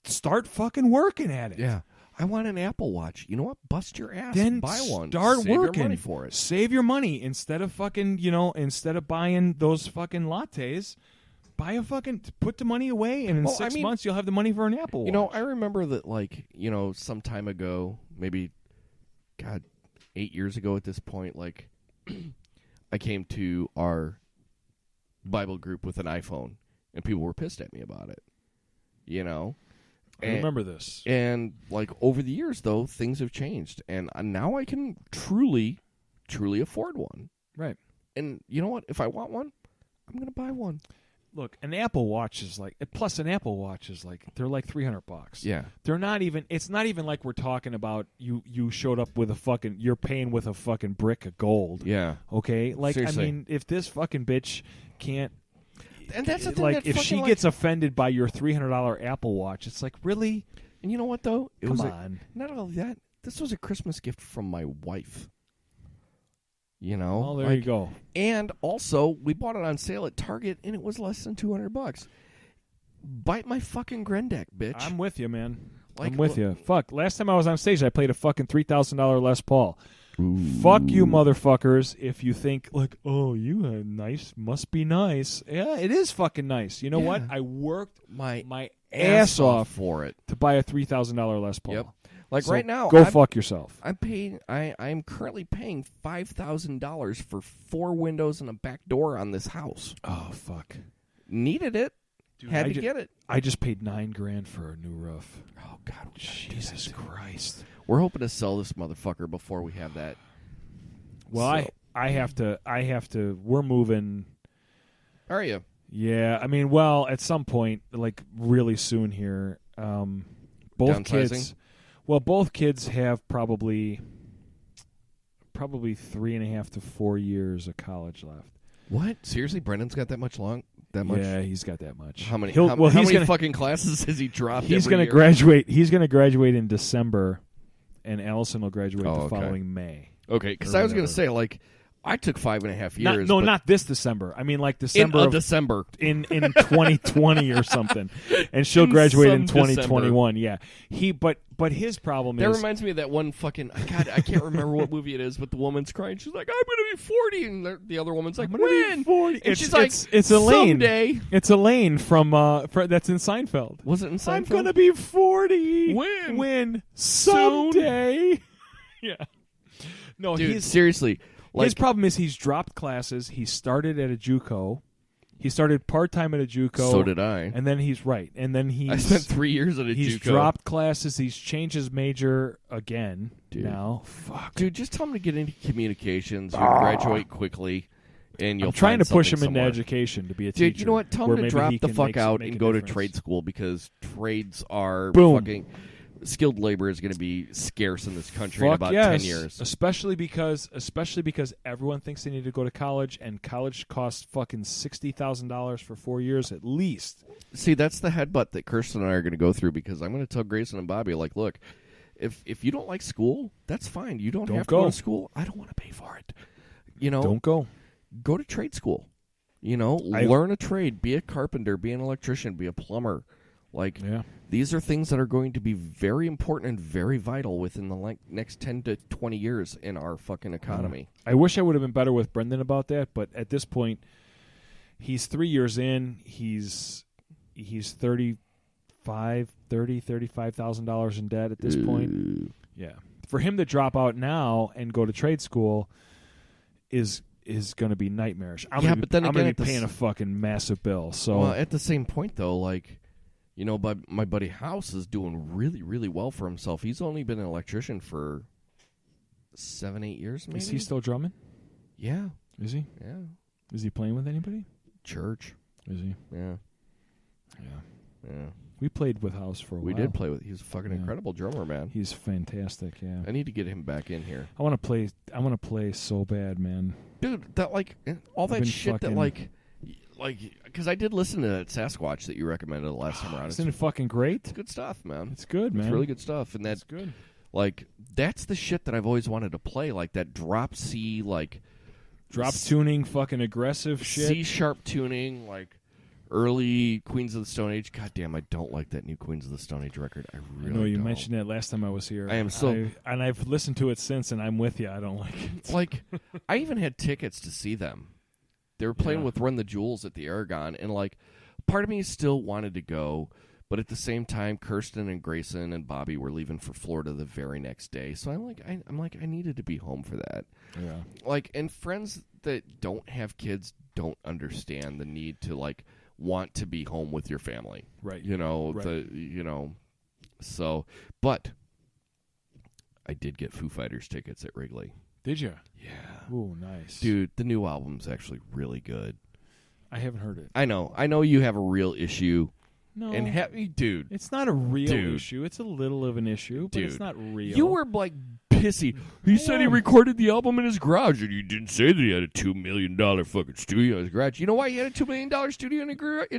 start fucking working at it. Yeah. I want an Apple Watch. You know what? Bust your ass. Then buy one. Start Save working. your money for it. Save your money instead of fucking, instead of buying those fucking lattes. Buy a fucking, put the money away, and in 6 months you'll have the money for an Apple Watch. I remember that, some time ago, maybe, 8 years ago at this point, I came to our Bible group with an iPhone, and people were pissed at me about it. I remember this. And, over the years, though, things have changed, and now I can truly, truly afford one. Right. And you know what? If I want one, I'm going to buy one. Look, an Apple Watch is plus an Apple Watch is they're like $300. Yeah. They're not even, it's not even like we're talking about you showed up with you're paying with a fucking brick of gold. Yeah. Okay? Seriously. I mean, if this fucking bitch can't, and that's the thing, if she gets offended by your $300 Apple Watch, it's like, really? And you know what, though? Come on. Not only that, this was a Christmas gift from my wife. Oh, there you go. And also, we bought it on sale at Target, and it was less than $200. Bite my fucking Grendeck, bitch. I'm with you, man. I'm with you. Fuck. Last time I was on stage, I played a fucking $3,000 Les Paul. Ooh. Fuck you, motherfuckers, if you think, oh, you are nice, must be nice. Yeah, it is fucking nice. You know what? I worked my ass off for it to buy a $3,000 Les Paul. Yep. Right now, go fuck yourself. I'm currently paying $5,000 for 4 windows and a back door on this house. Oh, fuck. Needed it. Dude, Had to get it. I just paid $9,000 for a new roof. Oh, God. Jesus Christ. We're hoping to sell this motherfucker before we have that. Well, so. I have to, we're moving. Are you? Yeah. I mean, at some point, really soon here, both kids. Well, both kids have probably 3.5 to 4 years of college left. What? Seriously, Brendan's got that much long? That much? Yeah, he's got that much. How many? How many fucking classes has he dropped? He's going to graduate. He's going to graduate in December, and Allison will graduate the following May. Okay, because I was going to say, I took 5.5 years. Not this December. I mean, like December in December in 2020 or something, and she'll graduate in 2021. December. Yeah, but his problem that is reminds me of that one fucking. God, I can't remember what movie it is, but the woman's crying. She's like, "I'm gonna be 40," and the other woman's like, I'm gonna "When?" be 40. And she's like, "It's Elaine. Someday." It's Elaine from that's in Seinfeld. Was it in Seinfeld? I'm gonna be 40. When? Someday. Yeah. No, dude, seriously. His problem is he's dropped classes. He started at a JUCO. He started part-time at a JUCO. So did I. And then he's right. And then I spent 3 years at a JUCO. He's dropped classes. He's changed his major again now. Fuck. Dude, just tell him to get into communications. You'll graduate quickly, and you'll I'm trying to push him somewhere. into education to be a teacher. Dude, you know what? Tell him to drop the fuck out and go to trade school, because trades are fucking... Skilled labor is going to be scarce in this country in about 10 years. Especially because everyone thinks they need to go to college, and college costs fucking $60,000 for 4 years at least. See, that's the headbutt that Kirsten and I are going to go through, because I'm going to tell Grayson and Bobby, like, look, if you don't like school, that's fine. You don't have to go to school. I don't want to pay for it. You know, don't go. Go to trade school. You know, learn a trade. Be a carpenter. Be an electrician. Be a plumber. Like, these are things that are going to be very important and very vital within the next 10 to 20 years in our fucking economy. I wish I would have been better with Brendan about that, but at this point, he's 3 years in. He's $35,000 in debt at this point. Yeah. For him to drop out now and go to trade school is going to be nightmarish. I'm going to be paying a fucking massive bill. So at the same point, though, like... You know, my buddy House is doing really, really well for himself. He's only been an electrician for 7-8 years, maybe. Is he still drumming? Yeah. Is he? Yeah. Is he playing with anybody? Church. Is he? Yeah. Yeah. We played with House for a while. We did play with. He's a fucking incredible drummer, man. He's fantastic. Yeah. I need to get him back in here. I want to play so bad, man. Dude, that all that shit that because I did listen to that Sasquatch that you recommended the last time around. Isn't it fucking great? It's good stuff, man. It's good, man. It's really good stuff, and that's good. Like, that's the shit that I've always wanted to play, like that drop C, like drop tuning, fucking aggressive shit, C sharp tuning, like early Queens of the Stone Age. God damn, I don't like that new Queens of the Stone Age record. I really know you don't. mentioned that last time I was here. I am so, and I've listened to it since, and I'm with you. I don't like it. Like, I even had tickets to see them. They were playing with Run the Jewels at the Aragon, and like, part of me still wanted to go, but at the same time, Kirsten and Grayson and Bobby were leaving for Florida the very next day. So I'm like, I needed to be home for that. Yeah. Like, and friends that don't have kids don't understand the need to like want to be home with your family, right? You know, So, but I did get Foo Fighters tickets at Wrigley. Did you? Yeah. Ooh, nice. Dude, the new album's actually really good. I haven't heard it. I know you have a real issue. No. And dude. It's not a real issue. It's a little of an issue, but it's not real. You were like pissy. He said he recorded the album in his garage, and you didn't say that he had a $2 million fucking studio in his garage. You know why he had a $2 million studio in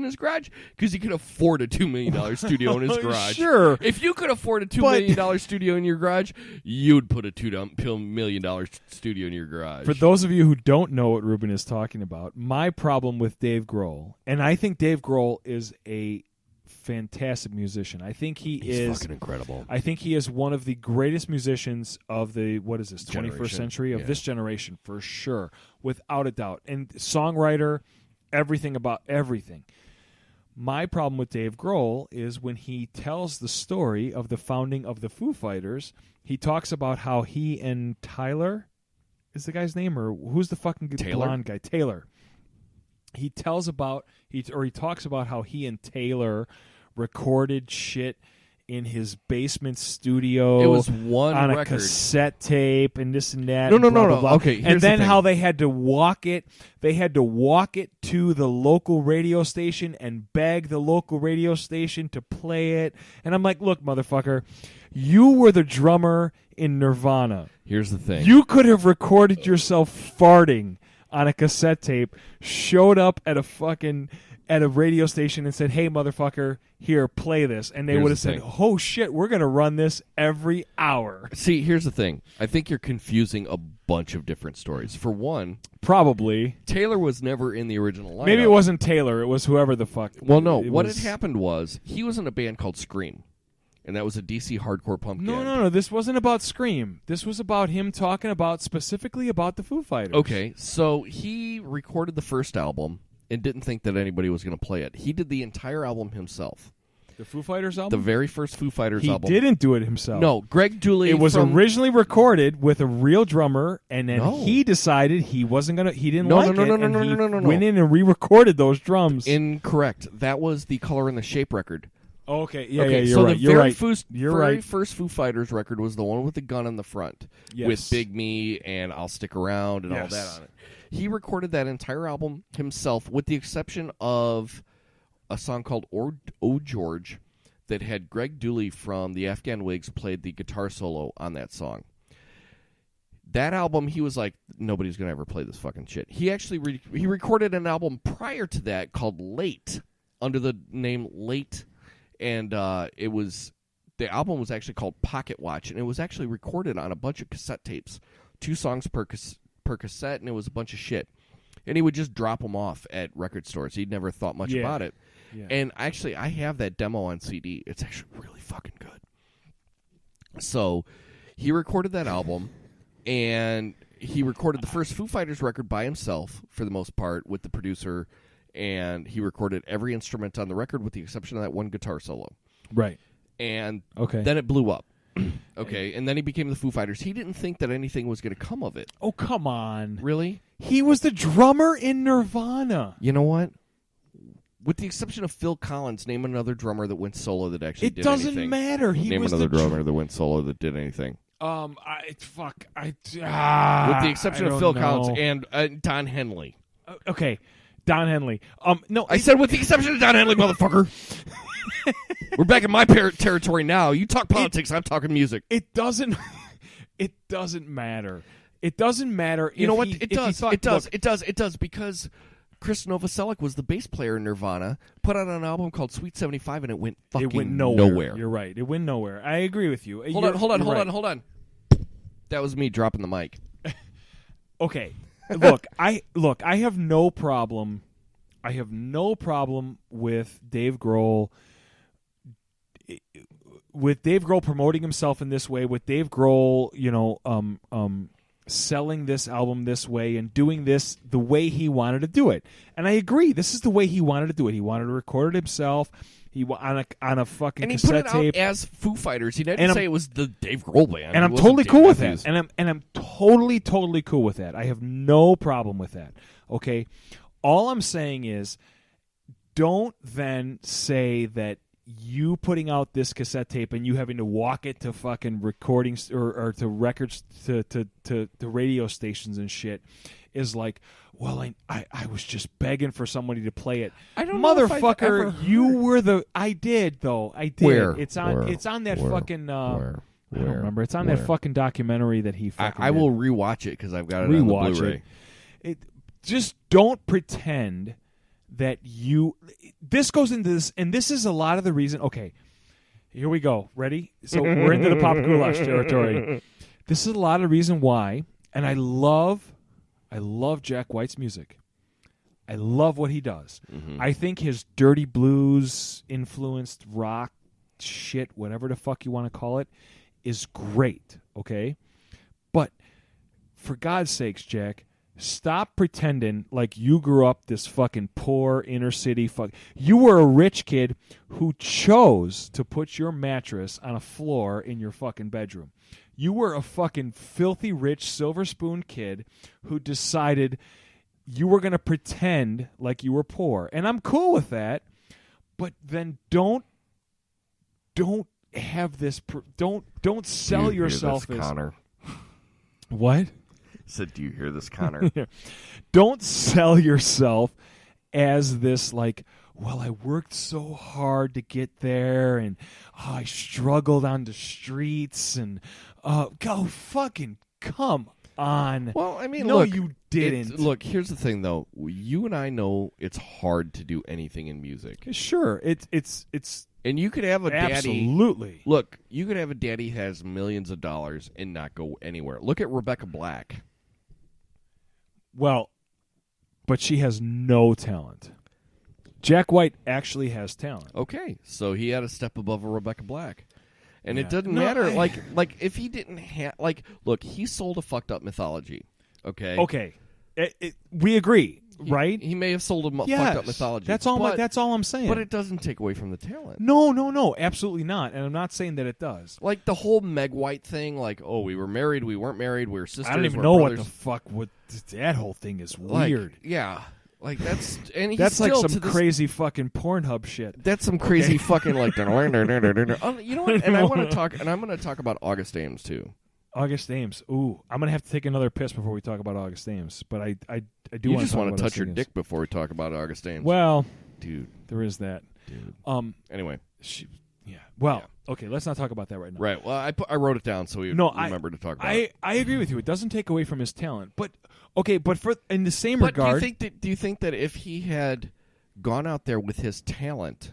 his garage? Because he could afford a $2 million studio in his garage. Sure. If you could afford a $2 million studio in your garage, you'd put a $2 million studio in your garage. For those of you who don't know what Ruben is talking about, my problem with Dave Grohl, and I think Dave Grohl is a fantastic musician. I think he's fucking incredible. I think he is one of the greatest musicians of the 21st century, of this generation, for sure, without a doubt. And songwriter, everything about everything. My problem with Dave Grohl is when he tells the story of the founding of the Foo Fighters, he talks about how he and Tyler, is the guy's name, or who's the fucking blonde guy? Taylor. He talks about how he and Taylor recorded shit in his basement studio. It was one on record. A cassette tape and this and that. No. Okay, and then how they had to walk it. They had to walk it to the local radio station and beg the local radio station to play it. And I'm like, look, motherfucker, you were the drummer in Nirvana. Here's the thing. You could have recorded yourself farting on a cassette tape, showed up at a fucking at a radio station and said, "Hey, motherfucker, here, play this," and they would have said, "Oh shit, we're gonna run this every hour." See, here's the thing. I think you're confusing a bunch of different stories. For one, probably Taylor was never in the original lineup. Maybe it wasn't Taylor. It was whoever the fuck. Well, no. What had happened was he was in a band called Scream, and that was a DC hardcore punk band. No. This wasn't about Scream. This was about him talking specifically about the Foo Fighters. Okay, so he recorded the first album and didn't think that anybody was going to play it. He did the entire album himself. The Foo Fighters album? The very first Foo Fighters album. He didn't do it himself. No, Greg Dooley. It was originally recorded with a real drummer, and then he decided he wasn't gonna. He didn't like it, and he went in and re-recorded those drums. Incorrect. That was the Color and the Shape record. Okay, yeah, okay, you're right. You're right. Very first Foo Fighters record was the one with the gun on the front, with Big Me and I'll Stick Around and all that on it. He recorded that entire album himself, with the exception of a song called "Oh George" that had Greg Dooley from the Afghan Wigs played the guitar solo on that song. That album, he was like, nobody's going to ever play this fucking shit. He actually he recorded an album prior to that called "Late" under the name Late, and the album was actually called Pocket Watch, and it was actually recorded on a bunch of cassette tapes, 2 songs per cassette, and it was a bunch of shit. And he would just drop them off at record stores. He'd never thought much about it. Yeah. And actually, I have that demo on CD. It's actually really fucking good. So he recorded that album, and he recorded the first Foo Fighters record by himself, for the most part, with the producer, and he recorded every instrument on the record with the exception of that one guitar solo. Right. And then it blew up. Okay, and then he became the Foo Fighters. He didn't think that anything was going to come of it. Oh, come on. Really? He was the drummer in Nirvana. You know what? With the exception of Phil Collins, name another drummer that went solo that actually did anything. It doesn't matter. Name another drummer that went solo that did anything. With the exception of Phil Collins and Don Henley. Okay, Don Henley. No, I said with the exception of Don Henley, motherfucker. We're back in my territory now. You talk politics, I'm talking music. It doesn't matter. It doesn't matter. You know what? It does, because Chris Novoselic was the bass player in Nirvana, put out an album called Sweet 75, and it went nowhere. You're right. It went nowhere. I agree with you. Hold on. That was me dropping the mic. Okay. I have no problem. I have no problem with Dave Grohl. With Dave Grohl promoting himself in this way, with Dave Grohl, selling this album this way and doing this the way he wanted to do it. And I agree, this is the way he wanted to do it. He wanted to record it himself. He on a fucking cassette tape. And he put it out as Foo Fighters. He didn't say it was the Dave Grohl band. And I'm totally cool with that. And I'm totally cool with that. I have no problem with that. Okay? All I'm saying is, don't then say that you putting out this cassette tape and you having to walk it to fucking recordings or to records to radio stations and shit is like, well, I was just begging for somebody to play it. I don't know, motherfucker. You were the. I did though. I did. Where? It's on that fucking. I don't remember. It's on that fucking documentary that he fucking. I will rewatch it because I've got it on the Blu-ray. It just don't pretend that you. This goes into this, and this is a lot of the reason. Okay, here we go. Ready? So we're into the Pop Goulash territory. This is a lot of the reason why, and I love Jack White's music. I love what he does. Mm-hmm. I think his dirty blues influenced rock shit, whatever the fuck you want to call it, is great. Okay, but for God's sakes, Jack, stop pretending like you grew up this fucking poor inner city fuck. You were a rich kid who chose to put your mattress on a floor in your fucking bedroom. You were a fucking filthy rich silver spoon kid who decided you were going to pretend like you were poor. And I'm cool with that, but then don't have this don't sell yourself as Connor. What? Said, do you hear this, Connor? Don't sell yourself as this, like, well, I worked so hard to get there, and I struggled on the streets, and go fucking come. on. Well, I mean, no, look, you didn't. Look, here's the thing, though. You and I know it's hard to do anything in music. Sure, it's and you could have a daddy. Absolutely. Look, you could have a daddy who has millions of dollars and not go anywhere. Look at Rebecca Black. Well, but she has no talent. Jack White actually has talent. Okay, so he had a step above a Rebecca Black. And it doesn't No, matter. Like if he didn't have... Like, look, he sold a fucked up mythology. Okay? Okay. We agree, right? He may have sold a fucked up mythology. That's all I'm saying. But it doesn't take away from the talent. No, absolutely not. And I'm not saying that it does. Like the whole Meg White thing, like, oh, we were married, we weren't married, we were sisters, I don't even we're know brothers. what the fuck that whole thing is Like, weird. Yeah. Like that's and he's That's like still some crazy fucking Pornhub shit. That's some crazy fucking like. You know what? And I want to talk, and I'm going to talk about August Ames too. August Ames. Ooh, I'm gonna have to take another piss before we talk about August Ames. But I do. You just want to touch your dick before we talk about August Ames. Well, dude, there is that. Dude. Anyway, Well, okay. Let's not talk about that right now. Right. Well, I wrote it down so we remember to talk about it. I agree with you. It doesn't take away from his talent, but okay. But for in the same But regard, do you think that if he had gone out there with his talent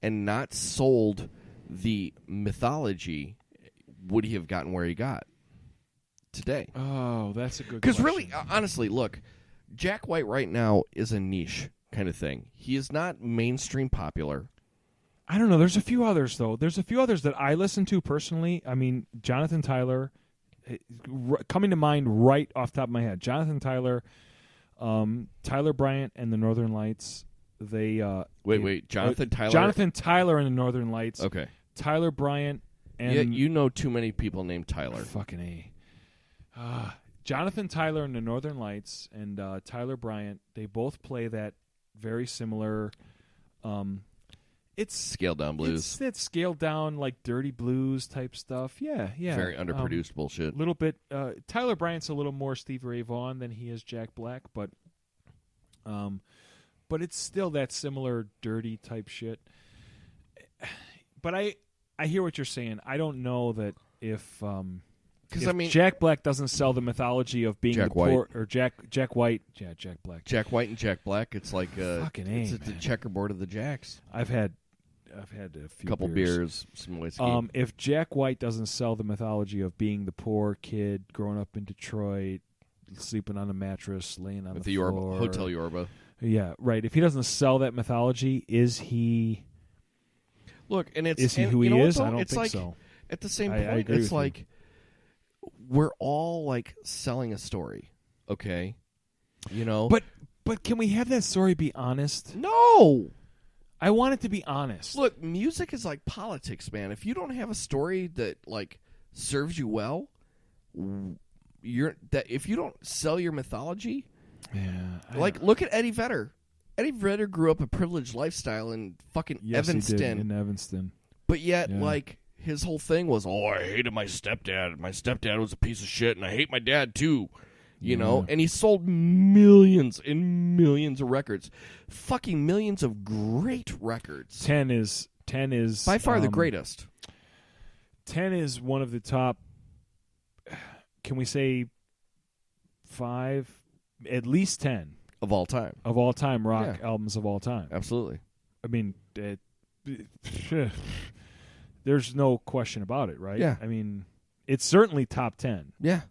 and not sold the mythology, would he have gotten where he got today? Oh, that's a good. Because question. really, honestly, look, Jack White right now is a niche kind of thing. He is not mainstream popular. I don't know. There's a few others though. There's a few others that I listen to personally. I mean, Jonathan Tyler, coming to mind right off the top of my head. Jonathan Tyler, Tyler Bryant and the Northern Lights. They wait, Jonathan Tyler. Jonathan Tyler and the Northern Lights. Okay. Tyler Bryant and yeah, you know too many people named Tyler. Fucking A. Jonathan Tyler and the Northern Lights and Tyler Bryant. They both play that very similar. It's scaled down blues. It's scaled down like dirty blues type stuff. Yeah. Very underproduced bullshit. A little bit. Tyler Bryant's a little more Stevie Ray Vaughan than he is Jack Black, but it's still that similar dirty type shit. But I hear what you're saying. I don't know that if Jack Black doesn't sell the mythology of being Jack the poor or Jack White, Jack Black. Jack White and Jack Black. It's like it's the checkerboard of the Jacks. I've had a couple beers, some whiskey. If Jack White doesn't sell the mythology of being the poor kid growing up in Detroit, sleeping on a mattress, laying on the floor, Hotel Yorba. Yeah, right. If he doesn't sell that mythology, is he? Look, and it's is he who he is? I don't think like, so. At the same I point, agree it's with like we're all like selling a story, okay? You know, but can we have that story be honest? No. I want it to be honest. Look, music is like politics, man. If you don't have a story that like serves you well, if you don't sell your mythology, like look at Eddie Vedder. Eddie Vedder grew up a privileged lifestyle in fucking Evanston. He did, in Evanston. But yet, like his whole thing was, I hated my stepdad. My stepdad was a piece of shit, and I hate my dad too. You know, and he sold millions and millions of records, fucking millions of great records. 10 is by far the greatest. 10 is one of the top. Can we say 5? At least 10 of all time rock albums of all time. Absolutely. I mean, there's no question about it, right? Yeah. I mean, it's certainly top 10. Yeah.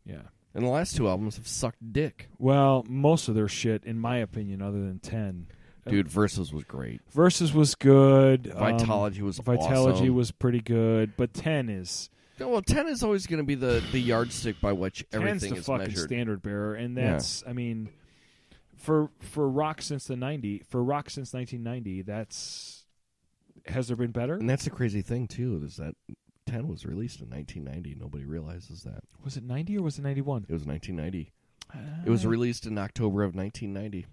Yeah. And the last two albums have sucked dick. Well, most of their shit, in my opinion, other than 10. Dude, Versus was great. Versus was good. Vitalogy was Vitalogy awesome. was pretty good. But 10 is... Well, 10 is always going to be the yardstick by which everything is fucking measured. Standard bearer, and that's, I mean, for rock since 1990, that's... Has there been better? And that's the crazy thing, too, is that 10 was released in 1990. Nobody realizes that. Was it 90 or was it 91? It was 1990. It was released in October of 1990.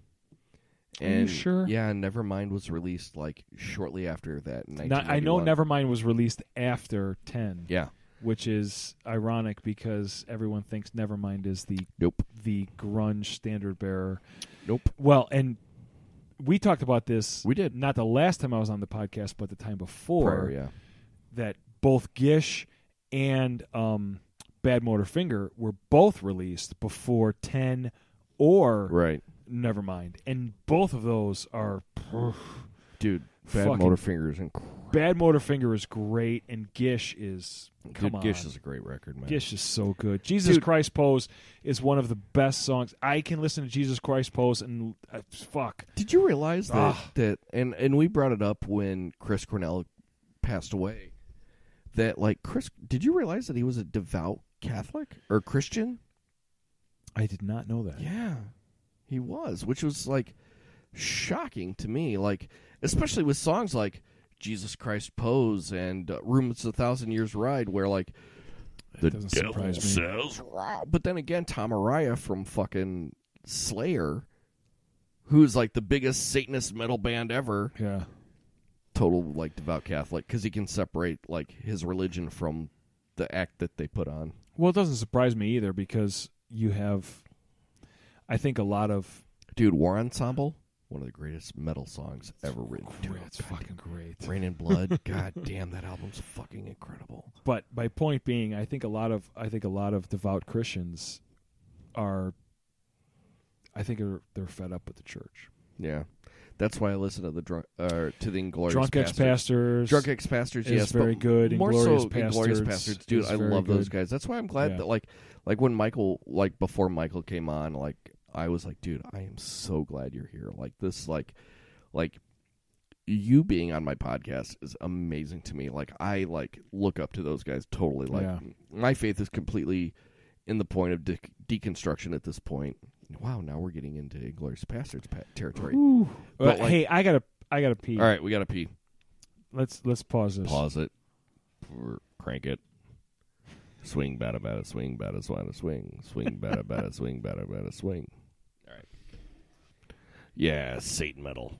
And are you sure? Yeah, Nevermind was released like shortly after that in 1991. I know Nevermind was released after 10. Yeah. Which is ironic because everyone thinks Nevermind is the grunge standard bearer. Nope. Well, and we talked about this. We did. Not the last time I was on the podcast, but the time before. Prior, yeah. That both Gish and Bad Motor Finger were both released before 10 or Right. Nevermind. And both of those are... Dude, Bad Motor Finger is incredible. Bad Motor Finger is great, and Gish is... Gish is a great record, man. Gish is so good. Jesus Christ Pose is one of the best songs. I can listen to Jesus Christ Pose and... fuck. Did you realize that and we brought it up when Chris Cornell passed away, that, like, did you realize that he was a devout Catholic or Christian? I did not know that. Yeah, he was, which was, like, shocking to me, like, especially with songs like Jesus Christ Pose and Room It's 1,000 Years Ride, where, like, the devil says, but then again, Tom Araya from fucking Slayer, who's, like, the biggest Satanist metal band ever. Yeah. Total, like, devout Catholic, because he can separate, like, his religion from the act that they put on. Well, it doesn't surprise me either, because you have, I think, a lot of... Dude, War Ensemble, one of the greatest metal songs ever written. Dude, it's fucking great. Rain and Blood, god damn, that album's fucking incredible. But my point being, I think a lot of devout Christians are they're fed up with the church. Yeah. That's why I listen to the Inglorious Drunk Ex-Pastors. Drunk Ex-Pastors, is yes, very good. More Inglorious so Bastards, Inglorious Bastards, dude. I love those guys. That's why I'm glad that, like when Michael, like, before Michael came on, like, I was like, dude, I am so glad you're here. Like, this, like you being on my podcast is amazing to me. Like, I, like, look up to those guys totally. Like, my faith is completely in the point of deconstruction at this point. Wow, now we're getting into Inglorious Bastards territory. But hey, I gotta pee. All right, we gotta pee. Let's pause this. Pause it. Crank it. Swing, bada, bada, swing, bada, swada, swing. Swing, bada, bada, swing, bada, bada, swing. All right. Yeah, Satan metal.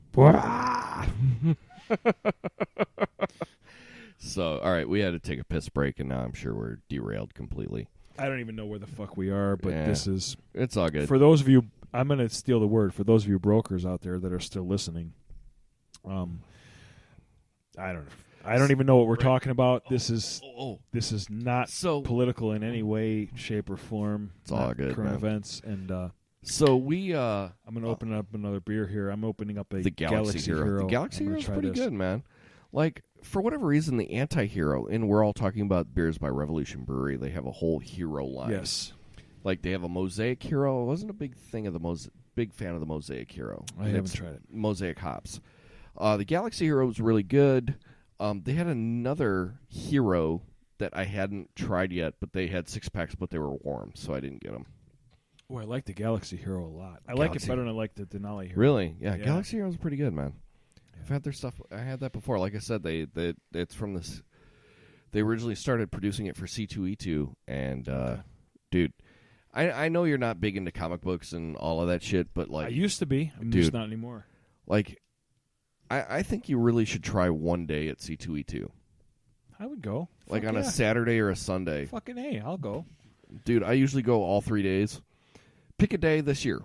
So, all right, we had to take a piss break, and now I'm sure we're derailed completely. I don't even know where the fuck we are, but this is... It's all good. For those of you... I'm going to steal the word. For those of you brokers out there that are still listening, I don't even know what we're talking about. This is not political in any way, shape, or form. It's all good, current man. Events. And so we... I'm going to open up another beer here. I'm opening up the Galaxy Hero. The Galaxy Hero is pretty good, man. Like, for whatever reason, the Anti-Hero, and we're all talking about beers by Revolution Brewery, they have a whole hero line. Yes. Like, they have a Mosaic Hero. I wasn't a big fan of the Mosaic Hero. I haven't tried it. Mosaic hops. The Galaxy Hero was really good. They had another hero that I hadn't tried yet, but they had 6-packs, but they were warm, so I didn't get them. Oh, I like the Galaxy Hero a lot. I like it better than I like the Denali Hero. Really? Yeah, Galaxy Hero is pretty good, man. I've had their stuff. I had that before. Like I said, it's from this. They originally started producing it for C2E2, and dude, I know you're not big into comic books and all of that shit, but like I used to be. I'm just not anymore. Like, I think you really should try one day at C2E2. I would go. Like on a Saturday or a Sunday. Fucking hey, I'll go. Dude, I usually go all 3 days. Pick a day this year.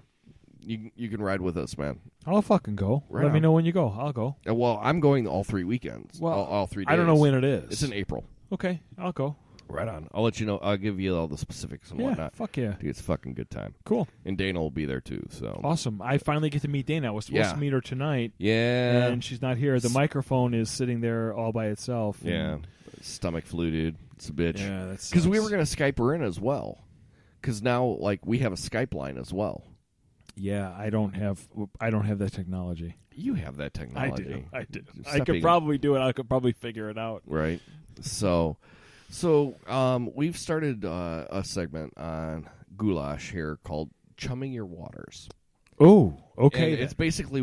You can ride with us, man. I'll fucking go. Right Let me know when you go. I'll go. Well, I'm going all 3 weekends. Well, all 3 days. I don't know when it is. It's in April. Okay, I'll go. Right on. I'll let you know. I'll give you all the specifics and whatnot. Fuck yeah. Dude, it's a fucking good time. Cool. And Dana will be there too. So awesome. I finally get to meet Dana. I was supposed to meet her tonight. Yeah. And she's not here. The microphone is sitting there all by itself. Yeah. Stomach flu, dude. It's a bitch. Yeah, that's because we were going to Skype her in as well. Because now, like, we have a Skype line as well. Yeah, I don't have that technology. You have that technology. I do. I could probably do it. I could probably figure it out. Right. So we've started a segment on Goulash here called Chumming Your Waters. Oh, okay. And it's basically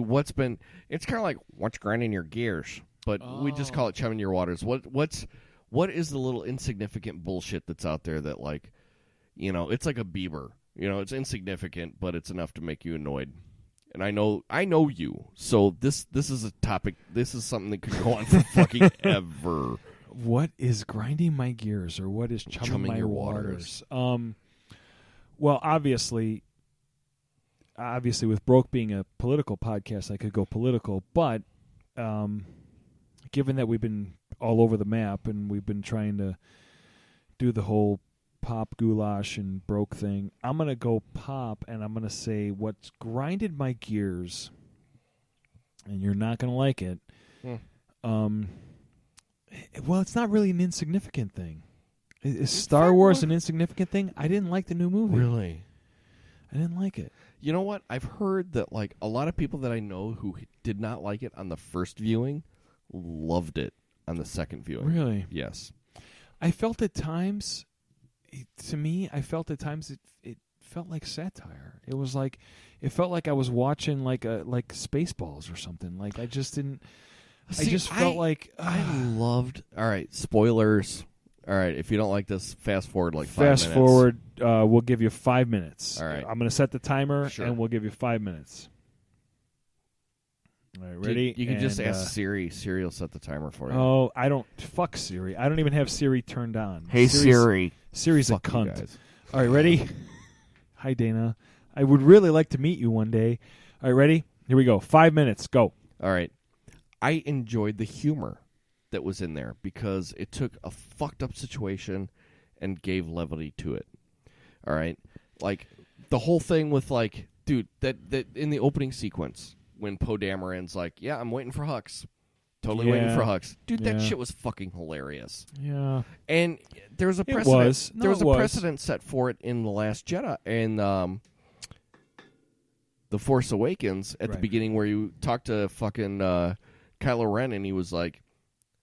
it's kind of like what's grinding your gears, but we just call it Chumming Your Waters. What is the little insignificant bullshit that's out there that, like, you know, it's like a Bieber. You know, it's insignificant, but it's enough to make you annoyed. And I know you. So this is a topic. This is something that could go on for fucking ever. What is grinding my gears, or what is chumming my waters? Well, obviously, with Broke being a political podcast, I could go political. But given that we've been all over the map and we've been trying to do the whole pop, goulash, and broke thing. I'm going to go pop, and I'm going to say what's grinded my gears, and you're not going to like it. Well, it's not really an insignificant thing. Is Star Wars an insignificant thing? I didn't like the new movie. Really? I didn't like it. You know what? I've heard that like a lot of people that I know who did not like it on the first viewing loved it on the second viewing. Really? Yes. I felt at times, it felt like satire. It was like, it felt like I was watching like Spaceballs or something. Like I just didn't. See, I just felt like I loved. All right, spoilers. All right, if you don't like this, fast forward like 5 minutes. Fast forward. We'll give you 5 minutes. All right. I'm going to set the timer, Sure. and we'll give you 5 minutes. All right, ready? You can just ask Siri. Siri will set the timer for you. Oh, I don't. Fuck Siri. I don't even have Siri turned on. Hey, Siri. Siri's Fuck a you cunt. guys. All right, ready? Hi, Dana. I would really like to meet you one day. All right, ready? Here we go. 5 minutes. Go. All right. I enjoyed the humor that was in there because it took a fucked up situation and gave levity to it. All right? Like, the whole thing with, like, dude, that in the opening sequence when Poe Dameron's like, yeah, I'm waiting for Hux. Totally waiting for Hux. Dude, that shit was fucking hilarious. Yeah. And there was a precedent. There was a precedent set for it in The Last Jedi and The Force Awakens at the beginning where you talk to fucking Kylo Ren and he was like,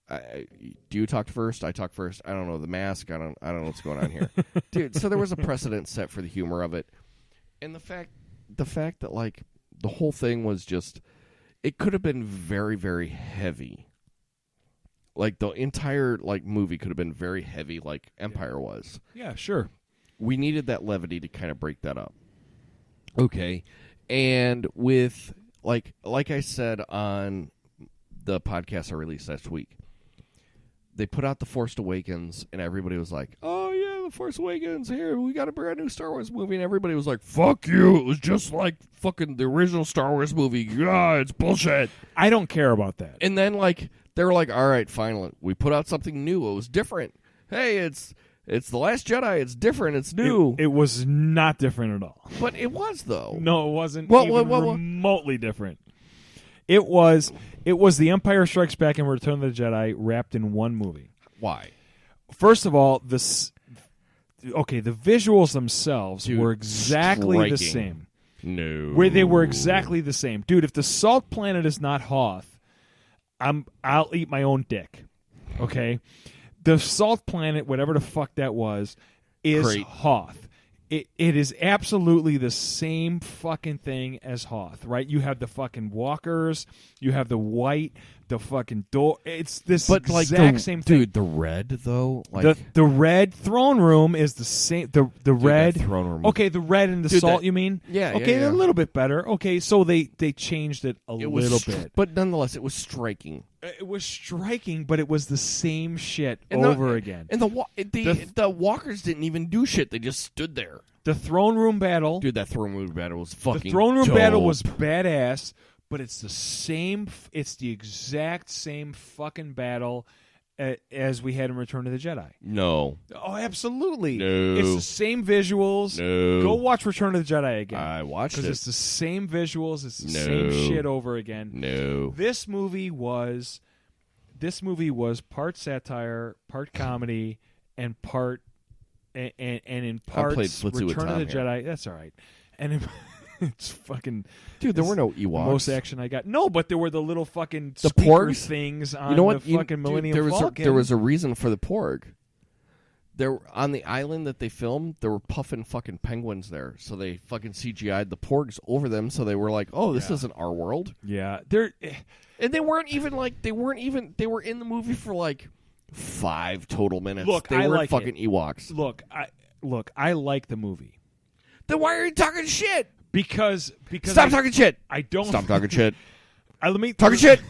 do you talk first? I talk first. I don't know the mask. I don't know what's going on here. Dude, so there was a precedent set for the humor of it. And the fact that like the whole thing was just, it could have been very, very heavy. Like the entire like movie could have been very heavy like Empire was. Yeah, sure. We needed that levity to kind of break that up. Okay. And with like I said on the podcast I released last week, they put out The Force Awakens, and everybody was like, oh, yeah, The Force Awakens, here, we got a brand new Star Wars movie, and everybody was like, fuck you, it was just like fucking the original Star Wars movie, yeah, it's bullshit. I don't care about that. And then, like, they were like, all right, finally, we put out something new, it was different. Hey, it's The Last Jedi, it's different, it's new. It was not different at all. But it was, though. No, it wasn't remotely different. It was The Empire Strikes Back and Return of the Jedi wrapped in one movie. Why? First of all, the visuals themselves were exactly the same. No. Where they were exactly the same. Dude, if the Salt Planet is not Hoth, I'll eat my own dick. Okay? The Salt Planet, whatever the fuck that was, is Hoth. It is absolutely the same fucking thing as Hoth, right? You have the fucking walkers, you have the white, the fucking door. It's this exact same thing. Dude, the red, though? Like, the red throne room is the same. The red throne room. Okay, the red and the salt, you mean? Yeah, okay, yeah. A little bit better. Okay, so they changed it a little bit. But nonetheless, it was striking. It was striking, but it was the same shit over again. And the walkers didn't even do shit. They just stood there. The throne room battle. Dude, that throne room battle was fucking The throne room dope. battle was badass, but it's the same. It's the exact same fucking battle as we had in Return of the Jedi. No. Oh, absolutely. No. It's the same visuals. No. Go watch Return of the Jedi again. I watched it. Because it's the same visuals. It's the same shit over again. No. This movie was part satire, part comedy, and part and in parts Return of the Jedi. That's all right. And it's fucking dude. There were no Ewoks. Most action I got. No, but there were the little fucking the speaker porgs things on the fucking Millennium Falcon. There was a reason for the porg. There on the island that they filmed, there were puffin fucking penguins there, so they fucking CGI'd the porgs over them, so they were like, "Oh, this isn't our world." Yeah, and they were in the movie for like 5 total minutes. Look, they weren't fucking Ewoks. Look, I like the movie. Then why are you talking shit? Because stop talking shit. I don't stop talking shit. Talking shit.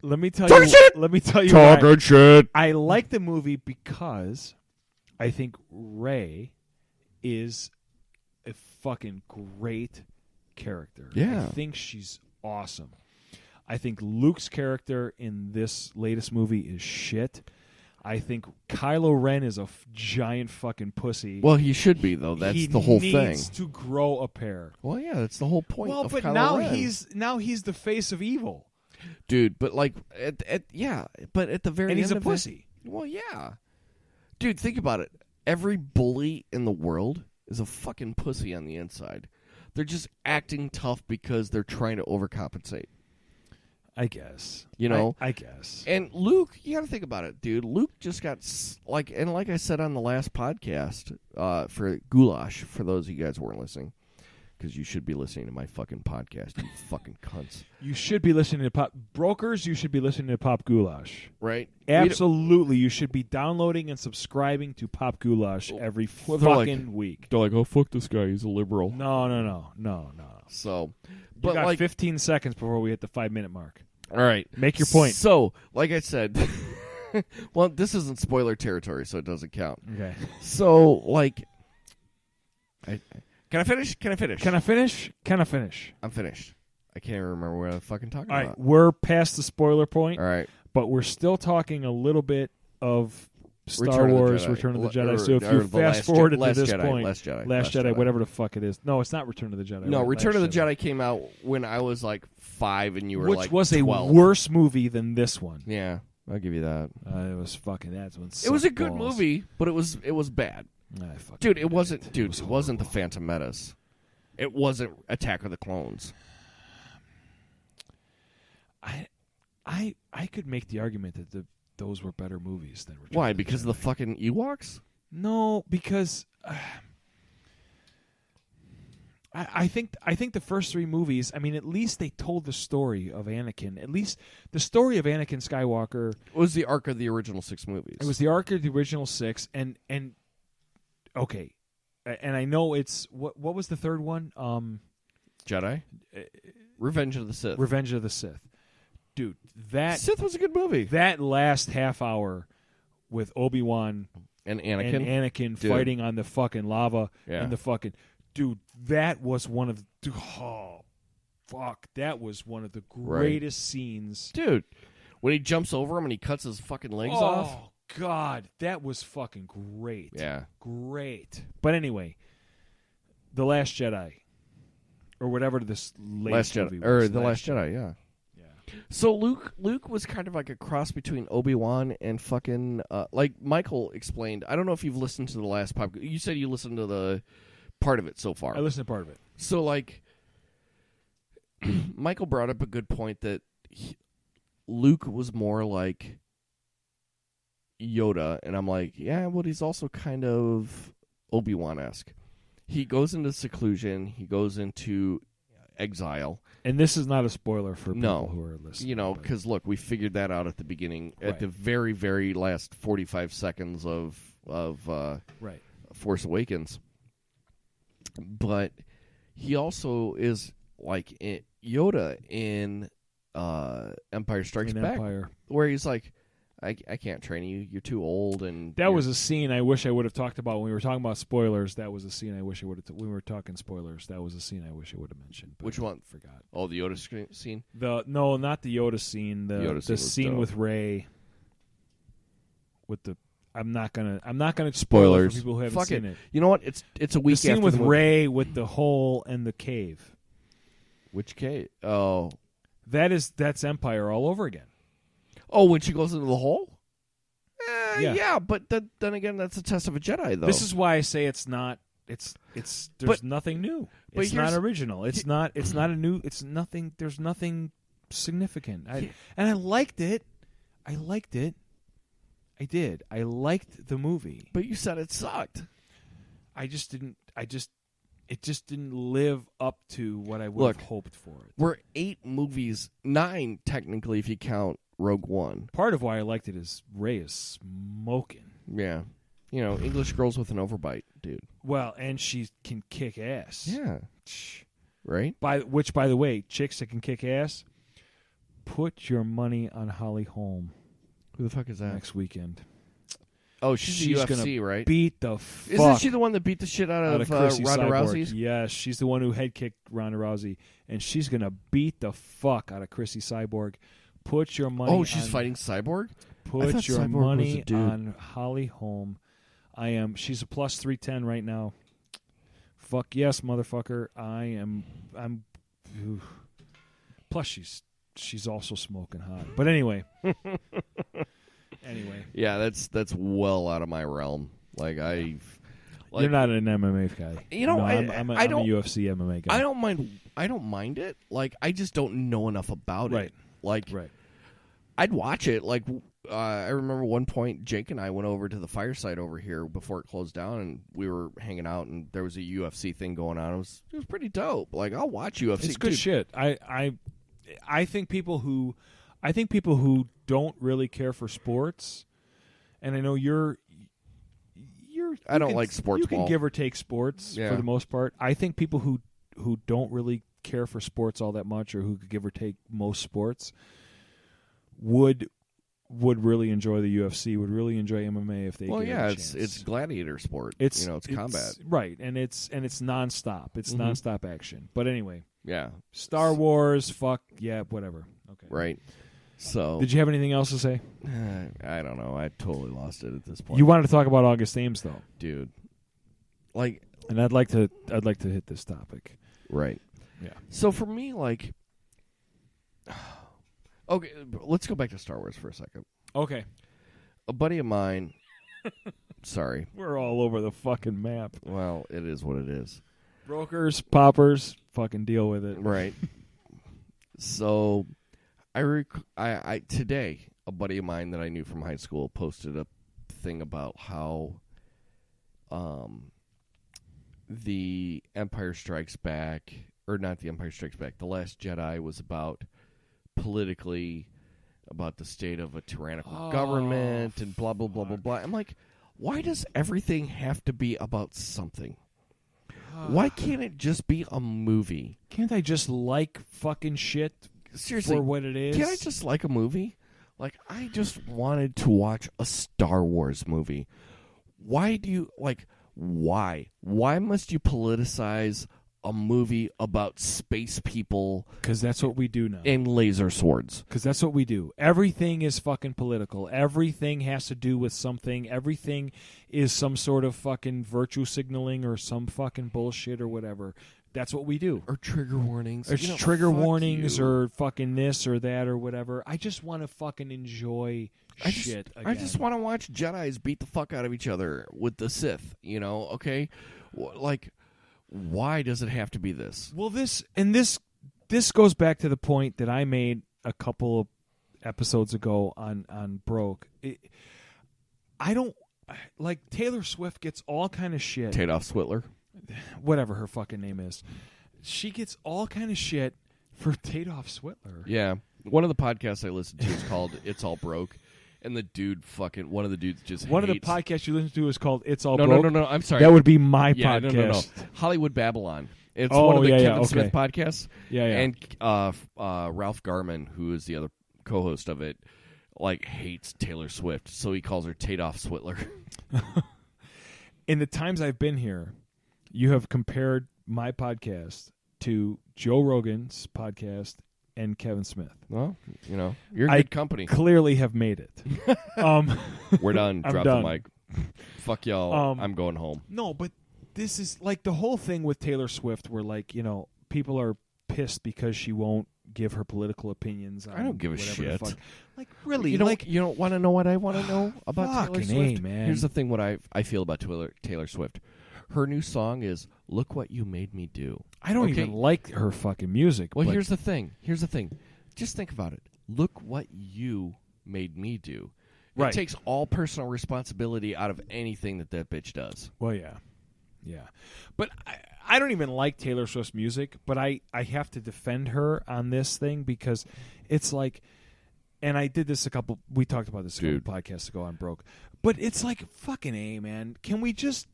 Let me tell talking you. Shit. Let me tell you. Talking shit. I like the movie because I think Rey is a fucking great character. Yeah. I think she's awesome. I think Luke's character in this latest movie is shit. I think Kylo Ren is a giant fucking pussy. Well, he should be though. That's the whole thing. He needs to grow a pair. Well, yeah, that's the whole point. Well, of but Kylo Ren. now he's the face of evil, dude. But like, but at the very and end he's a of pussy. Well, yeah, dude. Think about it. Every bully in the world is a fucking pussy on the inside. They're just acting tough because they're trying to overcompensate. I guess. You know? I guess. And Luke, you got to think about it, dude. Luke just got, like I said on the last podcast for Goulash, for those of you guys who weren't listening, because you should be listening to my fucking podcast, you fucking cunts. You should be listening to Pop Brokers. You should be listening to Pop Goulash. Right? Absolutely. You should be downloading and subscribing to Pop Goulash every fucking week. They're like, oh, fuck this guy. He's a liberal. No. So, but got 15 seconds before we hit the 5-minute mark. All right. Make your point. So, like I said, well, this isn't spoiler territory, so it doesn't count. Okay. So, like, can I finish? I'm finished. I can't even remember what I'm fucking talking All right, about. we're past the spoiler point. All right. But we're still talking a little bit of Star Wars, Return of the Jedi. So if you fast forwarded to this point, Last Jedi, whatever the fuck it is. No, it's not Return of the Jedi. No, right? Return of the Jedi came out when I was like 5 and you were like 12. Which was a worse movie than this one. Yeah, I'll give you that. It was fucking, that's when it was a good movie, but it was bad. Dude, it wasn't the Phantom Menace. It wasn't Attack of the Clones. I could make the argument that those were better movies than Return Why? of the Because Jedi. of the fucking Ewoks? No, because I think the first 3 movies, I mean, at least they told the story of Anakin. At least the story of Anakin Skywalker was the arc of the original 6 movies. It was the arc of the original 6, and okay, and I know it's what was the third one? Jedi? Revenge of the Sith. Revenge of the Sith. Dude, that Sith was a good movie. That last half hour with Obi-Wan and Anakin fighting on the fucking lava and the fucking dude, that was one of that was one of the greatest scenes. Dude, when he jumps over him and he cuts his fucking legs off. Oh God, that was fucking great. Yeah. Great. But anyway, The Last Jedi. Or whatever this latest movie was. Or The Last Jedi, yeah. So Luke was kind of like a cross between Obi-Wan and fucking like Michael explained. I don't know if you've listened to the last pop. You said you listened to the part of it so far. I listened to part of it. So like Michael brought up a good point that Luke was more like Yoda, and I'm like, yeah, well, he's also kind of Obi-Wan-esque. He goes into seclusion. He goes into exile. And this is not a spoiler for people who are listening. You know, because look, we figured that out at the beginning, at the very, very last 45 seconds of Force Awakens. But he also is like Yoda in Empire Strikes Back, where he's like, I can't train you. You're too old. And that was a scene I wish I would have talked about when we were talking about spoilers. That was a scene I wish I would have. When we were talking spoilers, that was a scene I wish I would have mentioned. But which one? Forgot. Oh, the Yoda scene. No, not the Yoda scene. The scene with Rey. With the, I'm not gonna spoilers for people who haven't seen it. You know what? It's a week. The scene after with the movie. Rey with the hole and the cave. Which cave? Oh, that's Empire all over again. Oh, when she goes into the hole? Yeah, but then again, that's a test of a Jedi, though. This is why I say it's not. There's nothing new. It's not original. It's not a new. It's nothing. There's nothing significant. And I liked it. I did. I liked the movie. But you said it sucked. It just didn't live up to what I would have hoped for it. We're 8 movies, 9 technically if you count Rogue One. Part of why I liked it is Rey is smoking. Yeah. You know, English girls with an overbite, dude. Well, and she can kick ass. Yeah. Right? By the way, chicks that can kick ass, put your money on Holly Holm. Who the fuck is that? Next weekend. Oh, she's UFC, right? Beat the fuck. Isn't she the one that beat the shit out of Ronda Rousey? Yes, she's the one who head kicked Ronda Rousey, and she's gonna beat the fuck out of Chrissy Cyborg. Put your money. Oh, she's fighting Cyborg. Put your Cyborg money was a dude. on Holly Holm. She's a plus 310 right now. Fuck yes, motherfucker. I'm. Ooh. Plus, she's also smoking hot. But anyway. Yeah, that's well out of my realm. Like you're not an MMA guy. You know, no, I'm a UFC MMA guy. I don't mind it. Like, I just don't know enough about Right. it. Like, Right. I'd watch it. Like, I remember one point Jake and I went over to the fireside over here before it closed down, and we were hanging out, and there was a UFC thing going on. It was pretty dope. Like, I'll watch UFC. It's good shit. I think people who don't really care for sports, and I know I don't like sports You can ball. give or take sports for the most part. I think people who don't really care for sports all that much, or who could give or take most sports, would really enjoy the UFC. Would really enjoy MMA if they. Well, gave yeah, it a it's chance. gladiator sport. It's it's combat, right? And it's nonstop. It's nonstop action. But anyway, yeah. Star Wars. Fuck yeah, whatever. Okay, Right. So, Did you have anything else to say? I don't know. I totally lost it at this point. You wanted to talk about August Ames, though, dude. Like, and I'd like to hit this topic. right. Yeah. So for me, like, okay, let's go back to Star Wars for a second. Okay. A buddy of mine. Sorry. We're all over the fucking map. Well, it is what it is. Brokers, poppers, fucking deal with it. Right. So, I today, a buddy of mine that I knew from high school posted a thing about how the Empire Strikes Back, or not the Empire Strikes Back, The Last Jedi was about politically about the state of a tyrannical government and blah, blah, blah, blah, blah. I'm like, why does everything have to be about something? Why can't it just be a movie? Can't I just like fucking shit Seriously, for what it is? Can't I just like a movie? Like, I just wanted to watch a Star Wars movie. Why do you, like, why? Why must you politicize a movie about space people? Because that's what we do now. And laser swords. Because that's what we do. Everything is fucking political. Everything has to do with something. Everything is some sort of fucking virtue signaling or some fucking bullshit or whatever. That's what we do. Or trigger warnings. It's trigger warnings or fucking this or that or whatever. I just want to fucking enjoy shit again. I just want to watch Jedis beat the fuck out of each other with the Sith, okay? Like, why does it have to be this? Well, this goes back to the point that I made a couple of episodes ago on Broke. I don't like Taylor Swift gets all kind of shit. Tadoff Switler. Whatever her fucking name is. She gets all kind of shit for Tadoff Switler. Yeah. One of the podcasts I listened to is called It's All Broke. And the dude one of the dudes just One hates. of the podcasts you listen to is called It's All No, Broke. no, I'm sorry. That would be my yeah, podcast. No. Hollywood Babylon. It's one of the Kevin Smith podcasts. Yeah. And Ralph Garman, who is the other co-host of it, like, hates Taylor Swift. So he calls her Tadoff Switler. In the times I've been here, you have compared my podcast to Joe Rogan's podcast and Kevin Smith. Well, you're good company. Clearly have made it. We're done. I'm Drop done. the mic. Fuck y'all. I'm going home. No, but this is like the whole thing with Taylor Swift where, like, people are pissed because she won't give her political opinions on I don't give a whatever shit. the fuck. Like, really? You don't want to know what I want to know about Taylor Swift? Man. Here's the thing what I feel about Taylor Swift. Her new song is Look What You Made Me Do. I don't even like her fucking music. Well, but here's the thing. Just think about it. Look what you made me do. Right. It takes all personal responsibility out of anything that bitch does. Well, yeah. But I don't even like Taylor Swift's music, but I have to defend her on this thing because it's like, and I did this we talked about this a couple podcasts ago on Broke, but it's like, fucking A, man. Can we just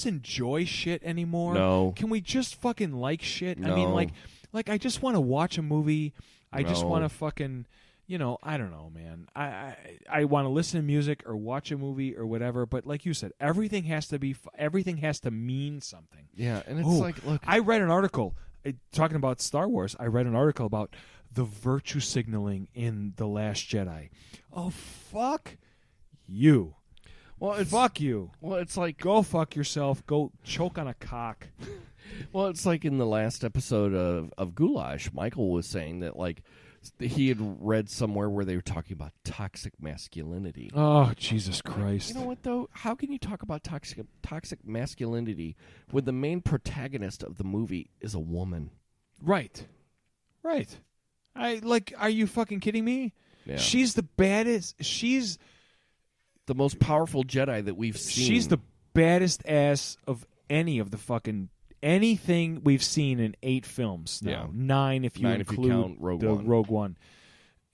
enjoy shit anymore? No. Can we just fucking like shit? No. I mean, like I just want to watch a movie. I just want to fucking, I don't know, man. I want to listen to music or watch a movie or whatever. But like you said, everything has to mean something. Yeah, and it's like, look. I read an article talking about Star Wars. I read an article about the virtue signaling in The Last Jedi. Oh, fuck you. Well, fuck you. Well, it's like go fuck yourself. Go choke on a cock. Well, it's like in the last episode of Goulash, Michael was saying that like he had read somewhere where they were talking about toxic masculinity. Oh, Jesus Christ. You know what, though? How can you talk about toxic masculinity when the main protagonist of the movie is a woman? Right. Are you fucking kidding me? Yeah. She's the baddest. She's the most powerful Jedi that we've seen. She's the baddest ass of any of the fucking anything we've seen in 8 films now. Yeah. 9 if you include count Rogue One.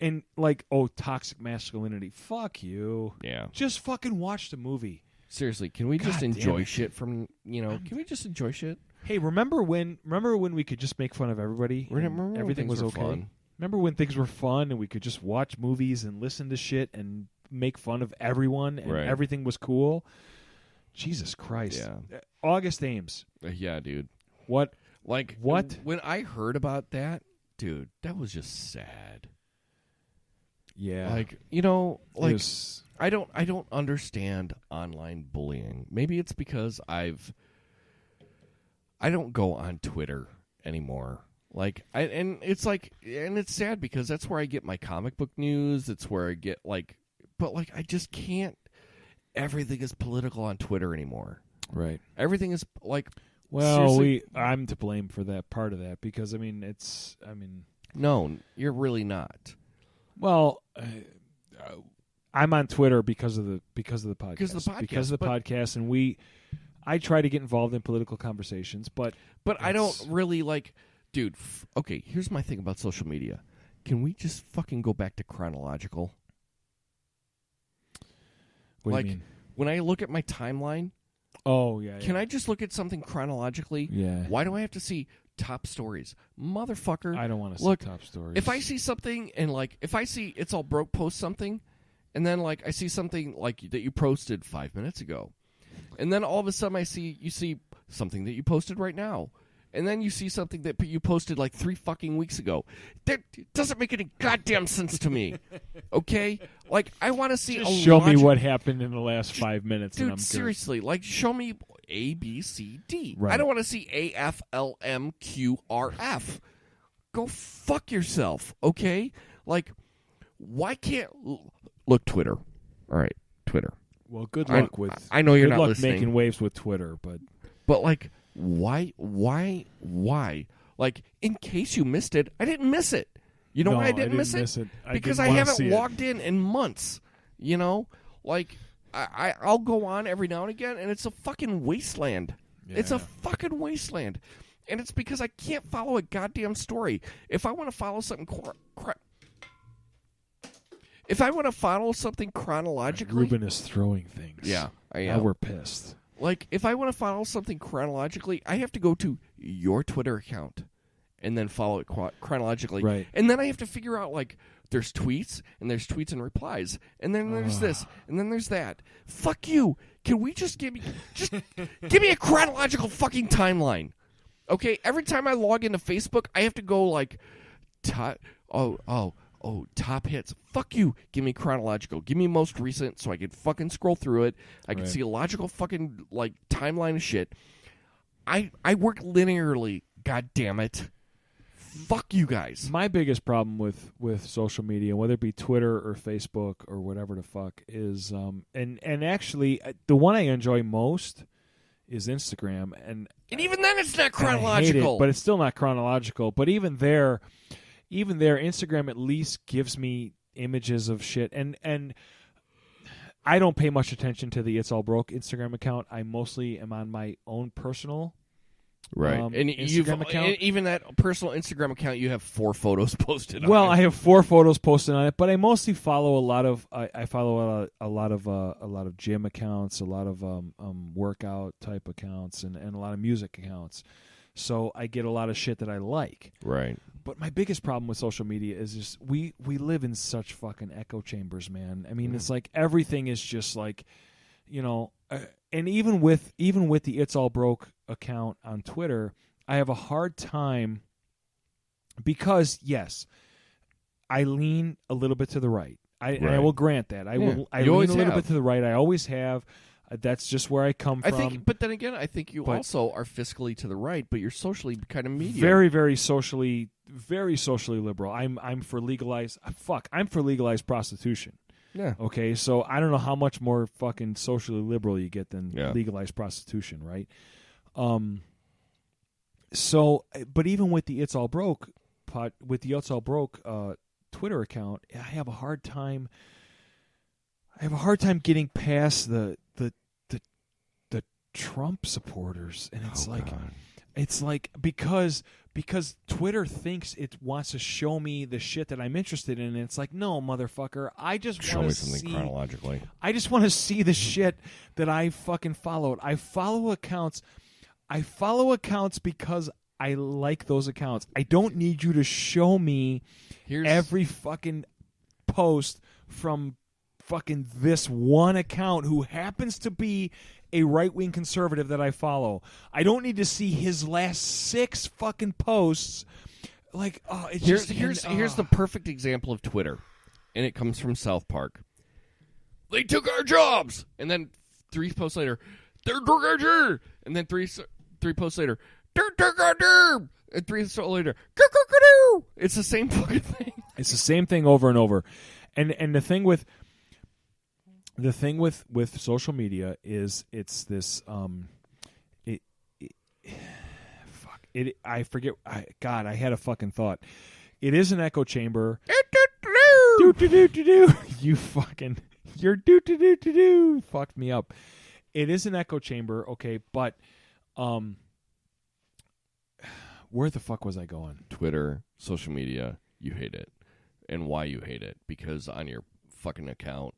And like, toxic masculinity. Fuck you. Yeah. Just fucking watch the movie. Seriously, can we just enjoy shit from, can we just enjoy shit? Hey, remember when we could just make fun of everybody? Remember everything when was things were okay. fun? Remember when things were fun and we could just watch movies and listen to shit and make fun of everyone and everything was cool? Jesus Christ. Yeah. August Ames. Yeah, dude. What? Like, what? When I heard about that, dude, that was just sad. Yeah. Like, I don't understand online bullying. Maybe it's because I don't go on Twitter anymore. Like, and it's sad because that's where I get my comic book news. It's where I get but I just can't. Everything is political on Twitter anymore. Right. Everything is well, I'm to blame for that part of that because no, you're really not. Well, I'm on Twitter because of the podcast. Because of the podcast, and I try to get involved in political conversations, but I don't really dude. Okay, here's my thing about social media. Can we just fucking go back to chronological? What do you mean? When I look at my timeline, can I just look at something chronologically? Yeah. Why do I have to see top stories? Motherfucker. I don't want to see top stories. If I see something and if I see It's All Broke post something, and then I see something that you posted 5 minutes ago, and then all of a sudden you see something that you posted right now. And then you see something that you posted 3 fucking weeks ago. That doesn't make any goddamn sense to me. Okay? I want to see just show me what happened in the last 5 minutes. Dude, and I'm seriously. Show me A, B, C, D. Right. I don't want to see A, F, L, M, Q, R, F. Go fuck yourself, okay? Why can't... Look, Twitter. All right, Twitter. Well, good luck with... I know you're not luck listening. making waves with Twitter, but... Why? In case you missed it, I didn't miss it. You know why I didn't miss it? Because I haven't logged in months. I'll go on every now and again, and it's a fucking wasteland. Yeah. It's a fucking wasteland. And it's because I can't follow a goddamn story. If I want to follow something chronologically... Ruben is throwing things. Yeah, I am. Now we're pissed. If I want to follow something chronologically, I have to go to your Twitter account and then follow it chronologically. Right. And then I have to figure out, there's tweets, and there's tweets and replies, and then there's this, and then there's that. Fuck you. Can we just give me a chronological fucking timeline? Okay? Every time I log into Facebook, I have to go, top hits. Fuck you. Give me chronological. Give me most recent so I can fucking scroll through it. I can see a logical fucking timeline of shit. I work linearly. God damn it. Fuck you guys. My biggest problem with social media, whether it be Twitter or Facebook or whatever the fuck, is and actually the one I enjoy most is Instagram, and even then it's not chronological. I hate it, but it's still not chronological. But even there, Instagram at least gives me images of shit, and I don't pay much attention to the It's All Broke Instagram account. I mostly am on my own personal and Instagram account. Even that personal Instagram account, you have 4 photos posted on it. I have 4 photos posted on it, but I mostly follow a lot of a lot of gym accounts, a lot of workout type accounts, and a lot of music accounts. So I get a lot of shit that I like. Right. But my biggest problem with social media is just we live in such fucking echo chambers, man. I mean, it's everything is just and even with the It's All Broke account on Twitter, I have a hard time because yes, I lean a little bit to the right. I will grant that. I lean a little bit to the right. I always have. That's just where I come from. But then again, I think you also are fiscally to the right, but you're socially kind of medium. Very, very socially liberal. I'm for legalized. I'm for legalized prostitution. Yeah. Okay, so I don't know how much more fucking socially liberal you get than legalized prostitution, right? So, but even with the It's All Broke Twitter account, I have a hard time getting past the Trump supporters, and it's like because Twitter thinks it wants to show me the shit that I'm interested in, and it's like, no, motherfucker, I just show me something chronologically. I just want to see the shit that I fucking followed. I follow accounts because I like those accounts. I don't need you to show me every fucking post from fucking this one account who happens to be a right-wing conservative that I follow. I don't need to see his last 6 fucking posts. Like, here's the perfect example of Twitter, and it comes from South Park. They took our jobs, and then 3 posts later, they took our job, and then 3 posts later, they took our job, and 3 posts later, it's the same fucking thing. It's the same thing over and over, and the thing with social media is it's this I forget. God, I had a fucking thought. It is an echo chamber. You fucking your do fucked me up. It is an echo chamber, okay, but where the fuck was I going? Twitter, social media, you hate it, and why you hate it? Because on your fucking account,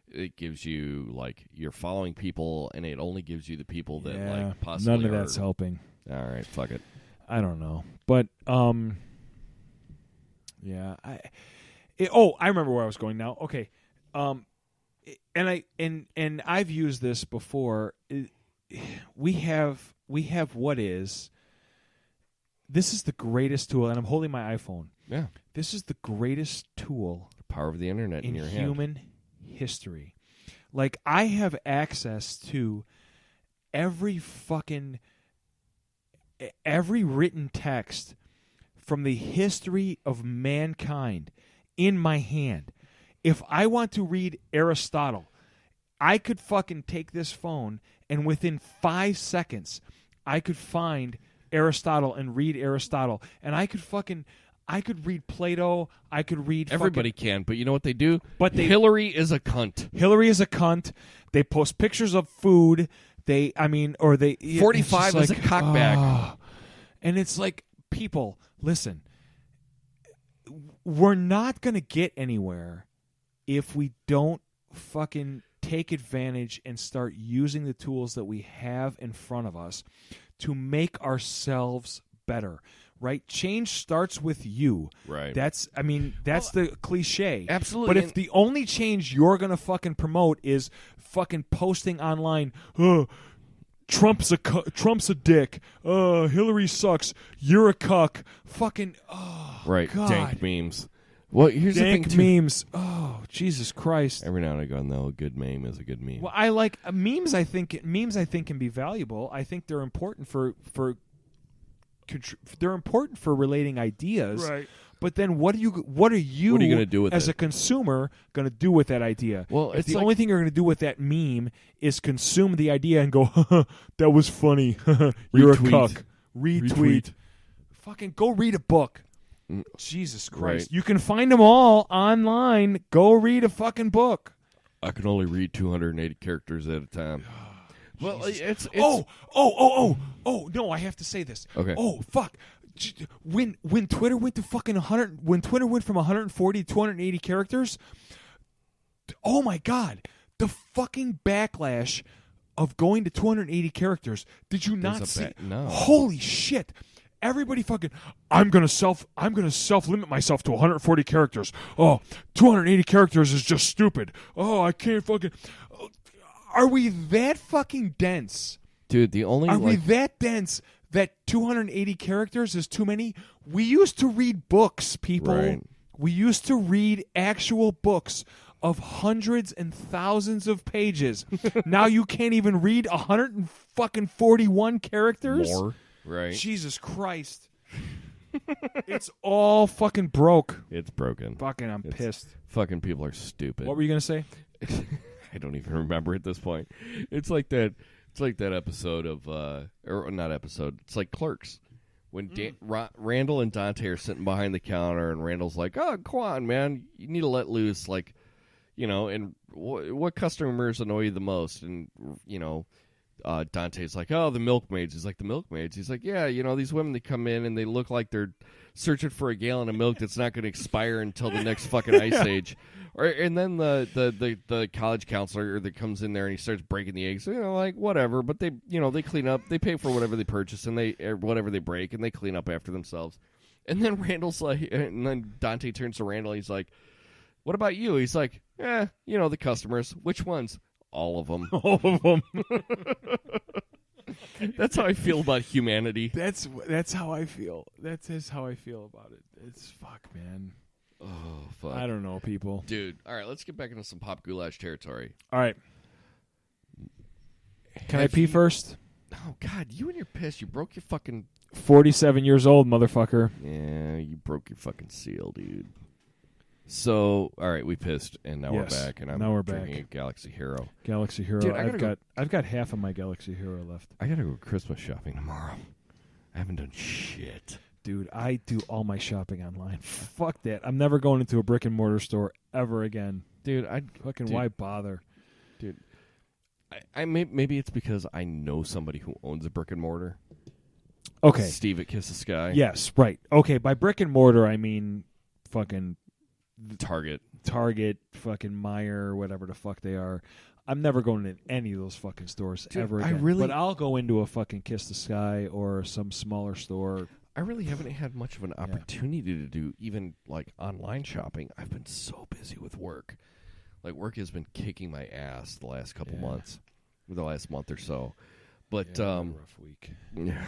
it gives you, like, you're following people, and it only gives you the people that, like, possibly none of that's helping. All right, fuck it. I don't know. But, yeah. I remember where I was going now. Okay. And I've used this before. We have what is. This is the greatest tool, and I'm holding my iPhone. Yeah. This is the greatest tool. The power of the internet in your hand. Human history. Like, I have access to every written text from the history of mankind in my hand. If I want to read Aristotle, I could fucking take this phone, and within 5 seconds I could find Aristotle and read Aristotle, and I could read Plato. I could read. Everybody can, but you know what they do? But Hillary is a cunt. Hillary is a cunt. They post pictures of food. 45 is a cockbag. And it's like, people, listen. We're not going to get anywhere if we don't fucking take advantage and start using the tools that we have in front of us to make ourselves better. Right? Change starts with you. Right. That's the cliche. Absolutely. But if the only change you're going to fucking promote is fucking posting online, Trump's a dick. Hillary sucks. You're a cuck. Fucking, right. God. Dank memes. Well, here's Dank the thing, too. memes. Oh, Jesus Christ. Every now and again, though, a good meme is a good meme. Well, I like memes. I think can be valuable. I think they're important for relating ideas. Right. But then what are you going to do with as it? a consumer going to do with that idea? Well, if it's the only thing you're going to do with that meme is consume the idea and go, that was funny. You're a cuck. Retweet. Fucking go read a book. Jesus Christ. Right. You can find them all online. Go read a fucking book. I can only read 280 characters at a time. Well, it's no, I have to say this. Okay. Oh, fuck. When Twitter went to fucking 100, when Twitter went from 140 to 280 characters, oh my God, the fucking backlash of going to 280 characters. Did you not see? No. Holy shit. Everybody fucking, I'm gonna self limit myself to 140 characters. Oh, 280 characters is just stupid. Oh, I can't fucking. Are we that fucking dense? Dude, Are we that dense that 280 characters is too many? We used to read books, people. Right. We used to read actual books of hundreds and thousands of pages. Now you can't even read 141 characters? More, right? Jesus Christ. It's all fucking broke. It's broken. Fucking, I'm pissed. Fucking people are stupid. What were you going to say? I don't even remember at this point. It's like that episode of, or not episode, it's like Clerks. When Randall and Dante are sitting behind the counter, and Randall's like, "Oh, come on, man, you need to let loose." Like, and what customers annoy you the most? And Dante's like, "Oh, the milkmaids." He's like, "The milkmaids?" He's like, "Yeah, these women that come in and they look like they're searching for a gallon of milk that's not going to expire until the next fucking ice age." And then the college counselor that comes in there and he starts breaking the eggs. Like whatever, but they they clean up, they pay for whatever they purchase and whatever they break, and they clean up after themselves. And then Randall's like, and then Dante turns to Randall. He's like, "What about you?" He's like, the customers. Which ones? All of them. All of them. That's how I feel about humanity. That's how I feel. That is how I feel about it. It's fuck, man. Oh, fuck. I don't know, people. Dude, all right, let's get back into some Pop Goulash territory. All right. Can I pee first? Oh, God, you and your piss. You broke your fucking... 47 years old, motherfucker. Yeah, you broke your fucking seal, dude. So, all right, we pissed, and now we're back, and I'm drinking a Galaxy Hero. Galaxy Hero. Dude, I've got half of my Galaxy Hero left. I gotta go Christmas shopping tomorrow. I haven't done shit. Dude, I do all my shopping online. Fuck that. I'm never going into a brick and mortar store ever again. Dude, why bother? Dude, maybe it's because I know somebody who owns a brick and mortar. Okay. Steve at Kiss the Sky. Yes, right. Okay, by brick and mortar I mean fucking Target, fucking Meijer, whatever the fuck they are. I'm never going to any of those fucking stores ever again. But I'll go into a fucking Kiss the Sky or some smaller store. I really haven't had much of an opportunity to do even like online shopping. I've been so busy with work. Like work has been kicking my ass the last couple months, the last month or so. But a rough week. Yeah.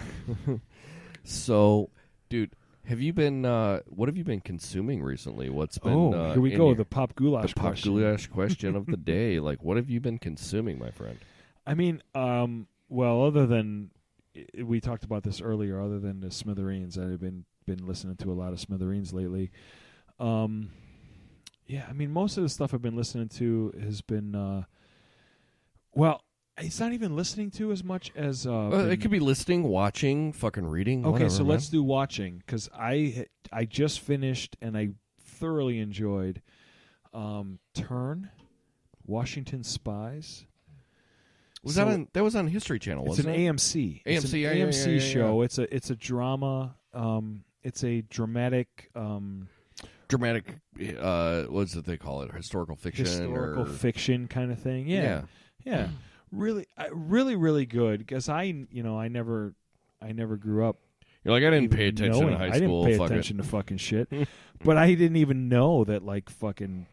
So, dude, have you been? What have you been consuming recently? What's been? Here we go. The Pop Goulash. The Pop Goulash question of the day. Like, what have you been consuming, my friend? I mean, well, other than we talked about this earlier, other than the Smithereens, I've been listening to a lot of Smithereens lately. Yeah, I mean, most of the stuff I've been listening to has been, well, it's not even listening to as much as... it could be listening, watching, fucking reading, okay, whatever, so man. let's do watching, because I just finished, and I thoroughly enjoyed Turn, Washington Spies. That was on History Channel, wasn't it? It's an AMC. It's an AMC, AMC show. Yeah. It's a drama. It's a dramatic... dramatic, what's it they call it? Historical fiction? Fiction kind of thing. Yeah. Really, really good. Because I never grew up. You're like, I didn't pay attention in high school. I didn't pay attention to fucking shit. But I didn't even know that, like, fucking,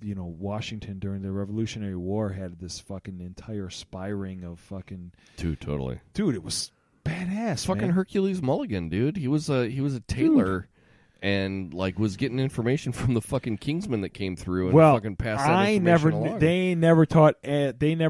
Washington during the Revolutionary War had this fucking entire spy ring of fucking... Dude, totally. Dude, it was badass, fucking man. Hercules Mulligan, dude. He was a tailor. Dude. And like was getting information from the fucking Kingsmen that came through and fucking passed that information along. They never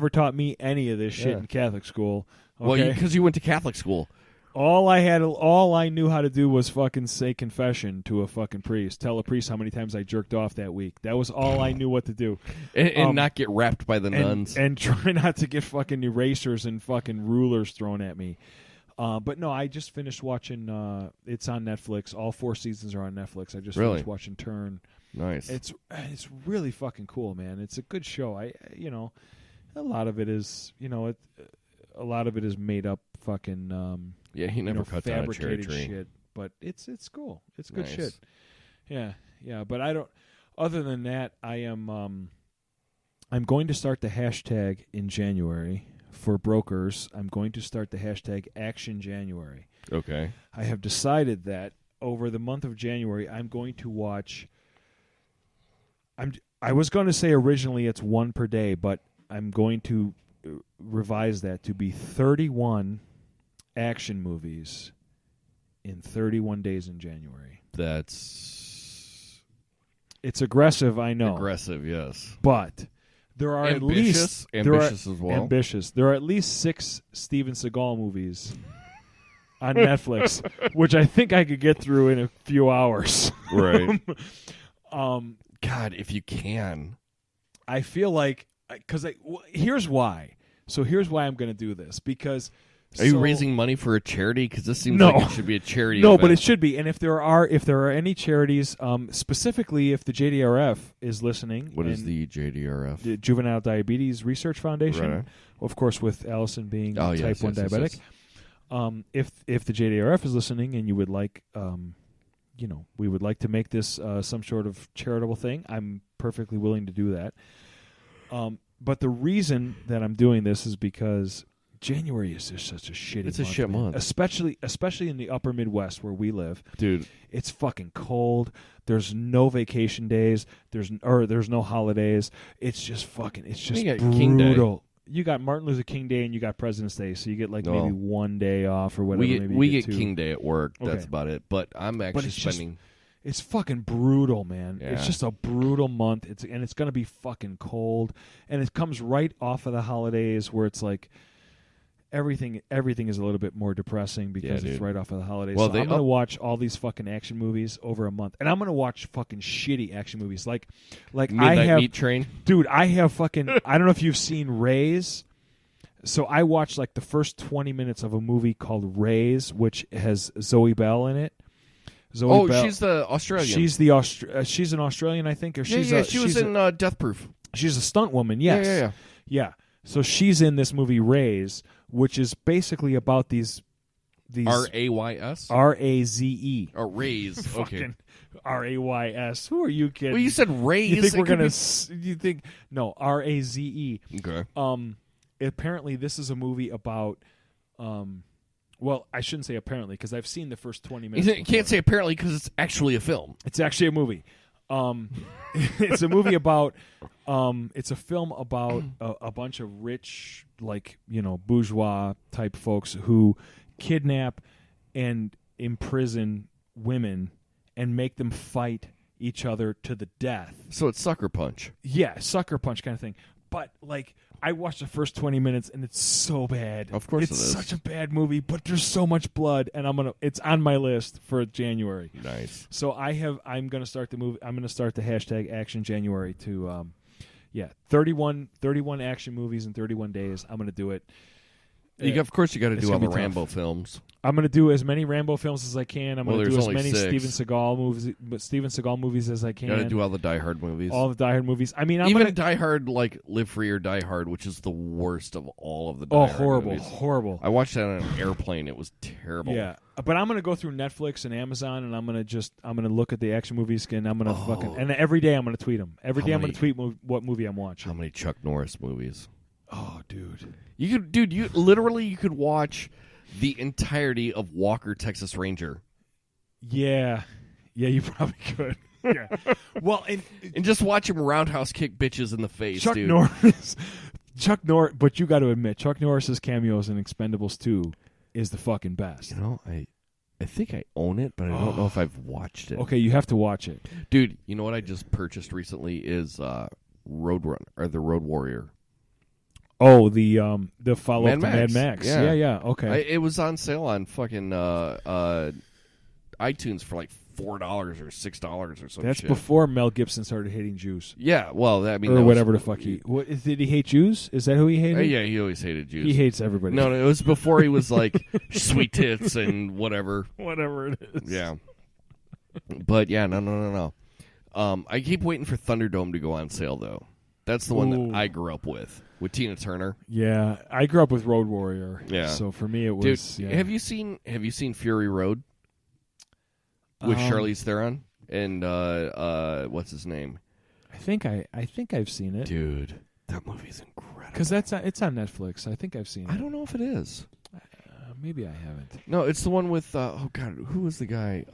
taught me any of this shit in Catholic school. Okay? Well, because you went to Catholic school. All I knew how to do was fucking say confession to a fucking priest. Tell a priest how many times I jerked off that week. That was all I knew what to do. And not get wrapped by the nuns. And try not to get fucking erasers and fucking rulers thrown at me. But no, I just finished watching. It's on Netflix. All 4 seasons are on Netflix. I just finished watching Turn. Nice. It's really fucking cool, man. It's a good show. A lot of it is a lot of it is made up fucking. He never cuts out a cherry tree. Shit, but it's cool. It's good shit. Yeah. But I don't. Other than that, I'm going to start the hashtag in January. For brokers, I'm going to start the hashtag Action January. Okay. I have decided that over the month of January, I'm going to watch... I was going to say originally it's 1 per day, but I'm going to revise that to be 31 action movies in 31 days in January. That's It's aggressive, I know. Aggressive, yes. But there are ambitious at least as well. Ambitious. There are at least 6 Steven Seagal movies on Netflix, which I think I could get through in a few hours. Right. God, if you can. I feel like here's why. So here's why I'm going to do this because. Are you raising money for a charity? Because this seems No. like it should be a charity. No, event. but it should be. And if there are any charities, specifically if the JDRF is listening. What is the JDRF? The Juvenile Diabetes Research Foundation, Right. Of course, with Allison being yes, type 1 diabetic. Yes. If the JDRF is listening and you would like, we would like to make this some sort of charitable thing, I'm perfectly willing to do that. But the reason that I'm doing this is because January is just such a shitty It's month. a shit man. month. Especially in the upper Midwest where we live. Dude. It's fucking cold. There's no vacation days. There's no holidays. It's just You got King Day. brutal. You got Martin Luther King Day and you got President's Day, so you get maybe one day off or whatever. We get 2. King Day at work. Okay. That's about it. But I'm actually spending... It's fucking brutal, man. Yeah. It's just a brutal month. It's going to be fucking cold, and it comes right off of the holidays where it's like everything is a little bit more depressing because it's right off of the holidays. Well, so I'm going to watch all these fucking action movies over a month, and I'm going to watch fucking shitty action movies like Midnight Meat Train. Dude, I have fucking I don't know if you've seen Raise. So I watched like the first 20 minutes of a movie called Raise, which has Zoe Bell in it. Zoe Bell, she's the Australian. She's an Australian, I think, or she was in Death Proof. She's a stunt woman. Yes, Yeah. So she's in this movie Raise, which is basically about these RAYS? RAZE. Oh, Raise. Okay. RAYS. Who are you kidding? Well, you said Raise. You think we're gonna? You think no? RAZE. Okay. Apparently, this is a movie about. Well, I shouldn't say apparently because I've seen the first 20 minutes. You can't say apparently because it's actually a film. It's actually a movie. It's a movie about. It's a film about a bunch of rich, bourgeois type folks who kidnap and imprison women and make them fight each other to the death. So it's Sucker Punch. Yeah, Sucker Punch kind of thing. But I watched the first 20 minutes and it's so bad. Of course it's such a bad movie, but there's so much blood, and it's on my list for January. Nice. So I'm gonna start the movie. I'm gonna start the hashtag Action January to 31 action movies in 31 days. I'm gonna do it. Of course, you got to do all the tough. Rambo films. I'm going to do as many Rambo films as I can. I'm going to do as many 6. Steven Seagal movies as I can. Got to do all the Die Hard movies. All the Die Hard movies. I mean, even Die Hard, like Live Free or Die Hard, which is the worst of all of the Die Hard movies. Horrible. I watched that on an airplane. It was terrible. Yeah, but I'm going to go through Netflix and Amazon, and I'm going to look at the action movies, and I'm going to and every day I'm going to tweet them. Every day I'm going to tweet what movie I'm watching. How many Chuck Norris movies? Oh, dude. You could watch the entirety of Walker, Texas Ranger. Yeah, you probably could. Yeah. Well, and just watch him roundhouse kick bitches in the face, dude. Chuck Norris, but you got to admit, Chuck Norris's cameos in Expendables 2 is the fucking best. I think I own it, but I don't know if I've watched it. Okay, you have to watch it. Dude, you know what I just purchased recently is Road Warrior. Oh, the follow-up to Mad Mad Max. Yeah. Yeah, okay. It was on sale on fucking iTunes for like $4 or $6 or something. That's before Mel Gibson started hating Jews. Yeah, well, or whatever the fuck he... did he hate Jews? Is that who he hated? Yeah, he always hated Jews. He hates everybody. No, it was before he was like sweet tits and whatever. Whatever it is. Yeah. But yeah, no. I keep waiting for Thunderdome to go on sale, though. That's the one that I grew up with Tina Turner. Yeah, I grew up with Road Warrior. Yeah, so for me it was. Dude, yeah. have you seen Fury Road with Charlize Theron and what's his name? I think I've seen it. Dude, that movie's incredible. Because it's on Netflix. I think I've seen it. I don't know if it is. Maybe I haven't. No, it's the one with who was the guy?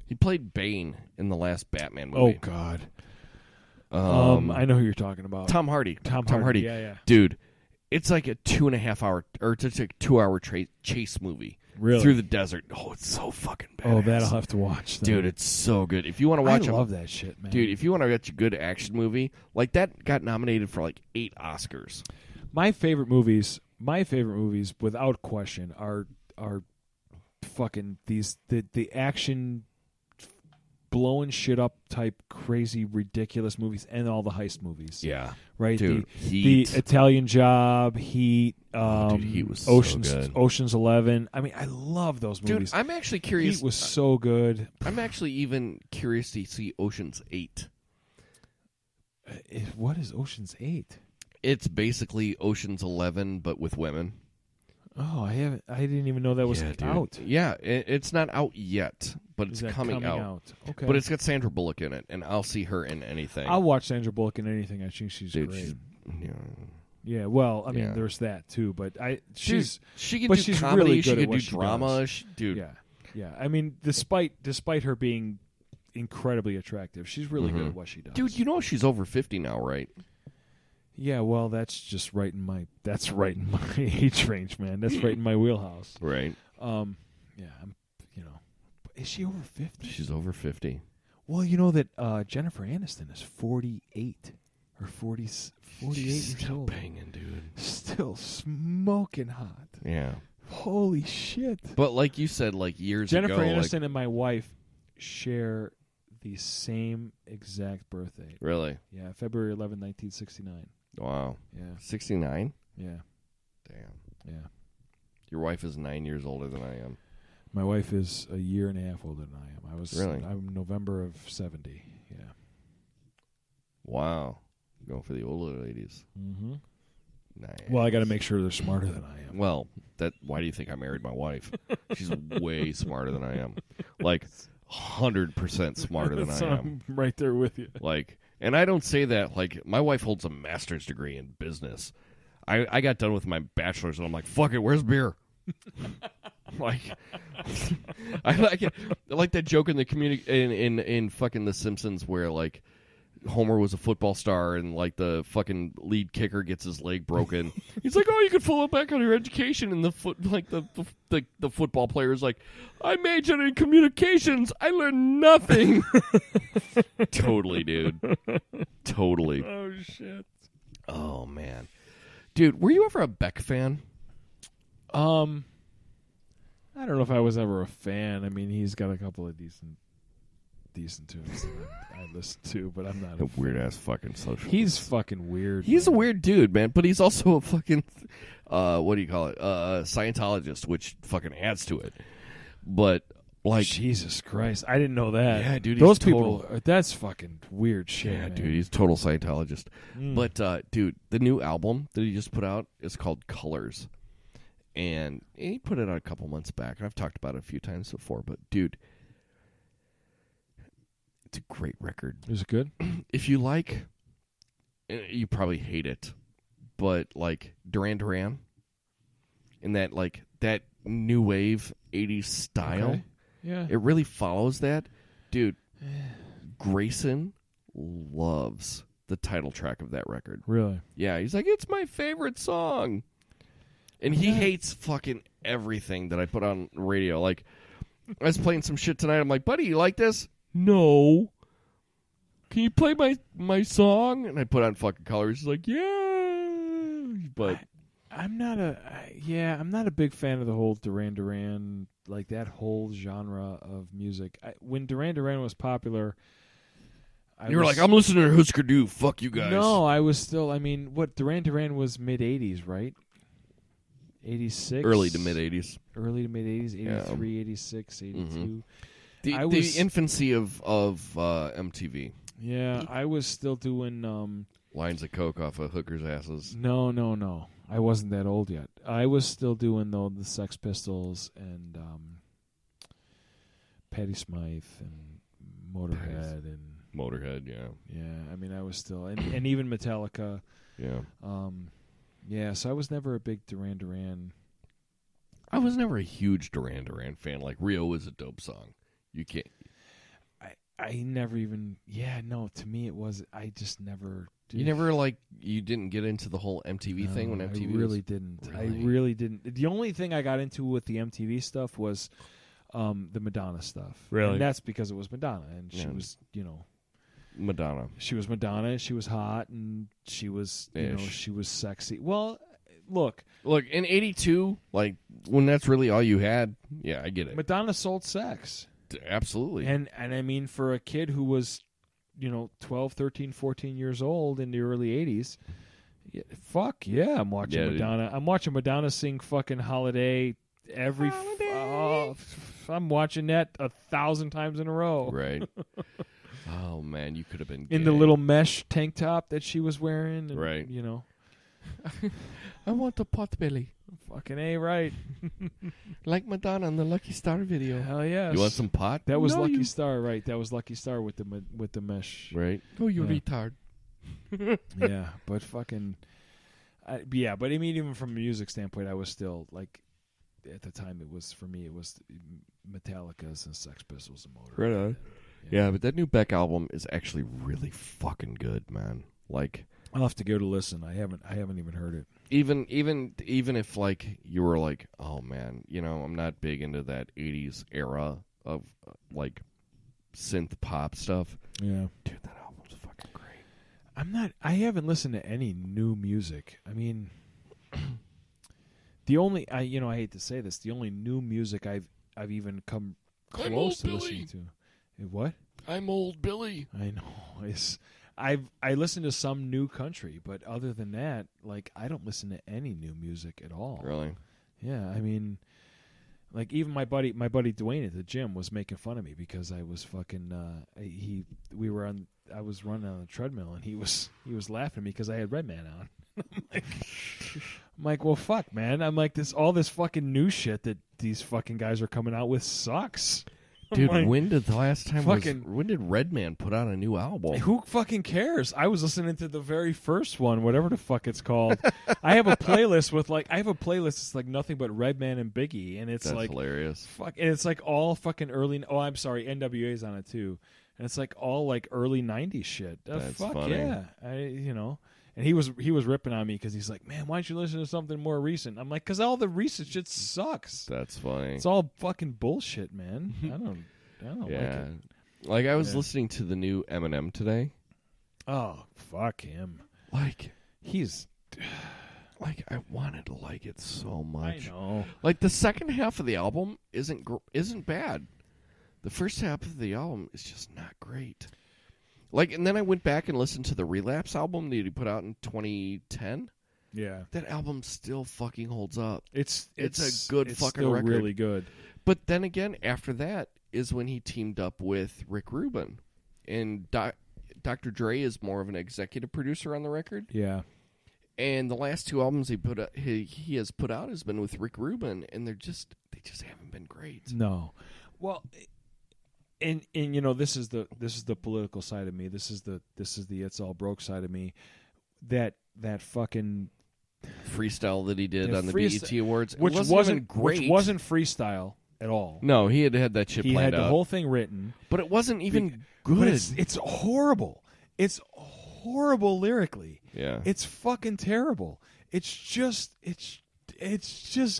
He played Bane in the last Batman movie. Oh God. I know who you're talking about. Tom Hardy. Tom Hardy. Yeah. Dude, it's like a 2.5 hour, or it's like a 2 hour chase movie. Really? Through the desert. Oh, it's so fucking badass. Oh, that I'll have to watch. Then. Dude, it's so good. If you want to watch I love that shit, man. Dude, if you want to watch a good action movie, like that got nominated for like 8 Oscars. My favorite movies, without question, are fucking the action blowing shit up type crazy ridiculous movies and all the heist movies. Yeah. Right? Dude, the Italian Job, Heat, dude, Heat was Ocean's, so good. Ocean's 11. I mean, I love those movies. Dude, I'm actually curious. Heat was so good. I'm actually even curious to see Ocean's 8. What is Ocean's 8? It's basically Ocean's 11, but with women. Oh, I didn't even know that was out. Yeah, it's not out yet, but it's coming out. out. Okay, but it's got Sandra Bullock in it, and I'll see her in anything. I'll watch Sandra Bullock in anything. I think she's great. Yeah, well, I mean, there's that too, but she can but do she's comedy. really She good can at what do she drama. does. Dude, yeah. I mean, despite her being incredibly attractive, she's really good at what she does. Dude, you know she's over 50 now, right? Yeah, well, that's just right in my age range, man. That's right in my wheelhouse. Right. Yeah, is she over 50? She's over 50. Well, you know that Jennifer Aniston is 48 or 48 years Still old. banging, dude. Still smoking hot. Yeah. Holy shit. But like you said, like years ago, Jennifer Aniston and my wife share the same exact birthday. Really? Yeah, February 11, 1969. Wow. Yeah. 69? Yeah. Damn. Yeah. Your wife is 9 years older than I am. My wife is a year and a half older than I am. Really? I'm November of 70. Yeah. Wow. Going for the older ladies. Mm-hmm. Nice. Well, I got to make sure they're smarter than I am. Well, why do you think I married my wife? She's way smarter than I am. Like 100% smarter than I am. I'm right there with you. Like, and I don't say that, like, my wife holds a master's degree in business. I got done with my bachelor's, and I'm like, fuck it, where's beer? Like, I like that joke in the in fucking The Simpsons where, like, Homer was a football star, and, like, the fucking lead kicker gets his leg broken. He's like, oh, you can fall back on your education, and the football player's like, I majored in communications. I learned nothing. Totally, dude. Totally. Oh, shit. Oh, man. Dude, were you ever a Beck fan? I don't know if I was ever a fan. I mean, he's got a couple of decent tunes that I listen to, but I'm not a weird-ass fucking social. He's fucking weird. He's man. a weird dude, man, but he's also a fucking, what do you call it, Scientologist, which fucking adds to it. But, like... Jesus Christ, I didn't know that. Yeah, dude, those people, that's fucking weird shit, Yeah, man. dude, he's a total Scientologist. But, dude, the new album that he just put out is called Colors. And he put it out a couple months back, and I've talked about it a few times before, but, dude... It's a great record. Is it good? If you like, you probably hate it, but like Duran Duran, in that like that new wave 80s style, okay. Yeah, it really follows that. Dude, Grayson loves the title track of that record. Really? Yeah, he's like, it's my favorite song. And he hates fucking everything that I put on radio. Like, I was playing some shit tonight. I'm like, buddy, you like this? No. Can you play my song? And I put on fucking Colors. He's like, yeah. But I'm not a big fan of the whole Duran Duran, like that whole genre of music. When Duran Duran was popular, you were like, I'm listening to Husker Du. Fuck you guys. No, I was still. I mean, what Duran Duran was mid '80s, right? 86, early to mid 80s, early to mid 80s, 83, 86, 82. Mm-hmm. The infancy of MTV. Yeah, I was still doing lines of coke off of hookers' asses. No. I wasn't that old yet. I was still doing the Sex Pistols and Patti Smythe and Motorhead yeah. I mean, I was still and even Metallica. Yeah. Yeah. So I was never a big Duran Duran. I was never a huge Duran Duran fan. Like Rio was a dope song. You can't. I never even. Yeah, no. To me, it was. I just never. You never you didn't get into the whole MTV thing when MTV. I really didn't. Really? I really didn't. The only thing I got into with the MTV stuff was the Madonna stuff. Really? And that's because it was Madonna, and she was, Madonna. She was Madonna. She was hot, and she was, Ish. she was sexy. Well, look, in '82, when that's really all you had, yeah, I get it. Madonna sold sex. Absolutely. And I mean, for a kid who was, 12, 13, 14 years old in the early 80s, fuck yeah, I'm watching Madonna. Dude. I'm watching Madonna sing fucking Holiday every... I'm watching that 1,000 times in a row. Right. Oh, man, you could have been in the little mesh tank top that she was wearing. And, right. I want a pot belly. Fucking A, right. Like Madonna in the Lucky Star video. Hell yes. You want some pot? That was Lucky Star, right. That was Lucky Star with the mesh. Right. Oh, you retard. Yeah, but fucking... but I mean, even from a music standpoint, I was still, at the time, it was Metallica's and Sex Pistols and Motorhead. Right on. Yeah, but that new Beck album is actually really fucking good, man. I'll have to go to listen. I haven't even heard it. Even if you were oh man, I'm not big into that '80s era of synth pop stuff. Yeah, dude, that album's fucking great. I haven't listened to any new music. I mean, the only I hate to say this, the only new music I've even come close to listening to. What? I'm Old Billy. I know. I listen to some new country, but other than that, I don't listen to any new music at all. Really? Yeah, I mean, even my buddy Dwayne at the gym was making fun of me because I was fucking I was running on the treadmill and he was laughing at me because I had Redman on. I'm like, well, fuck, man. I'm like, all this fucking new shit that these fucking guys are coming out with sucks. Dude, when did Redman put out a new album? Who fucking cares? I was listening to the very first one, whatever the fuck it's called. I have a playlist that's nothing but Redman and Biggie, and it's That's hilarious. Fuck, and it's all fucking early. Oh, I'm sorry, NWA's on it too, and it's all early '90s shit. That's fuck funny. Yeah, And he was ripping on me because he's like, man, why don't you listen to something more recent? I'm like, because all the recent shit sucks. That's funny. It's all fucking bullshit, man. I don't like it. I was listening to the new Eminem today. Oh, fuck him. He's... I wanted to like it so much. I know. The second half of the album isn't bad. The first half of the album is just not great. And then I went back and listened to the Relapse album that he put out in 2010. Yeah. That album still fucking holds up. It's a good fucking still record. Really good. But then again, after that is when he teamed up with Rick Rubin. And Dr. Dre is more of an executive producer on the record. Yeah. And the last two albums he has put out has been with Rick Rubin, and they just haven't been great. No. Well, And this is the political side of me. This is the it's all broke side of me. That fucking freestyle that he did on the BET Awards, which wasn't great. Which wasn't freestyle at all. No, he had that shit. He planned had the out. whole thing written, but it wasn't even good. But it's horrible. It's horrible lyrically. Yeah, it's fucking terrible. It's just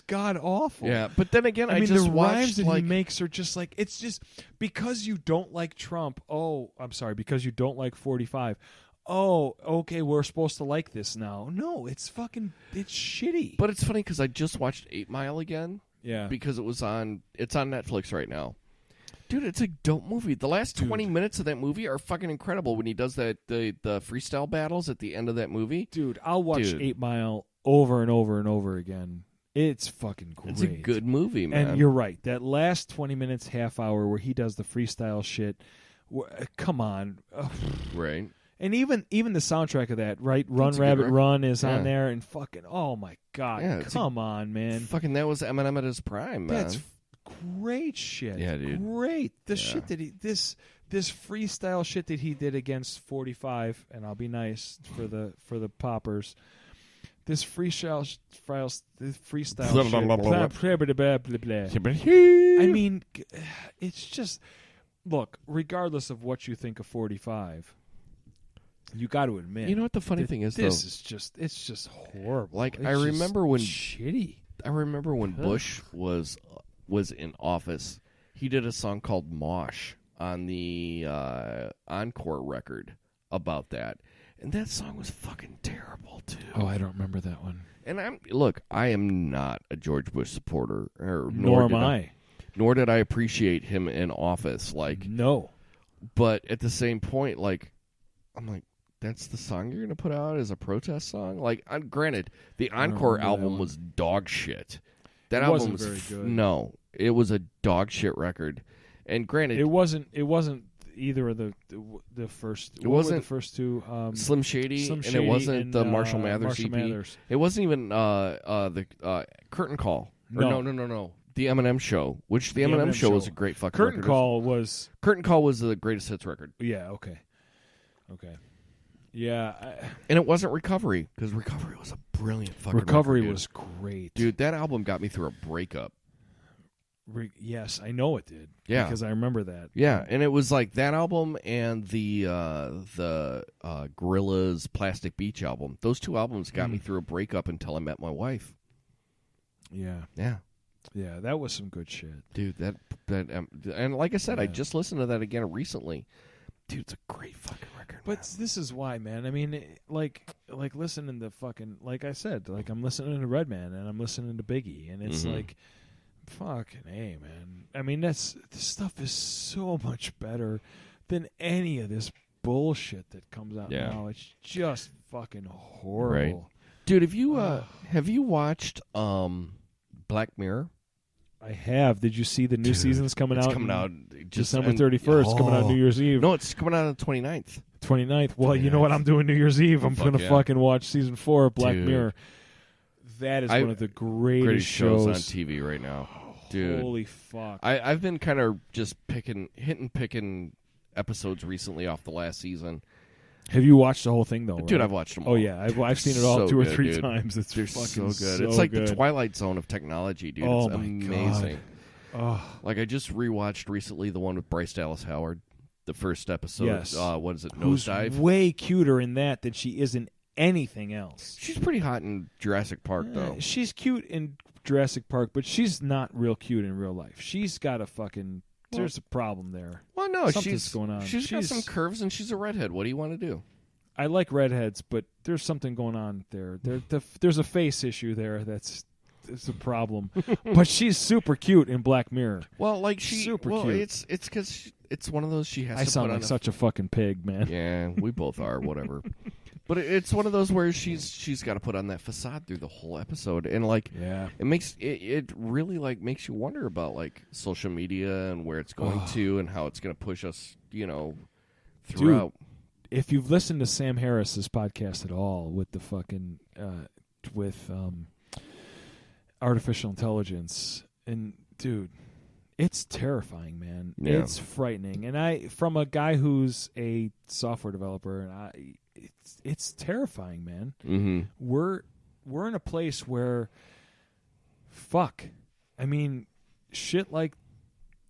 god awful. Yeah, but then again, I mean, just the watched rhymes that he makes are just it's just because you don't like Trump. Oh, I'm sorry, because you don't like 45. Oh, okay, we're supposed to like this now. No, it's shitty. But it's funny because I just watched 8 Mile again. Yeah, because it's on Netflix right now. Dude, it's a dope movie. The last 20 minutes of that movie are fucking incredible when he does the freestyle battles at the end of that movie. Dude, I'll watch 8 Mile over and over and over again. It's fucking great. It's a good movie, man. And you're right. That last 20 minutes, half hour where he does the freestyle shit, come on. Right. And even the soundtrack of that, right? Run Rabbit Run is on there, and fucking, oh my God, come on, man. Fucking, that was Eminem at his prime, man. That's great shit. Yeah, dude. Great. The shit that this freestyle shit that he did against 45, and I'll be nice for the poppers. This freestyle shit. I mean, it's just look, regardless of what you think of 45, you got to admit. You know what the funny thing is, this though? It's just horrible. Like, it's I remember when shitty. I remember when Bush was in office. He did a song called "Mosh" on the Encore record about that, and that song was fucking terrible too. Oh, I don't remember that one. And I am not a George Bush supporter, Nor am I. Nor did I appreciate him in office. Like, no. But at the same point, like, I'm like, that's the song you're going to put out as a protest song? Like, granted, the Encore album was dog shit. That album was very good. No, it was a dog shit record. And granted, it wasn't either of the first. It wasn't the first two. Slim Shady, and it wasn't the Marshall Mathers EP. It wasn't even the Curtain Call. No. The Eminem Show, which the Eminem show was a great fucking Curtain record. Call was the greatest hits record. Yeah. Okay. Yeah. And it wasn't Recovery, because Recovery was a brilliant fucking Recovery record, was great. Dude, that album got me through a breakup. Yes, I know it did. Yeah. Because I remember that. Yeah, and it was like that album and the Gorillaz Plastic Beach album. Those two albums got me through a breakup until I met my wife. Yeah. Yeah. Yeah, that was some good shit. Dude, that and like I said, I just listened to that again recently. Dude, it's a great fucking record. But this is why, man. I mean, like listening to fucking, like I said, like I'm listening to Redman and I'm listening to Biggie, and it's like, fucking hey, man. I mean, this stuff is so much better than any of this bullshit that comes out now. It's just fucking horrible. Right. Dude, have you watched Black Mirror? I have. Did you see the new season's coming out? It's coming out December 31st, coming out New Year's Eve. No, it's coming out on the 29th. 29th. Well, you know what I'm doing New Year's Eve? I'm going to fucking watch season 4 of Black Mirror. That is one of the greatest shows on TV right now. Dude. Holy fuck. I've been kind of just picking episodes recently off the last season. Have you watched the whole thing, though? Dude, right? I've watched them all. Oh, yeah. I've seen it all so 2 or good, 3 dude. times. It's They're fucking so good. So it's like good. the Twilight Zone of technology, dude. Oh, it's my amazing. God. Like, I just rewatched recently the one with Bryce Dallas Howard, the first episode. Yes. What is it, Who's Nosedive? way cuter in that than she is in anything else. She's pretty hot in Jurassic Park, though. She's cute in Jurassic Park, but she's not real cute in real life. She's got a fucking... there's a problem there. Well, no, Something's going on. She's got some curves, and she's a redhead. What do you want to do? I like redheads, but there's something going on there. There's a face issue there that's a problem. But she's super cute in Black Mirror. Well, like cute. It's because it's one of those she has I to sound put like on such a fucking pig, man. Yeah, we both are, whatever. But it's one of those where she's got to put on that facade through the whole episode, and like, it makes it really like makes you wonder about like social media and where it's going to and how it's going to push us, throughout. Dude, if you've listened to Sam Harris's podcast at all with the fucking with artificial intelligence, and dude, it's terrifying, man. Yeah. It's frightening, and from a guy who's a software developer, and it's terrifying, man. Mm-hmm. We're in a place where, fuck, I mean, shit like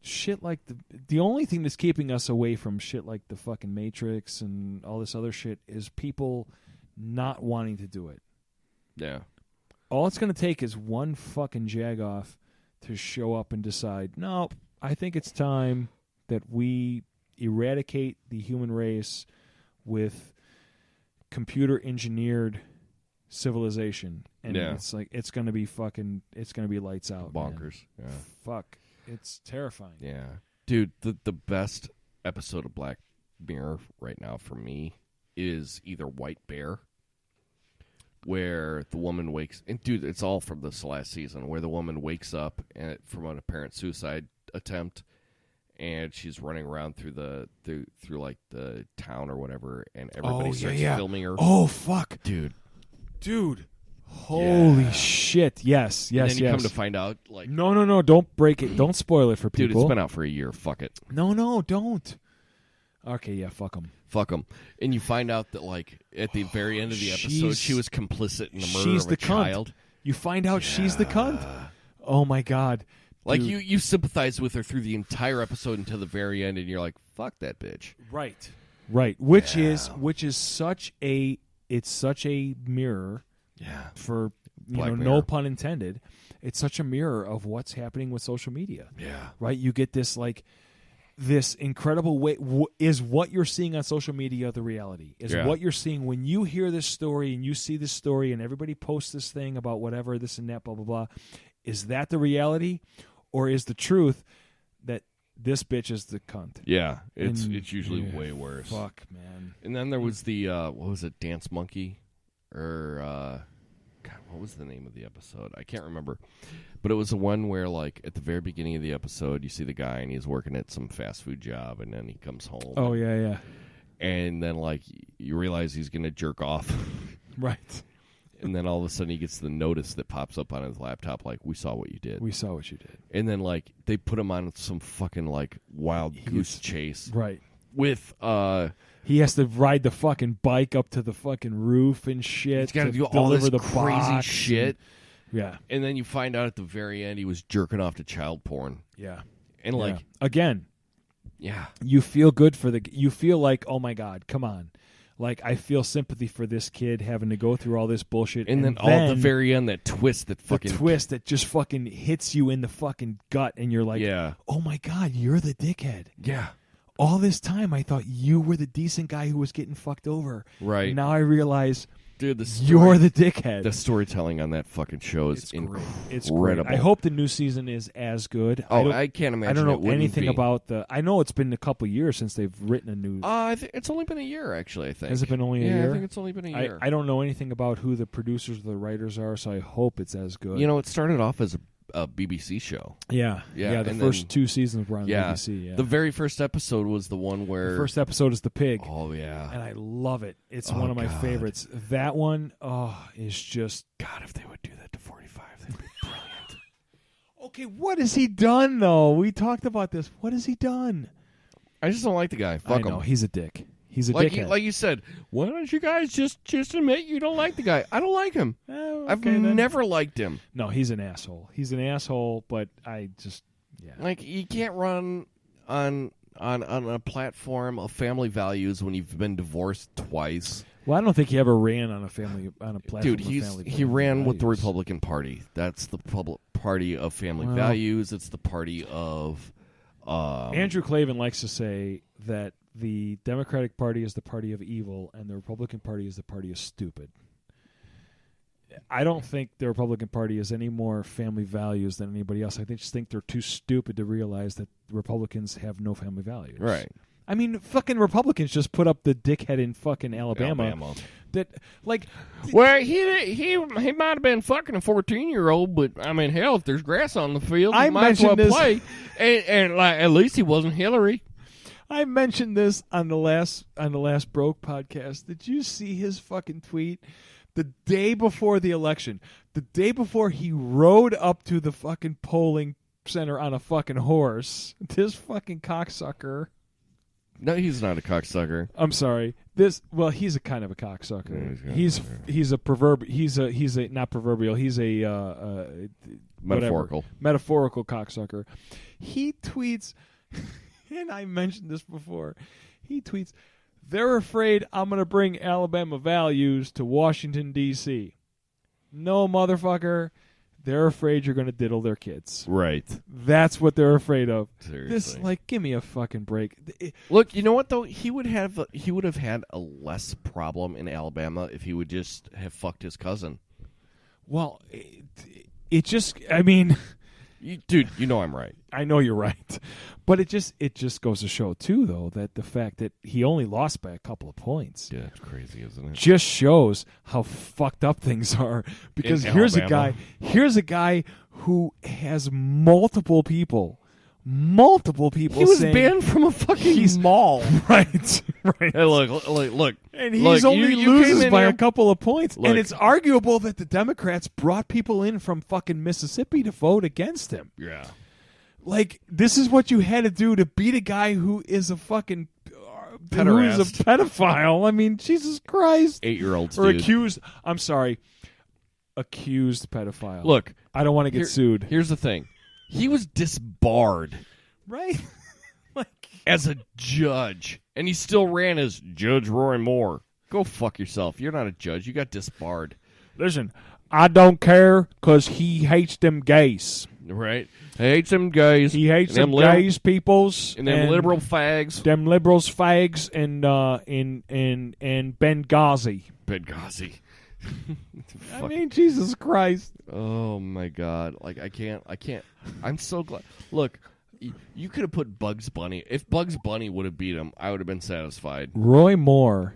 the only thing that's keeping us away from shit like the fucking Matrix and all this other shit is people not wanting to do it. Yeah. All it's going to take is one fucking jagoff to show up and decide, no, I think it's time that we eradicate the human race with computer engineered civilization. And it's like, it's going to be lights out. Bonkers. Man. Yeah. Fuck. It's terrifying. Yeah. Dude, the best episode of Black Mirror right now for me is either White Bear, where the woman wakes... And dude, it's all from this last season, where the woman wakes up from an apparent suicide attempt, and she's running around through like the town or whatever, and everybody starts filming her. Oh, fuck. Dude. Holy shit. Yes. And then you come to find out, like... No. Don't break it. Don't spoil it for people. Dude, it's been out for a year. Fuck it. No, don't. Okay, yeah, fuck them. And you find out that, like, at the very end of the episode, she was complicit in the murder of a child. You find out she's the cunt. Oh, my God. Like, you sympathize with her through the entire episode until the very end, and you're like, fuck that bitch. Right. Which is such a mirror. Yeah. For Black mirror. no pun intended. It's such a mirror of what's happening with social media. Yeah. Right. You get this this incredible way. Is what you're seeing on social media the reality? Is what you're seeing when you hear this story and you see this story and everybody posts this thing about whatever this and that blah blah blah? Is that the reality, or is the truth that this bitch is the cunt? Yeah, it's usually way worse. Fuck, man. And then there was the what was it, Dance Monkey, or God, what was the name of the episode? I can't remember, but it was the one where, like, at the very beginning of the episode, you see the guy and he's working at some fast food job, and then he comes home. Oh yeah, and then like you realize he's gonna jerk off, right? And then all of a sudden he gets the notice that pops up on his laptop, like, we saw what you did. We saw what you did. And then, like, they put him on some fucking, like, wild goose chase. Right. With, he has to ride the fucking bike up to the fucking roof and shit. He's got to do all deliver this the crazy shit. Yeah. And then you find out at the very end he was jerking off to child porn. Yeah. And, like... Yeah. Again. Yeah. You feel good for you feel like, oh my God, come on. Like, I feel sympathy for this kid having to go through all this bullshit. And then all at the very end, that twist that fucking... The twist that just fucking hits you in the fucking gut, and you're like, oh my God, you're the dickhead. Yeah. All this time, I thought you were the decent guy who was getting fucked over. Right. And now I realize... Dude, you're the dickhead. The storytelling on that fucking show is incredible. It's great. I hope the new season is as good. I can't imagine. I don't know anything be. about the. I know it's been a couple years since they've written a new. I think it's only been a year, actually. I think. Has it been only a year? I think it's only been a year. I don't know anything about who the producers or the writers are, so I hope it's as good. You know, it started off as a BBC show. Yeah. The first 2 seasons were on BBC. Yeah. The very first episode was the one where... The first episode is The Pig. Oh, yeah. And I love it. It's one of my favorites. That one, is just... God, if they would do that to 45, that'd be brilliant. Okay, what has he done, though? We talked about this. What has he done? I just don't like the guy. Fuck him. He's a dick. He's a dickhead. dickhead. Like you said, why don't you guys just admit you don't like the guy? I don't like him. I've never liked him. No, he's an asshole. He's an asshole, but I just... Yeah. Like, you can't run on a platform of family values when you've been divorced twice. Well, I don't think he ever ran on a platform. Dude, he ran with the Republican Party. That's the party of family values. It's the party of... Andrew Klavan likes to say that the Democratic Party is the party of evil and the Republican Party is the party of stupid. I don't think the Republican Party has any more family values than anybody else. I just think they're too stupid to realize that Republicans have no family values. Right. I mean, fucking Republicans just put up the dickhead in fucking Alabama. That, like... Well, he might have been fucking a 14-year-old, but, I mean, hell, if there's grass on the field, he might as well play. And like, at least he wasn't Hillary. I mentioned this on the last Broke podcast. Did you see his fucking tweet? The day before the election, the day before he rode up to the fucking polling center on a fucking horse, this fucking cocksucker. No, he's not a cocksucker. I'm sorry. He's a kind of a cocksucker. He's a not proverbial. He's a metaphorical cocksucker. He tweets, and I mentioned this before. He tweets, "They're afraid I'm going to bring Alabama values to Washington, D.C. No, motherfucker. They're afraid you're going to diddle their kids. Right. That's what they're afraid of. Seriously. Give me a fucking break. Look, you know what, though? He would have had a less problem in Alabama if he would just have fucked his cousin. Well, it just, I mean... Dude, you know I'm right. I know you're right. But it just goes to show, too, though, that the fact that he only lost by a couple of points. Yeah, it's crazy, isn't it? Just shows how fucked up things are. Because here's a guy who has multiple people. He was banned from a fucking mall. Right. Hey, look. And he's only loses by a couple of points. Look. And it's arguable that the Democrats brought people in from fucking Mississippi to vote against him. Yeah. Like, this is what you had to do to beat a guy who is a fucking... Who is a pedophile. I mean, Jesus Christ. 8-year-olds, Or dude. accused pedophile. Look. I don't want to get sued. Here's the thing. He was disbarred. Right? As a judge. And he still ran as Judge Roy Moore. Go fuck yourself. You're not a judge. You got disbarred. Listen, I don't care because he hates them gays. Right? He hates them gays. He hates them gays peoples. And them liberal fags. Them liberals fags and Benghazi. Benghazi. I mean, Jesus Christ. Oh, my God. Like, I can't. I'm so glad. Look, you could have put Bugs Bunny. If Bugs Bunny would have beat him, I would have been satisfied. Roy Moore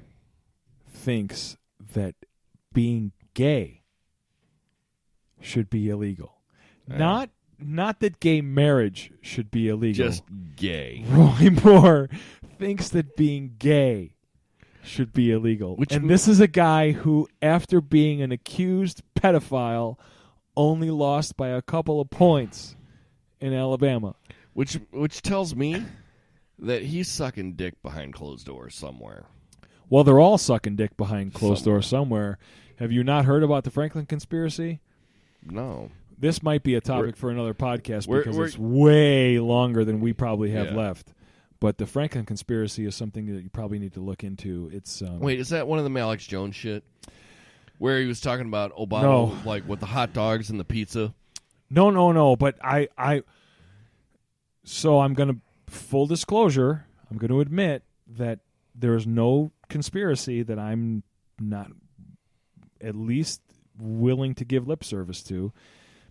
thinks that being gay should be illegal. Not that gay marriage should be illegal. Just gay. Roy Moore thinks that being gay should be illegal. This is a guy who, after being an accused pedophile, only lost by a couple of points in Alabama. Which tells me that he's sucking dick behind closed doors somewhere. Well, they're all sucking dick behind closed doors somewhere. Have you not heard about the Franklin conspiracy? No. This might be a topic for another podcast because it's way longer than we probably have left. But the Franklin conspiracy is something that you probably need to look into. It's wait, is that one of the Alex Jones shit? Where he was talking about Obama, like with the hot dogs and the pizza? No. But so I'm going to, full disclosure, I'm going to admit that there's no conspiracy that I'm not at least willing to give lip service to,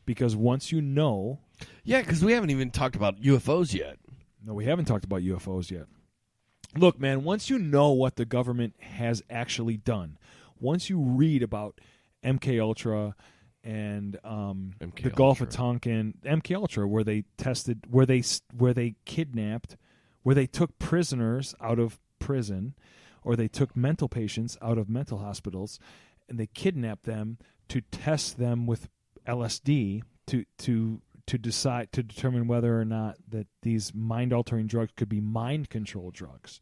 because once you know... Yeah, because we haven't even talked about UFOs yet. No, we haven't talked about UFOs yet. Look, man, once you know what the government has actually done, once you read about MKUltra and the Gulf of Tonkin, MKUltra, where they tested, where they kidnapped, where they took prisoners out of prison, or they took mental patients out of mental hospitals, and they kidnapped them to test them with LSD to determine whether or not that these mind-altering drugs could be mind-control drugs.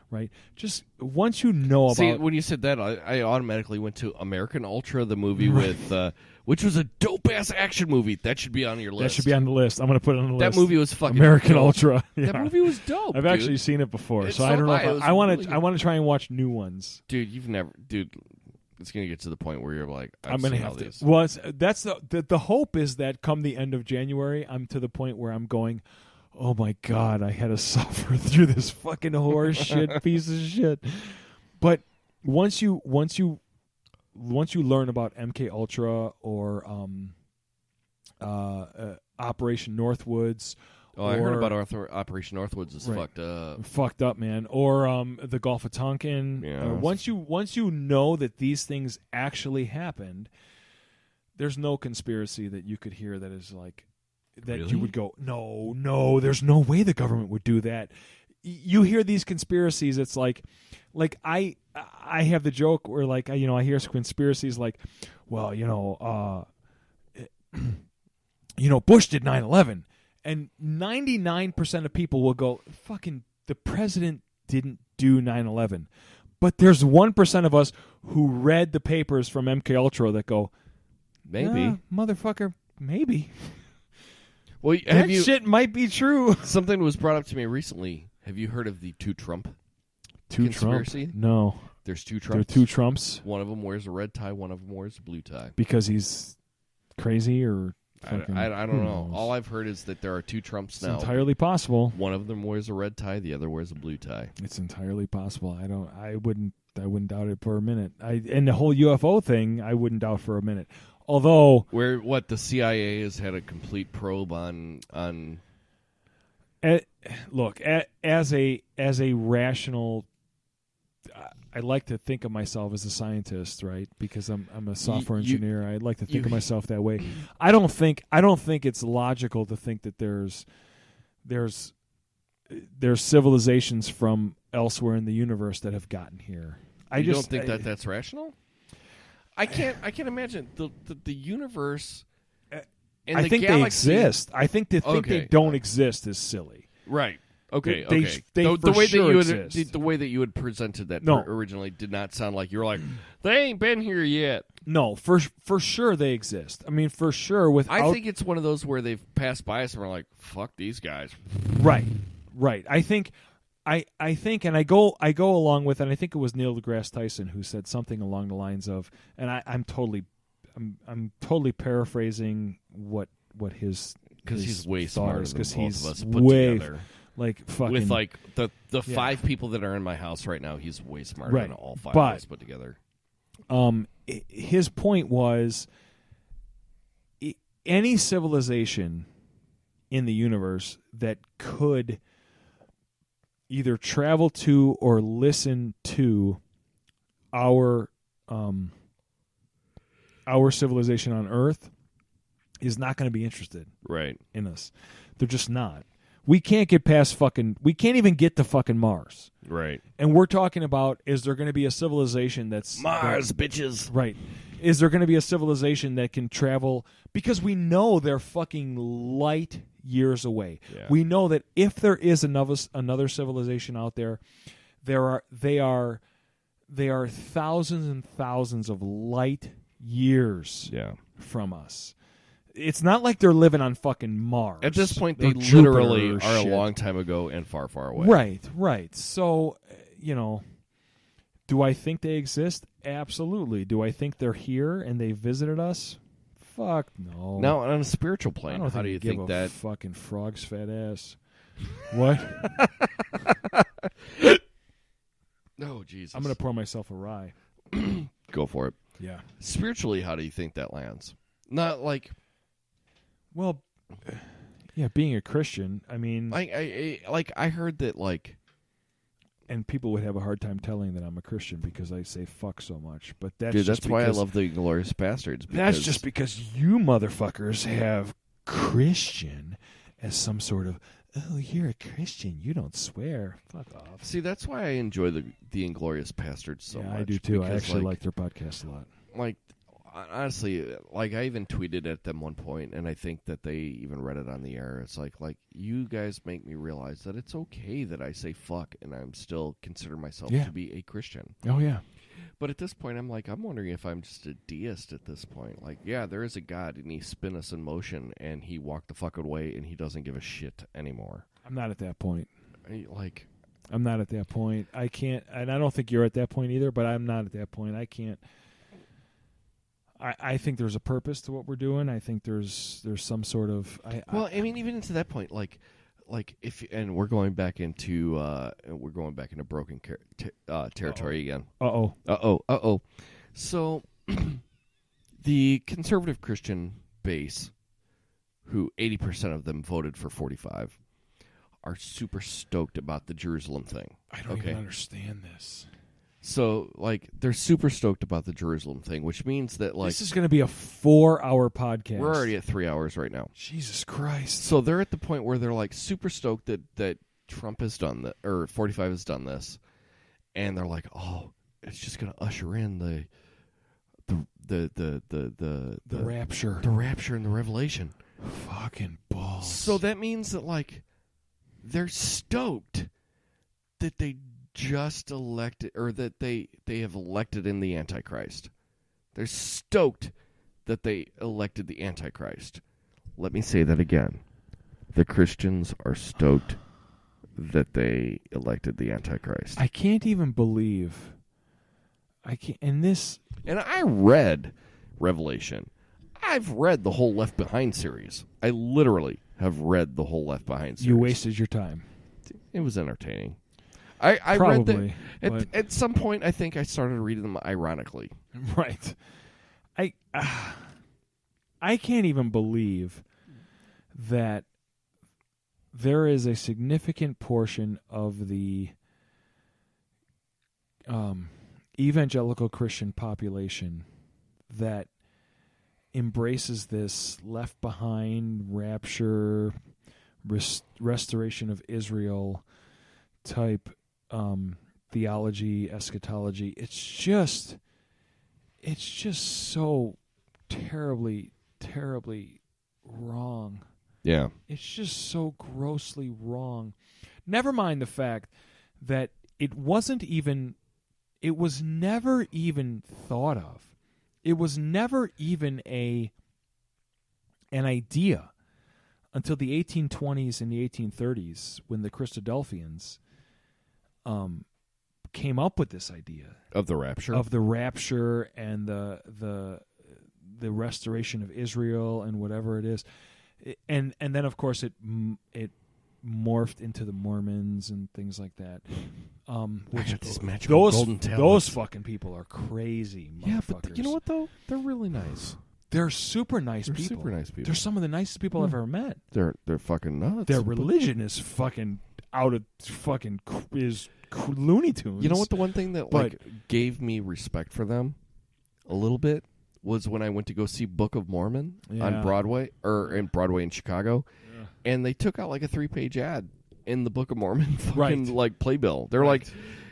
Right? Just once you know about... See, when you said that, I automatically went to American Ultra, the movie with... which was a dope-ass action movie. That should be on your list. That should be on the list. I'm going to put it on the list. That movie was fucking American dope. Ultra. Yeah. That movie was dope, I've actually seen it before, so I don't know if I want to try and watch new ones. Dude, it's going to get to the point where you're like, I'm going to have to. Well, that's the hope is that come the end of January, I'm to the point where I'm going, oh my God, I had to suffer through this fucking horse shit piece of shit. But once you learn about MKUltra or Operation Northwoods. Oh, I heard about Operation Northwoods is fucked up. Fucked up, man. Or the Gulf of Tonkin. Yeah. Once you know that these things actually happened, there's no conspiracy that you could hear that is like that really? You would go, no, there's no way the government would do that. You hear these conspiracies, it's like I have the joke where like I hear conspiracies like, well, Bush did 9/11. And 99% of people will go, fucking, the president didn't do 9/11. But there's 1% of us who read the papers from MKUltra that go, maybe. Motherfucker, maybe. Well, that shit might be true. Something was brought up to me recently. Have you heard of the two Trump conspiracy? Trump? No. There's two Trumps. There are two Trumps? One of them wears a red tie, one of them wears a blue tie. Because he's crazy or... I don't know. All I've heard is that there are two Trumps now. It's entirely possible. One of them wears a red tie, the other wears a blue tie. It's entirely possible. I wouldn't doubt it for a minute. And the whole UFO thing, I wouldn't doubt for a minute. Although the CIA has had a complete probe on look, as a rational, I like to think of myself as a scientist, right? Because I'm a software engineer. I like to think of myself that way. I don't think it's logical to think that there's civilizations from elsewhere in the universe that have gotten here. I don't think that's rational? I can't imagine the universe and I the think galaxy. they exist. I think to think they don't exist is silly. Right. Okay, They okay. for the way sure that you exist. the way that you had presented that No. originally did not sound like you were like, they ain't been here yet. No, for sure they exist. I mean, for sure. I think it's one of those where they've passed by us and we're like, fuck these guys. Right. I think, and I go along with, and I think it was Neil deGrasse Tyson who said something along the lines of, and I'm totally paraphrasing what his because he's way smarter than both he's of us put way together. Like fucking With like the 5 people that are in my house right now, he's way smarter Right. than all 5 But- of us put together. His point was any civilization in the universe that could either travel to or listen to our civilization on Earth is not going to be interested Right. in us. They're just not. We can't get past we can't even get to fucking Mars. Right. And we're talking about, is there going to be a civilization that's Mars, bitches. right? Is there going to be a civilization that can travel? Because we know they're fucking light years away. Yeah. We know that if there is another civilization out there, they are thousands and thousands of light years Yeah. from us. It's not like they're living on fucking Mars. At this point, or they literally Jupiter or are shit. a long time ago and far, far away. Right. So, do I think they exist? Absolutely. Do I think they're here and they visited us? Fuck no. Now, on a spiritual I plane, don't how do you give think a that? fucking frog's fat ass. What? Oh, Jesus. I'm gonna pour myself a rye. Go for it. Yeah. Spiritually, how do you think that lands? Not like Well, yeah. Being a Christian, I mean, I heard that and people would have a hard time telling that I'm a Christian because I say fuck so much. But that's dude, just that's why I because- love the Glorious Bastards. That's just because you motherfuckers have Christian as some sort of, oh, you're a Christian, you don't swear. Fuck off. See, that's why I enjoy the Inglorious Bastards so yeah, much. I do too. I because, actually like their podcast a lot. Like, honestly, like I even tweeted at them one point, and I think that they even read it on the air. It's like you guys make me realize that it's okay that I say fuck, and I'm still consider myself Yeah. to be a Christian. Oh yeah. But at this point, I'm wondering if I'm just a deist at this point. Like, yeah, there is a God, and he spin us in motion, and he walked the fuck away, and he doesn't give a shit anymore. I'm not at that point. I'm not at that point. I can't, and I don't think you're at that point either, but I'm not at that point. I can't. I think there's a purpose to what we're doing. I think there's some sort of. I mean, even to that point, like if, and we're going back into broken territory again. Uh-oh. So, the conservative Christian base, who 80% of them voted for 45, are super stoked about the Jerusalem thing. I don't even understand this. So, they're super stoked about the Jerusalem thing, which means that, this is going to be a 4-hour podcast. we're already at 3 hours right now. Jesus Christ. So they're at the point where they're super stoked that Trump has done that, or 45 has done this, and they're like, oh, it's just going to usher in the rapture. the rapture and the revelation. Fucking balls. So that means that they're stoked that they just elected, or that they have elected in the Antichrist. They're stoked that they elected the Antichrist. Let me say that again. The Christians are stoked that they elected the Antichrist. I can't even believe. And I read Revelation. I've read the whole Left Behind series. I literally have read the whole Left Behind series. You wasted your time. It was entertaining. I Probably, read but- at some point. I think I started reading them ironically. Right. I can't even believe that there is a significant portion of the evangelical Christian population that embraces this left behind rapture, restoration of Israel type theology, eschatology. It's just so terribly, terribly wrong. Yeah. It's just so grossly wrong. Never mind the fact that it was never even thought of. It was never even an idea until the 1820s and the 1830s when the Christadelphians came up with this idea of the rapture, and the restoration of Israel and whatever it is, and then of course it morphed into the Mormons and things like that. Which those fucking people are crazy. Yeah, but you know what though? They're really nice. They're super nice people. Super nice people. They're some of the nicest people I've ever met. They're fucking nuts. Their religion is fucking out of fucking is Looney Tunes. You know what? The one thing that gave me respect for them a little bit was when I went to go see Book of Mormon on Broadway in Chicago, and they took out like a 3-page ad in the Book of Mormon fucking playbill. They're like,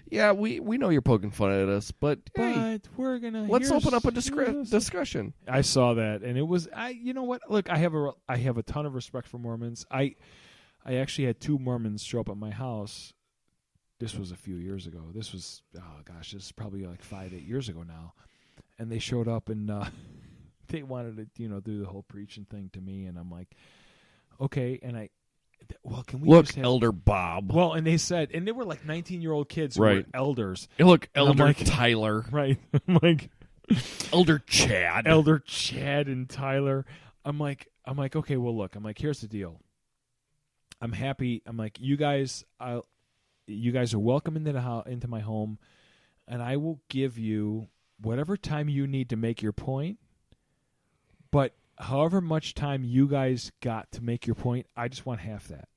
yeah, we know you're poking fun at us, but hey, we're gonna let's open up a discussion. I saw that, and it was you know what? Look, I have a ton of respect for Mormons. I actually had 2 Mormons show up at my house. This was a few years ago. This was this is probably like 5-8 years ago now, and they showed up and they wanted to do the whole preaching thing to me, and I'm like, okay, and can we look, Elder Bob? Well, and they said, and they were like 19-year-old kids who were elders. Look, Elder Tyler. Right. I'm like, Elder Chad. Elder Chad and Tyler. I'm like, okay, well, look. I'm like, here's the deal. I'm happy. I'm like, you guys are welcome into my home, and I will give you whatever time you need to make your point, but however much time you guys got to make your point, I just want half that.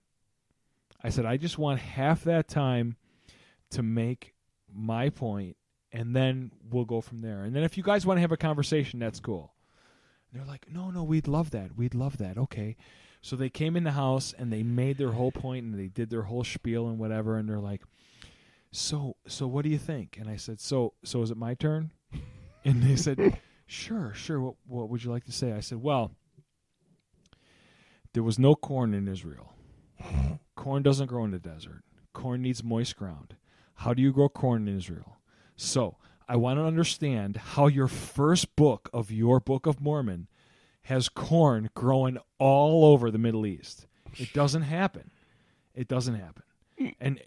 I said, I just want half that time to make my point, and then we'll go from there. And then if you guys want to have a conversation, that's cool. And they're like, no, we'd love that. We'd love that. Okay. So they came in the house, and they made their whole point, and they did their whole spiel and whatever, and they're like, so what do you think? And I said, so is it my turn? And they said, Sure. What would you like to say? I said, well, there was no corn in Israel. Corn doesn't grow in the desert. Corn needs moist ground. How do you grow corn in Israel? So I want to understand how your first book of your Book of Mormon has corn growing all over the Middle East. It doesn't happen. And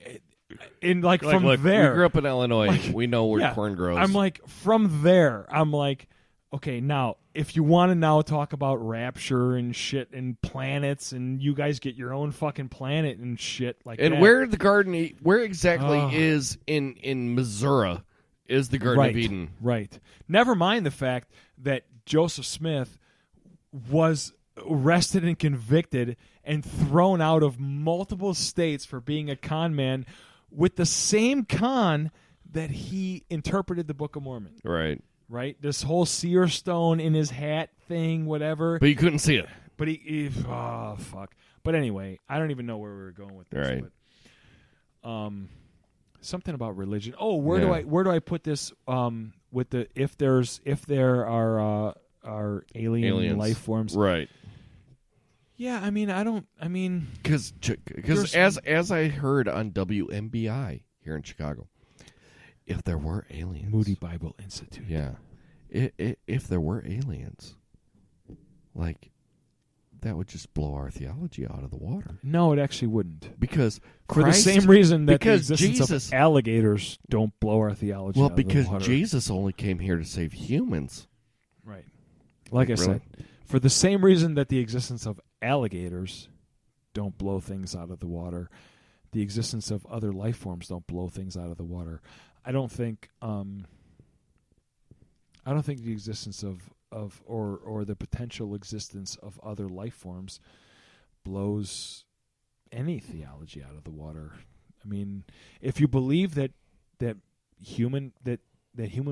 from there, we grew up in Illinois. We know where corn grows. I'm like, from there, I'm like, okay, now, if you want to now talk about rapture and shit and planets, and you guys get your own fucking planet and shit like that. And where exactly is in Missouri is the Garden of Eden? Right. Never mind the fact that Joseph Smith was arrested and convicted and thrown out of multiple states for being a con man with the same con that he interpreted the Book of Mormon. Right? This whole seer stone in his hat thing, whatever. But you couldn't see it. But fuck. But anyway, I don't even know where we were going with this. Right. But, something about religion. Oh, where do I put this? With the if there are alien life forms, right? Yeah, I mean, because as I heard on WMBI here in Chicago. If there were aliens, Moody Bible Institute. Yeah, if there were aliens, like that would just blow our theology out of the water. No, it actually wouldn't. Because for the same reason that the existence of alligators don't blow our theology out of the water. Well, because Jesus only came here to save humans. Right. Like I said, for the same reason that the existence of alligators don't blow things out of the water, the existence of other life forms don't blow things out of the water. I don't think the existence of or the potential existence of other life forms blows any theology out of the water. I mean, if you believe that human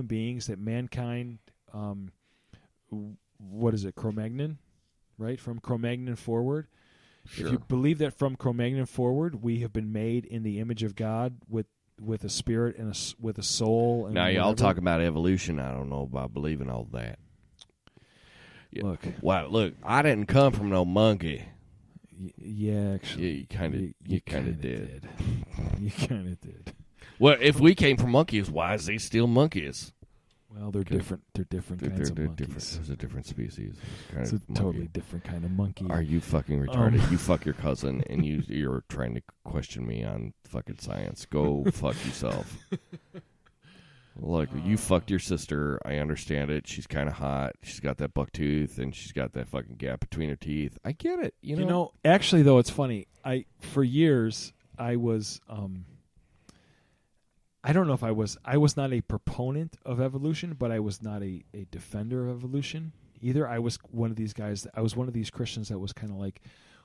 beings, that mankind, what is it, Cro-Magnon, right? From Cro-Magnon forward. Sure. If you believe that from Cro-Magnon forward, we have been made in the image of God with a spirit and with a soul. And now, y'all talk about evolution. I don't know about believing all that. Yeah. Look, I didn't come from no monkey. Yeah, actually. Yeah, you kind of did. You kind of did. Well, if we came from monkeys, why is they still monkeys? Well, they're different. They're different kinds of monkeys. It's a different species. It's a totally different kind of monkey. Are you fucking retarded? You fuck your cousin, and you're trying to question me on fucking science. Go fuck yourself. Look, you fucked your sister. I understand it. She's kind of hot. She's got that buck tooth, and she's got that fucking gap between her teeth. I get it. You know. Actually, though, it's funny. For years, I was. I don't know if I was not a proponent of evolution, but I was not a defender of evolution either. I was one of these guys. I was one of these Christians that was kind of like,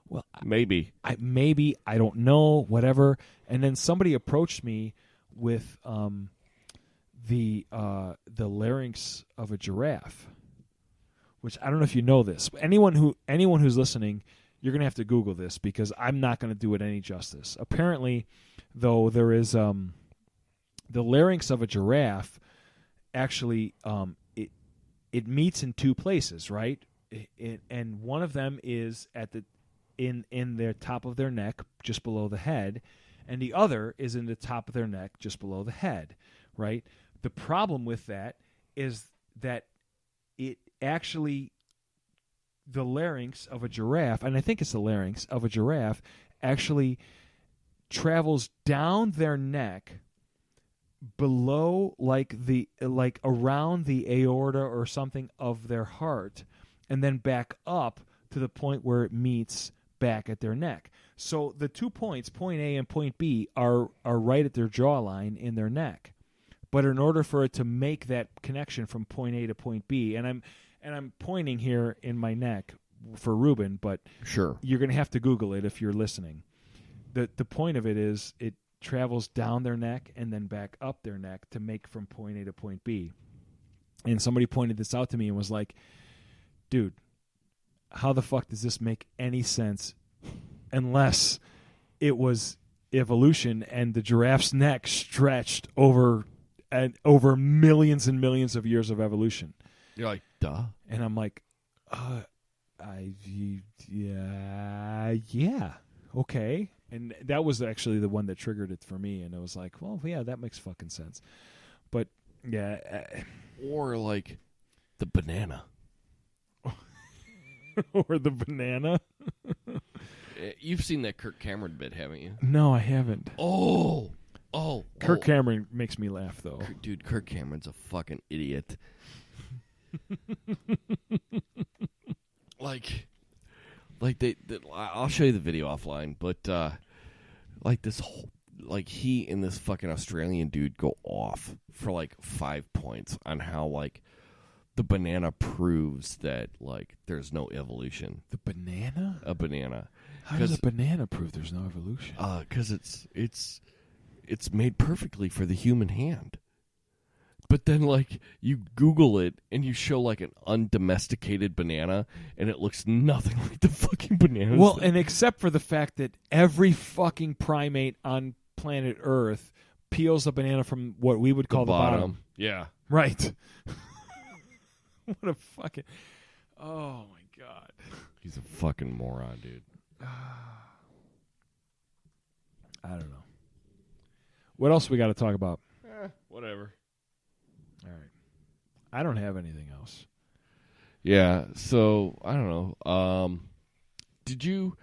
well, maybe I don't know, whatever. And then somebody approached me with the larynx of a giraffe, which I don't know if you know this. Anyone who's listening, you're gonna have to Google this because I'm not gonna do it any justice. Apparently, though, there is the larynx of a giraffe. Actually, it meets in two places, right? And one of them is at in their top of their neck, just below the head, and the other is in the top of their neck, just below the head, right? The problem with that is that it actually, the larynx of a giraffe, and I think it's the larynx of a giraffe, actually travels down their neck below, like around the aorta or something of their heart, and then back up to the point where it meets back at their neck. So the 2 points, point A and point B, are right at their jawline in their neck. But in order for it to make that connection from point A to point B, and I'm pointing here in my neck for Ruben, but sure, you're going to have to Google it if you're listening. The point of it is it travels down their neck and then back up their neck to make from point A to point B. And somebody pointed this out to me and was like, dude, how the fuck does this make any sense unless it was evolution and the giraffe's neck stretched over millions and millions of years of evolution? You're like, duh. And I'm like, yeah, okay. And that was actually the one that triggered it for me. And I was like, well, yeah, that makes fucking sense. But, yeah. Or like the banana. Or the banana. You've seen that Kirk Cameron bit, haven't you? No, I haven't. Oh. Kirk Cameron makes me laugh, though. Dude, Kirk Cameron's a fucking idiot. like I'll show you the video offline, but he and this fucking Australian dude go off for like 5 points on how like the banana proves that like there's no evolution. The banana? A banana. How does a banana prove there's no evolution? Because it's made perfectly for the human hand. But then, like, you Google it, and you show, like, an undomesticated banana, and it looks nothing like the fucking banana. Well, and except for the fact that every fucking primate on planet Earth peels a banana from what we would call the bottom. Yeah. Right. What a fucking... Oh, my God. He's a fucking moron, dude. I don't know. What else we got to talk about? Whatever. All right. I don't have anything else. Yeah, so, I don't know. Did you...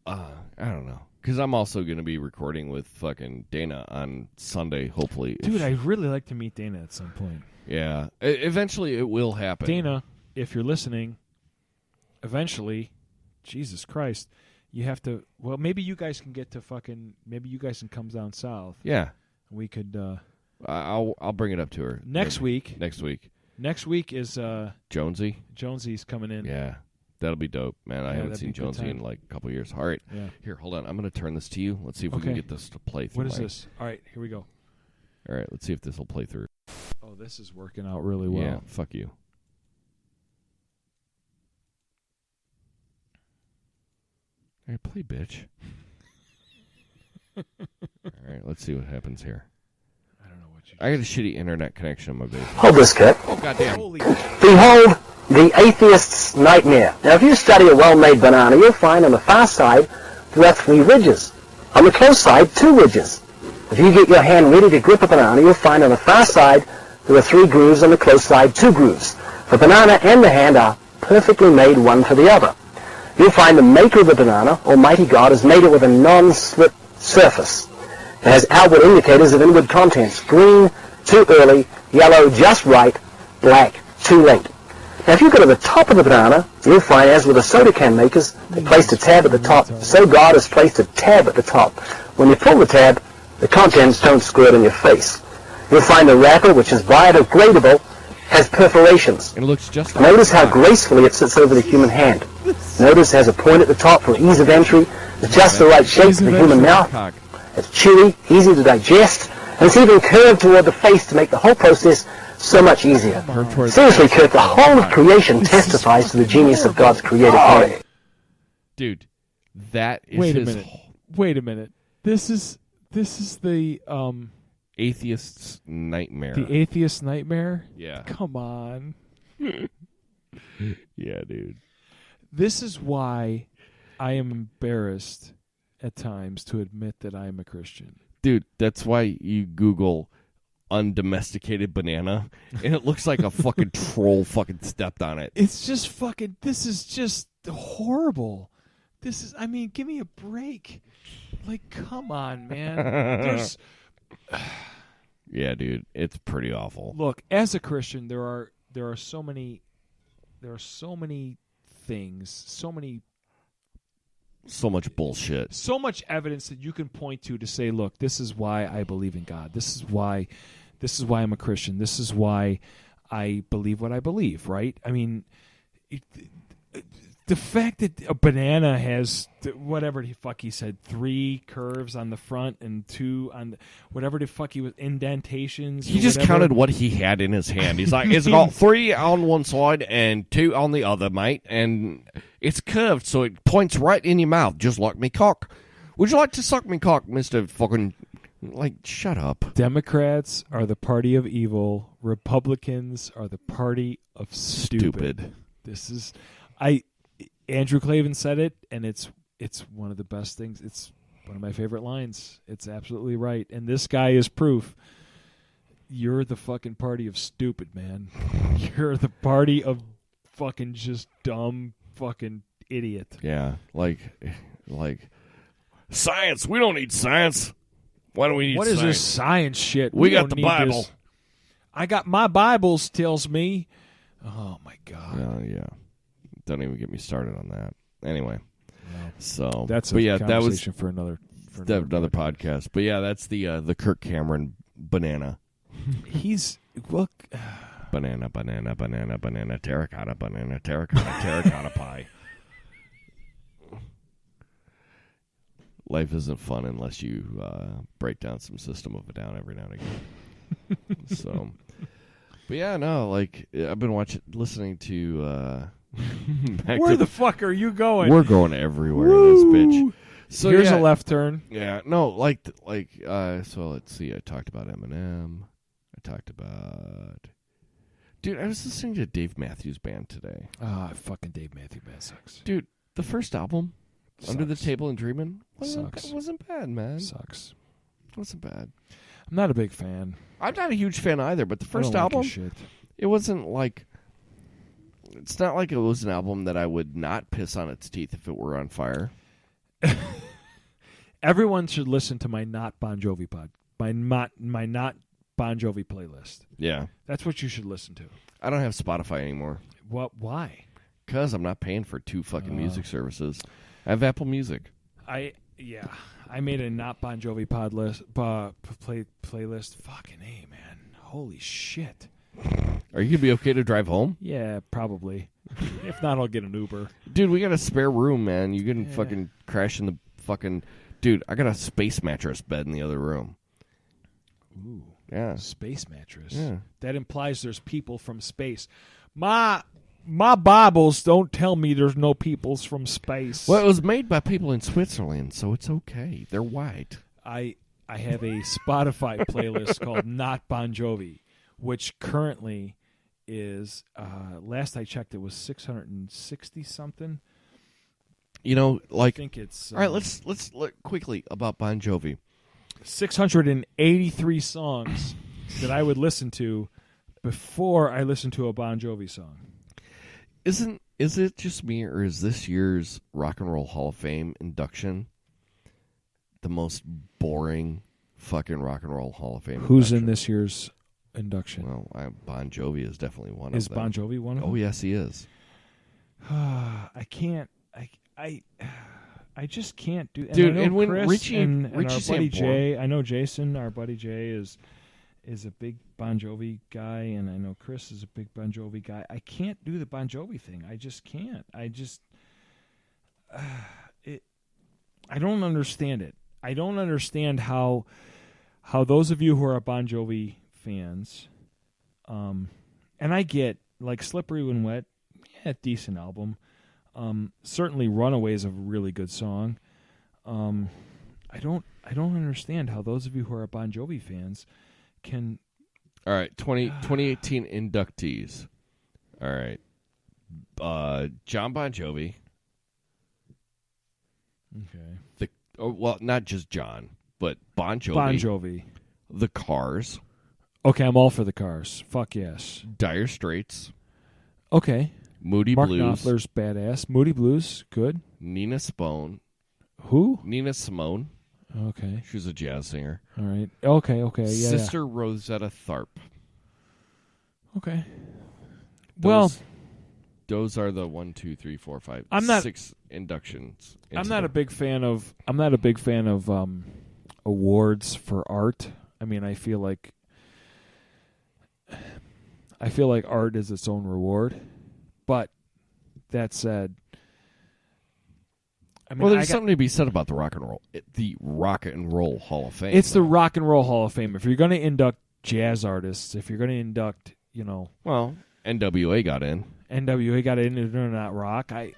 I don't know. Because I'm also going to be recording with fucking Dana on Sunday, hopefully. Dude, I'd really like to meet Dana at some point. Yeah. Eventually, it will happen. Dana, if you're listening, eventually, Jesus Christ, you have to... Well, maybe you guys can get to fucking... Maybe you guys can come down south. Yeah. We could... I'll bring it up to her. Next week. Next week. Next week is... Jonesy? Jonesy's coming in. Yeah. That'll be dope, man. I haven't seen Jonesy in like a couple years. All right. Yeah. Here, hold on. I'm going to turn this to you. Let's see if we can get this to play through. What is this? All right, here we go. All right, let's see if this will play through. Oh, this is working out really well. Yeah, fuck you. All right, play, bitch. All right, let's see what happens here. I don't know what you... I got a shitty internet connection on my base. Hold this, Kit. Oh, goddamn. Holy... Behold The atheist's nightmare. Now, if you study a well-made banana, you'll find on the far side there are 3 ridges. On the close side, 2 ridges. If you get your hand ready to grip a banana, you'll find on the far side there are 3 grooves, on the close side 2 grooves. The banana and the hand are perfectly made one for the other. You'll find the maker of the banana, Almighty God, has made it with a non-slip surface. It has outward indicators of inward contents: green, too early; yellow, just right; black, too late. Now, if you go to the top of the banana, you'll find, as with the soda can makers, they placed a tab at the top. So God has placed a tab at the top. When you pull the tab, the contents don't squirt in your face. You'll find the wrapper, which is biodegradable, has perforations. It looks just like Notice how gracefully it sits over the human hand. Notice it has a point at the top for ease of entry. It's just the right shape for the human mouth. It's chewy, easy to digest, and it's even curved toward the face to make the whole process so much easier. Seriously, Kurt, the whole of creation testifies to the genius of God's creative hand. Dude, that is Wait a minute. This is the atheist's nightmare. The atheist's nightmare? Yeah. Come on. Yeah, dude. This is why I am embarrassed at times to admit that I am a Christian. Dude, that's why you Google undomesticated banana, and it looks like a fucking troll fucking stepped on it. It's just fucking, this is just horrible. This is, I mean, give me a break. Like, come on, man. There's... Yeah, dude, it's pretty awful. Look, as a Christian, there are so many things, So much bullshit. so much evidence that you can point to say, look, this is why I believe in God. This is why I'm a Christian. This is why I believe what I believe, right? I mean, the fact that a banana has whatever the fuck he said, 3 curves on the front and 2 on the, whatever the fuck he was, indentations. He just counted what he had in his hand. He's like, it's got 3 on one side and 2 on the other, mate, and it's curved, so it points right in your mouth, just like me cock. Would you like to suck me cock, Mr. fucking... Like, shut up. Democrats are the party of evil. Republicans are the party of stupid. This is... Andrew Klavan said it, and it's one of the best things. It's one of my favorite lines. It's absolutely right. And this guy is proof. You're the fucking party of stupid, man. You're the party of fucking just dumb fucking idiot. Yeah, like science. We don't need science. Why do we need what science? What is this science shit? We got the Bible. This. I got my Bibles tells me. Oh, my God. Yeah. Don't even get me started on that. Anyway, so that's a conversation that was for another podcast. But yeah, that's the Kirk Cameron banana. He's look banana, terracotta banana, terracotta pie. Life isn't fun unless you break down some System of a Down every now and again. So, but yeah, no, like I've been listening to. Where the fuck are you going? We're going everywhere in this bitch. So here's a left turn. Yeah, no, so let's see. I talked about Eminem. I talked about... Dude, I was listening to Dave Matthews Band today. Fucking Dave Matthews Band sucks. Dude, the first album, sucks. Under the Table and Dreamin', wasn't bad, man. Sucks. Wasn't bad. I'm not a big fan. I'm not a huge fan either, but the first album, it wasn't like... It's not like it was an album that I would not piss on its teeth if it were on fire. Everyone should listen to my Not Bon Jovi my Not Bon Jovi playlist. Yeah. That's what you should listen to. I don't have Spotify anymore. What? Why? Because I'm not paying for 2 fucking music services. I have Apple Music. I made a Not Bon Jovi playlist. Fucking A, man. Holy shit. Are you going to be okay to drive home? Yeah, probably. If not, I'll get an Uber. Dude, we got a spare room, man. You can fucking crash in the fucking... Dude, I got a space mattress bed in the other room. Ooh. Yeah. Space mattress. Yeah. That implies there's people from space. My Bibles don't tell me there's no peoples from space. Well, it was made by people in Switzerland, so it's okay. They're white. I have a Spotify playlist called Not Bon Jovi, which currently is last I checked, it was 660 something. You know, like, I think it's all right. Let's look quickly about Bon Jovi. 683 songs that I would listen to before I listened to a Bon Jovi song. Is it just me, or is this year's Rock and Roll Hall of Fame induction the most boring fucking Rock and Roll Hall of Fame? Who's in this year's induction? Well, Bon Jovi is definitely one of them. Is Bon Jovi one of them? Oh, yes, he is. I can't. I just can't do. And Dude, I know and when Chris Richie and our buddy Sambora, Jay, I know Jason, our buddy Jay is a big Bon Jovi guy, and I know Chris is a big Bon Jovi guy. I can't do the Bon Jovi thing. I just can't. I don't understand it. I don't understand how those of you who are Bon Jovi fans, and I get like Slippery When Wet, yeah, decent album. Certainly Runaway is a really good song. I don't understand how those of you who are Bon Jovi fans can. All right, 2018 inductees. All right. John Bon Jovi. Okay. Well, not just John, but Bon Jovi. Bon Jovi. The Cars. Okay, I'm all for the Cars. Fuck yes. Dire Straits. Okay. Moody Mark Blues. Knopfler's badass. Moody Blues, good. Nina Simone. Who? Nina Simone. Okay. She was a jazz singer. All right. Okay. Yeah. Sister Rosetta Tharpe. Okay. Those are the 1, 2, 3, 4, 5, I'm not- 6 inductions. I'm not a big fan of awards for art. I mean, I feel like art is its own reward. But that said, I mean, there's something to be said about the Rock and Roll Hall of Fame. It's the Rock and Roll Hall of Fame. If you're going to induct jazz artists, if you're going to induct, well, NWA got in. NWA got in, and they're not rock. Run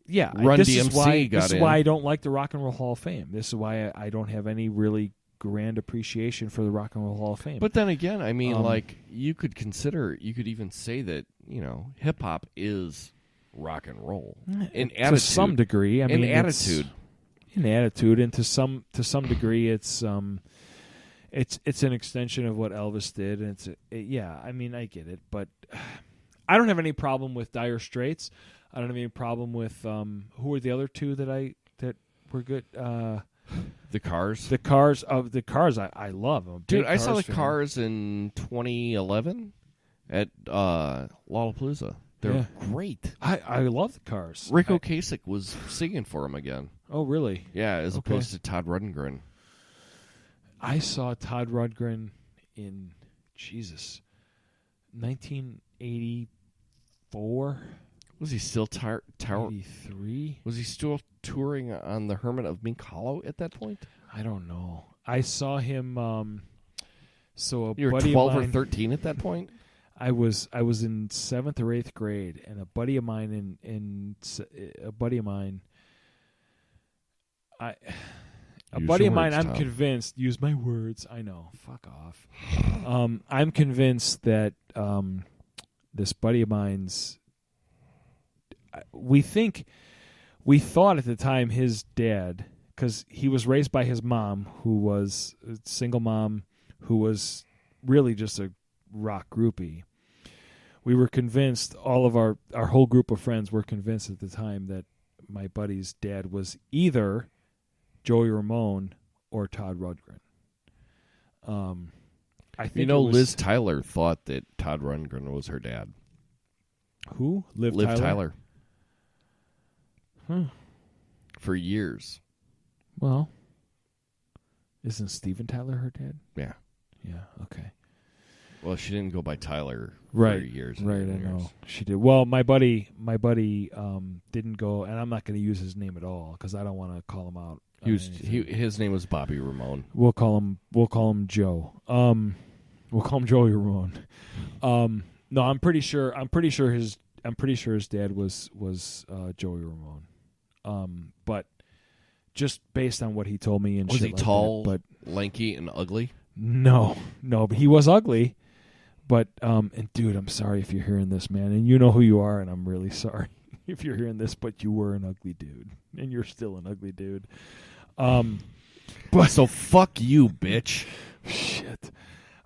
this DMC is why, got this in. is why I don't like the Rock and Roll Hall of Fame. This is why I don't have any really grand appreciation for the Rock and Roll Hall of Fame. But then again, I mean, you could even say that, hip hop is rock and roll in attitude. To some degree. I mean, attitude. In attitude, and to some degree, it's an extension of what Elvis did, and I mean, I get it, but I don't have any problem with Dire Straits. I don't have any problem with who were the other two that were good. The Cars. The Cars. I love them. Dude, I saw the Cars in 2011 at Lollapalooza. They're great. I love the Cars. Rick Ocasek was singing for them again. Oh, really? Yeah, as opposed to Todd Rundgren. I saw Todd Rundgren in 1984. Was he still 83? Was he still touring on the Hermit of Mink Hollow at that point? I don't know. I saw him. You were 12 or 13 at that point. I was in 7th or 8th grade, and a buddy of mine I'm convinced. Use my words. I know. Fuck off. I'm convinced that this buddy of mine's. We thought at the time his dad, because he was raised by his mom, who was a single mom, who was really just a rock groupie. We were convinced, all of our whole group of friends were convinced at the time that my buddy's dad was either Joey Ramone or Todd Rundgren. I think Liz Tyler thought that Todd Rundgren was her dad. Who? Liv Tyler. Huh. For years. Well, isn't Steven Tyler her dad? Yeah. Yeah, okay. Well, she didn't go by Tyler for years. Right, I know. She did. Well, my buddy didn't go, and I'm not going to use his name at all because I don't want to call him out. His name was Bobby Ramone. We'll call him Joe. We'll call him Joey Ramone. No, I'm pretty sure his dad was Joey Ramone. But just based on what he told me and was shit he like tall, that, but lanky, and ugly? No, but he was ugly. But and dude, I'm sorry if you're hearing this, man, and you know who you are, and I'm really sorry if you're hearing this. But you were an ugly dude, and you're still an ugly dude. But so fuck you, bitch. Shit.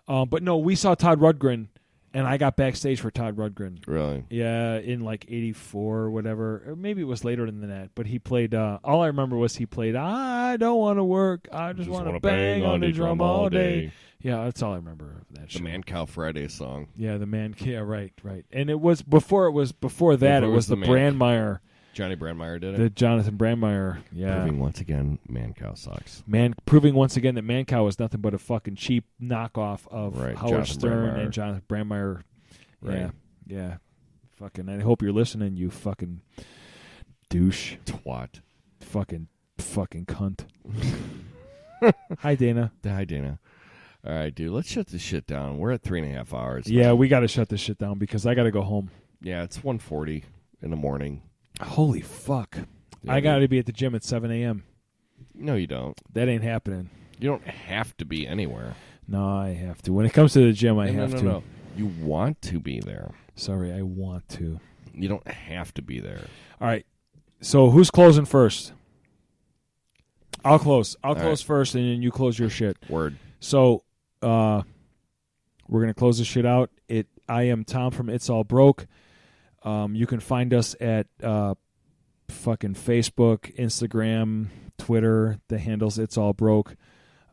But no, we saw Todd Rundgren, and I got backstage for Todd Rundgren. Really? Yeah, in like '84 or whatever. Or maybe it was later than that. But he played. All I remember was he played. I don't want to work. I just want to bang on the drum all day. Yeah, that's all I remember of that show. The Man Cow Friday song. Yeah, the man. Yeah, right. And it was before that. It was the Brandmeier. Johnny Brandmeier did it. The Jonathan Brandmeier. Yeah. Proving once again, Man Cow sucks. Proving once again that Man Cow was nothing but a fucking cheap knockoff of Howard Jonathan Stern Brandmeier. and Jonathan Brandmeier. Right. Yeah. Fucking. I hope you're listening, you fucking douche. Twat. Fucking cunt. Hi, Dana. Hi, Dana. All right, dude, let's shut this shit down. We're at 3.5 hours. Yeah, we got to shut this shit down because I got to go home. Yeah, it's 1:40 in the morning. Holy fuck. Yeah, I got to be at the gym at 7 a.m. No, you don't. That ain't happening. You don't have to be anywhere. No, I have to. When it comes to the gym, I have to. No. You want to be there. Sorry, I want to. You don't have to be there. All right. So who's closing first? I'll close. I'll close first, and then you close your shit. Word. So we're going to close this shit out. I am Tom from It's All Broke. You can find us at fucking Facebook, Instagram, Twitter. The handle's It's All Broke.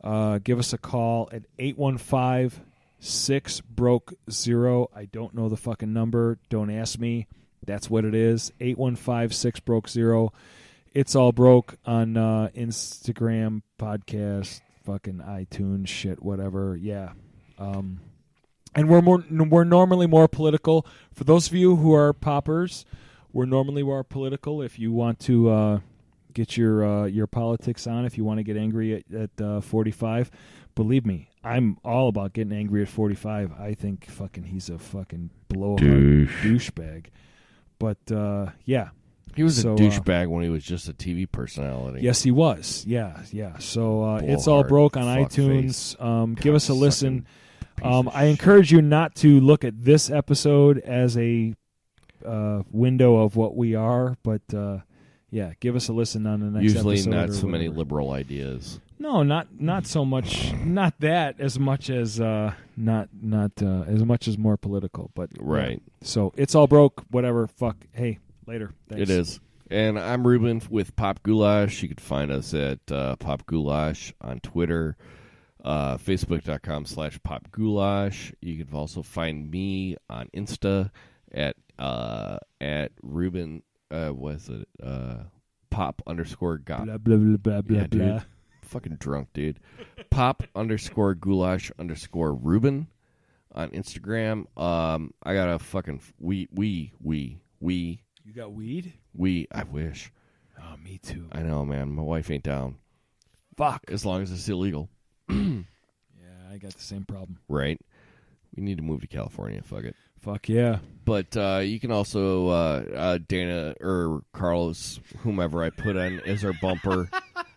Give us a call at 815-6-BROKE-0. I don't know the fucking number. Don't ask me. That's what it is. 815-6-BROKE-0. It's All Broke on Instagram, podcast, fucking iTunes, shit, whatever. Yeah. And we're normally more political. For those of you who are poppers, we're normally more political. If you want to get your politics on, if you want to get angry at 45, believe me, I'm all about getting angry at 45. I think fucking he's a fucking blowhard douchebag. But yeah. He was a douchebag when he was just a TV personality. Yes, he was. Yeah. So It's All Broke on iTunes. Give us a listen. I encourage you not to look at this episode as a window of what we are, but yeah, give us a listen on the next episode. Usually not so many liberal ideas. No, not so much. Not that as much as not as much as more political. But right. Yeah. So It's All Broke. Whatever. Fuck. Hey, later. Thanks. It is. And I'm Ruben with Pop Goulash. You can find us at Pop Goulash on Twitter. Facebook.com/Pop Goulash. You can also find me on Insta at Ruben. What's it? Pop_God. Blah blah blah blah blah. Yeah, dude. Fucking drunk, dude. Pop_Goulash_Ruben on Instagram. I got a fucking we. You got weed? I wish. Oh, me too. I know, man. My wife ain't down. Fuck. As long as it's illegal. Yeah, I got the same problem. Right. We need to move to California. Fuck it. Fuck yeah. But you can also Dana or Carlos, whomever I put on as our bumper.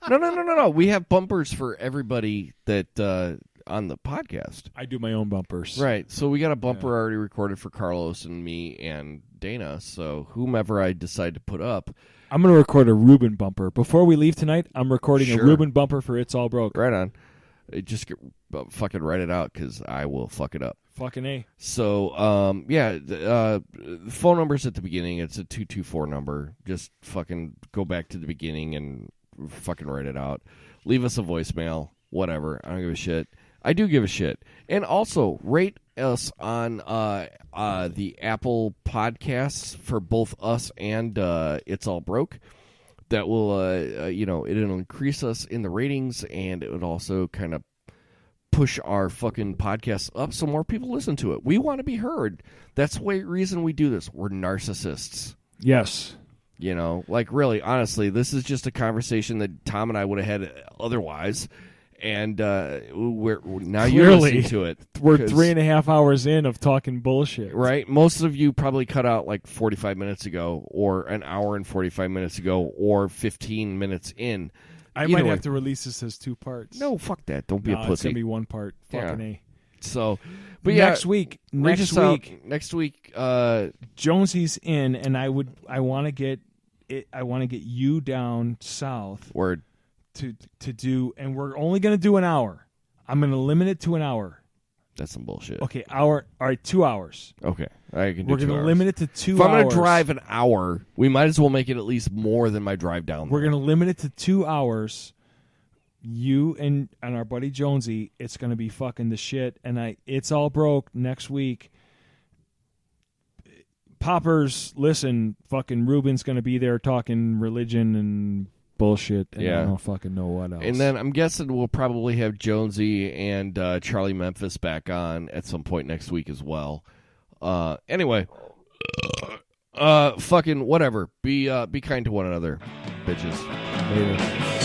No. We have bumpers for everybody that on the podcast. I do my own bumpers. Right. So we got a bumper already recorded for Carlos and me and Dana. So whomever I decide to put up. I'm going to record a Ruben bumper. Before we leave tonight, I'm recording a Ruben bumper for It's All Broke. Right on. Just fucking write it out because I will fuck it up. Fucking A. So, yeah, the phone number's at the beginning. It's a 224 number. Just fucking go back to the beginning and fucking write it out. Leave us a voicemail. Whatever. I don't give a shit. I do give a shit. And also, rate us on the Apple Podcasts for both us and It's All Broke. That will, it'll increase us in the ratings, and it would also kind of push our fucking podcast up so more people listen to it. We want to be heard. That's the reason we do this. We're narcissists. Yes. Really, honestly, this is just a conversation that Tom and I would have had otherwise. And you're listening to it. We're 3.5 hours in of talking bullshit. Right? Most of you probably cut out like 45 minutes ago, or an hour and 45 minutes ago, or 15 minutes in. I might have to release this as 2 parts. No, fuck that. Don't be a pussy. It's going to be 1 part. Fucking A. So, but yeah, next week, Jonesy's in, and I want to get you down south. Word. To do, and we're only going to do an hour. I'm going to limit it to an hour. That's some bullshit. Okay, All right, 2 hours. Okay, I can do. We're going to limit it to 2 hours. If I'm going to drive an hour, we might as well make it at least more than my drive down. We're going to limit it to 2 hours. You and our buddy Jonesy, it's going to be fucking the shit. And it's all broke next week. Poppers, listen, fucking Ruben's going to be there talking religion and bullshit, and I don't fucking know what else. And then I'm guessing we'll probably have Jonesy and Charlie Memphis back on at some point next week as well. Anyway, fucking whatever. Be kind to one another, bitches. Later.